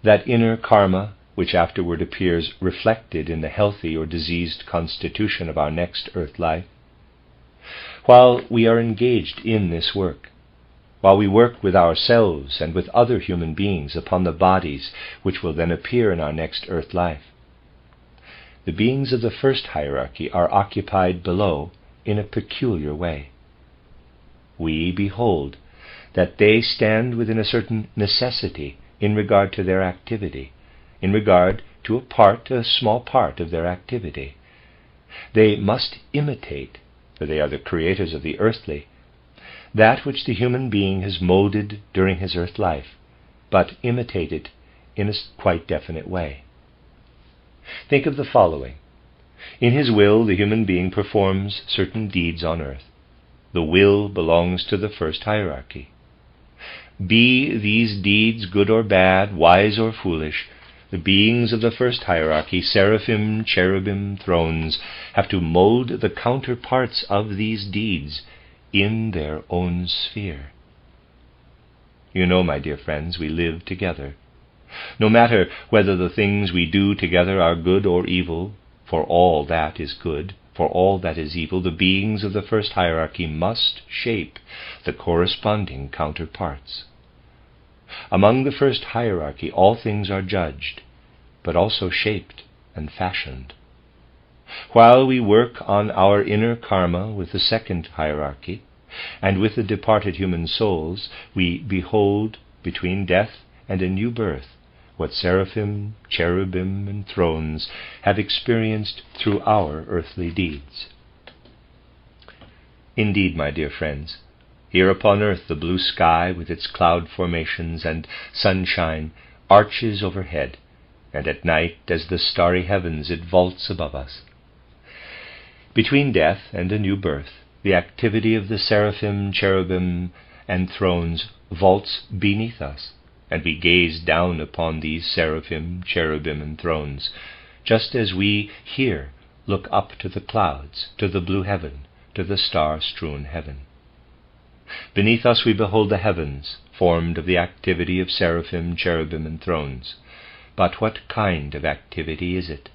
that inner karma which afterward appears reflected in the healthy or diseased constitution of our next earth life, while we are engaged in this work, while we work with ourselves and with other human beings upon the bodies which will then appear in our next earth life, the beings of the first hierarchy are occupied below in a peculiar way. We behold that they stand within a certain necessity in regard to their activity, in regard to a small part of their activity. They must imitate, for they are the creators of the earthly, that which the human being has molded during his earth life, but imitate it in a quite definite way. Think of the following. In his will, the human being performs certain deeds on earth. The will belongs to the first hierarchy. Be these deeds good or bad, wise or foolish, the beings of the first hierarchy, seraphim, cherubim, thrones, have to mold the counterparts of these deeds in their own sphere. You know, my dear friends, we live together. No matter whether the things we do together are good or evil, for all that is good, for all that is evil, the beings of the first hierarchy must shape the corresponding counterparts. Among the first hierarchy, all things are judged, but also shaped and fashioned. While we work on our inner karma with the second hierarchy, and with the departed human souls, we behold between death and a new birth what seraphim, cherubim, and thrones have experienced through our earthly deeds. Indeed, my dear friends, here upon earth the blue sky with its cloud formations and sunshine arches overhead, and at night, as the starry heavens, it vaults above us. Between death and a new birth, the activity of the seraphim, cherubim, and thrones vaults beneath us, and we gaze down upon these seraphim, cherubim, and thrones, just as we here look up to the clouds, to the blue heaven, to the star-strewn heaven. Beneath us we behold the heavens, formed of the activity of seraphim, cherubim, and thrones. But what kind of activity is it?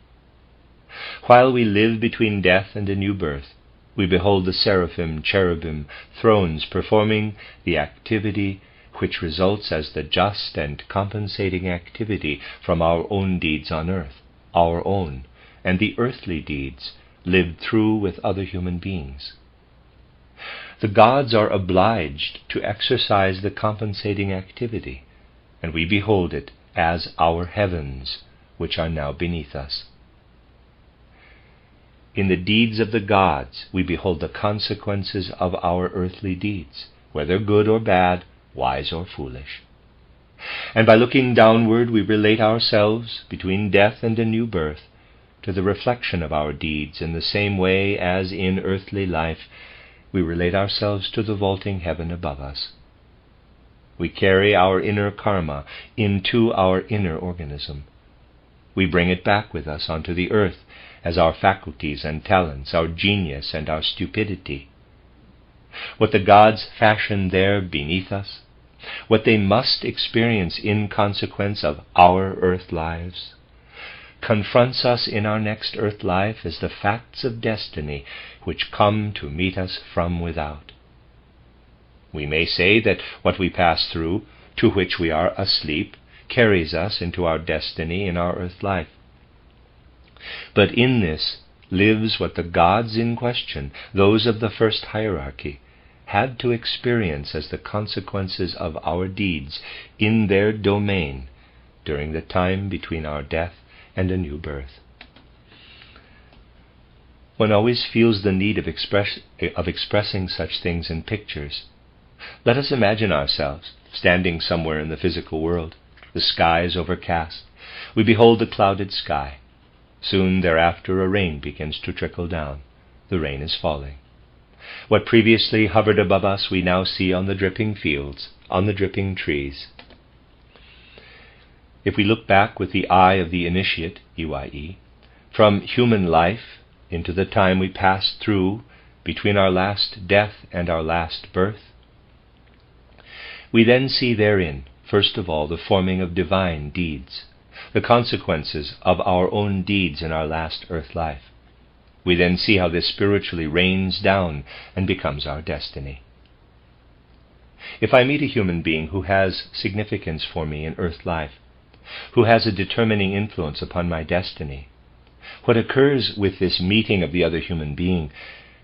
While we live between death and a new birth, we behold the seraphim, cherubim, thrones performing the activity which results as the just and compensating activity from our own deeds on earth, our own, and the earthly deeds lived through with other human beings. The gods are obliged to exercise the compensating activity, and we behold it as our heavens, which are now beneath us. In the deeds of the gods, we behold the consequences of our earthly deeds, whether good or bad, wise or foolish. And by looking downward, we relate ourselves, between death and a new birth, to the reflection of our deeds in the same way as in earthly life we relate ourselves to the vaulting heaven above us. We carry our inner karma into our inner organism. We bring it back with us onto the earth as our faculties and talents, our genius and our stupidity. What the gods fashion there beneath us, what they must experience in consequence of our earth lives, confronts us in our next earth life as the facts of destiny which come to meet us from without. We may say that what we pass through, to which we are asleep, carries us into our destiny in our earth life. But in this lives what the gods in question, those of the first hierarchy, had to experience as the consequences of our deeds in their domain during the time between our death and a new birth. One always feels the need of expressing such things in pictures. Let us imagine ourselves standing somewhere in the physical world. The sky is overcast. We behold a clouded sky. Soon thereafter a rain begins to trickle down. The rain is falling. What previously hovered above us we now see on the dripping fields, on the dripping trees. If we look back with the eye of the initiate, EYE, from human life into the time we passed through between our last death and our last birth, we then see therein, first of all, the forming of divine deeds, the consequences of our own deeds in our last earth life. We then see how this spiritually rains down and becomes our destiny. If I meet a human being who has significance for me in earth life, who has a determining influence upon my destiny, what occurs with this meeting of the other human being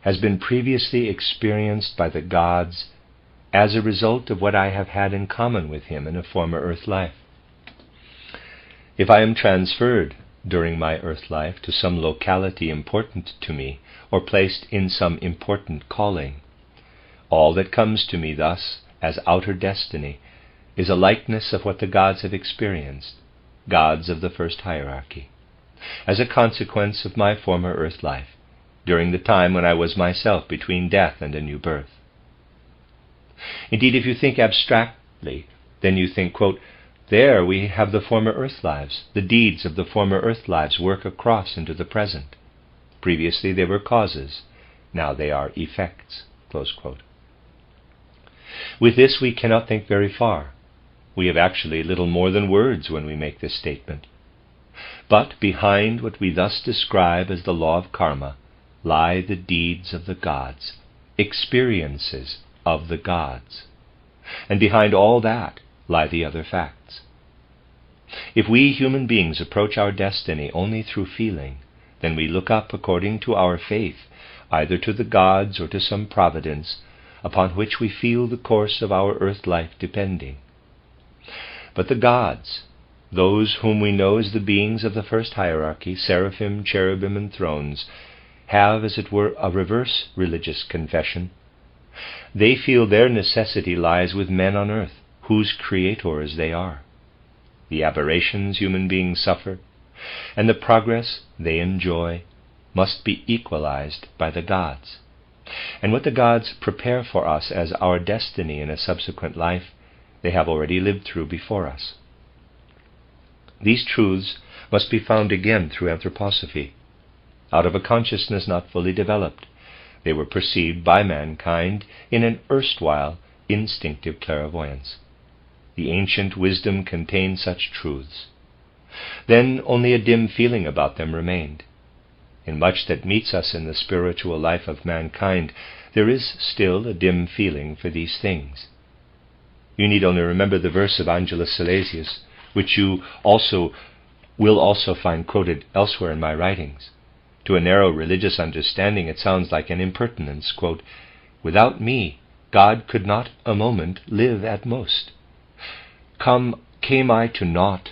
has been previously experienced by the gods as a result of what I have had in common with him in a former earth life. If I am transferred during my earth life to some locality important to me, or placed in some important calling, all that comes to me thus as outer destiny is a likeness of what the gods have experienced, gods of the first hierarchy, as a consequence of my former earth life, during the time when I was myself between death and a new birth. Indeed, if you think abstractly, then you think, quote, there we have the former earth lives. The deeds of the former earth lives work across into the present. Previously they were causes, now they are effects, close quote. With this we cannot think very far. We have actually little more than words when we make this statement. But behind what we thus describe as the law of karma lie the deeds of the gods, experiences of the gods. And behind all that lie the other facts. If we human beings approach our destiny only through feeling, then we look up according to our faith, either to the gods or to some providence upon which we feel the course of our earth life depending. But the gods, those whom we know as the beings of the first hierarchy, seraphim, cherubim, and thrones, have, as it were, a reverse religious confession. They feel their necessity lies with men on earth, whose creators they are. The aberrations human beings suffer, and the progress they enjoy, must be equalized by the gods. And what the gods prepare for us as our destiny in a subsequent life, they have already lived through before us. These truths must be found again through anthroposophy. Out of a consciousness not fully developed, they were perceived by mankind in an erstwhile instinctive clairvoyance. The ancient wisdom contained such truths. Then only a dim feeling about them remained. In much that meets us in the spiritual life of mankind, there is still a dim feeling for these things. You need only remember the verse of Angelus Silesius, which you will also find quoted elsewhere in my writings. To a narrow religious understanding it sounds like an impertinence, quote, without me, God could not a moment live at most. Came I to naught,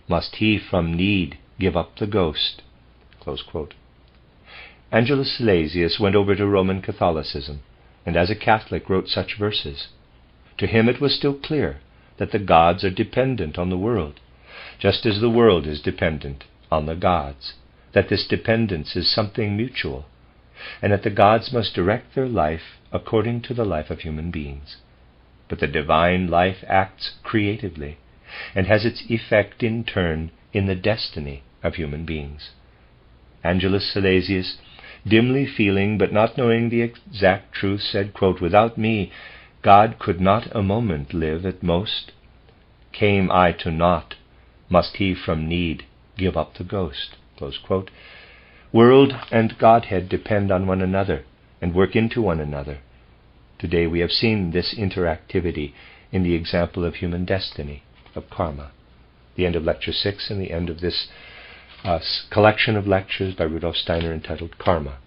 must he from need give up the ghost. Close quote. Angelus Silesius went over to Roman Catholicism, and as a Catholic wrote such verses. To him it was still clear that the gods are dependent on the world, just as the world is dependent on the gods, that this dependence is something mutual, and that the gods must direct their life according to the life of human beings. But the divine life acts creatively, and has its effect in turn in the destiny of human beings. Angelus Silesius, dimly feeling but not knowing the exact truth, said, quote, without me, God could not a moment live at most. Came I to naught, must he from need give up the ghost. Close quote. World and Godhead depend on one another and work into one another. Today we have seen this interactivity in the example of human destiny, of karma. The end of Lecture 6 and the end of this collection of lectures by Rudolf Steiner entitled Karma.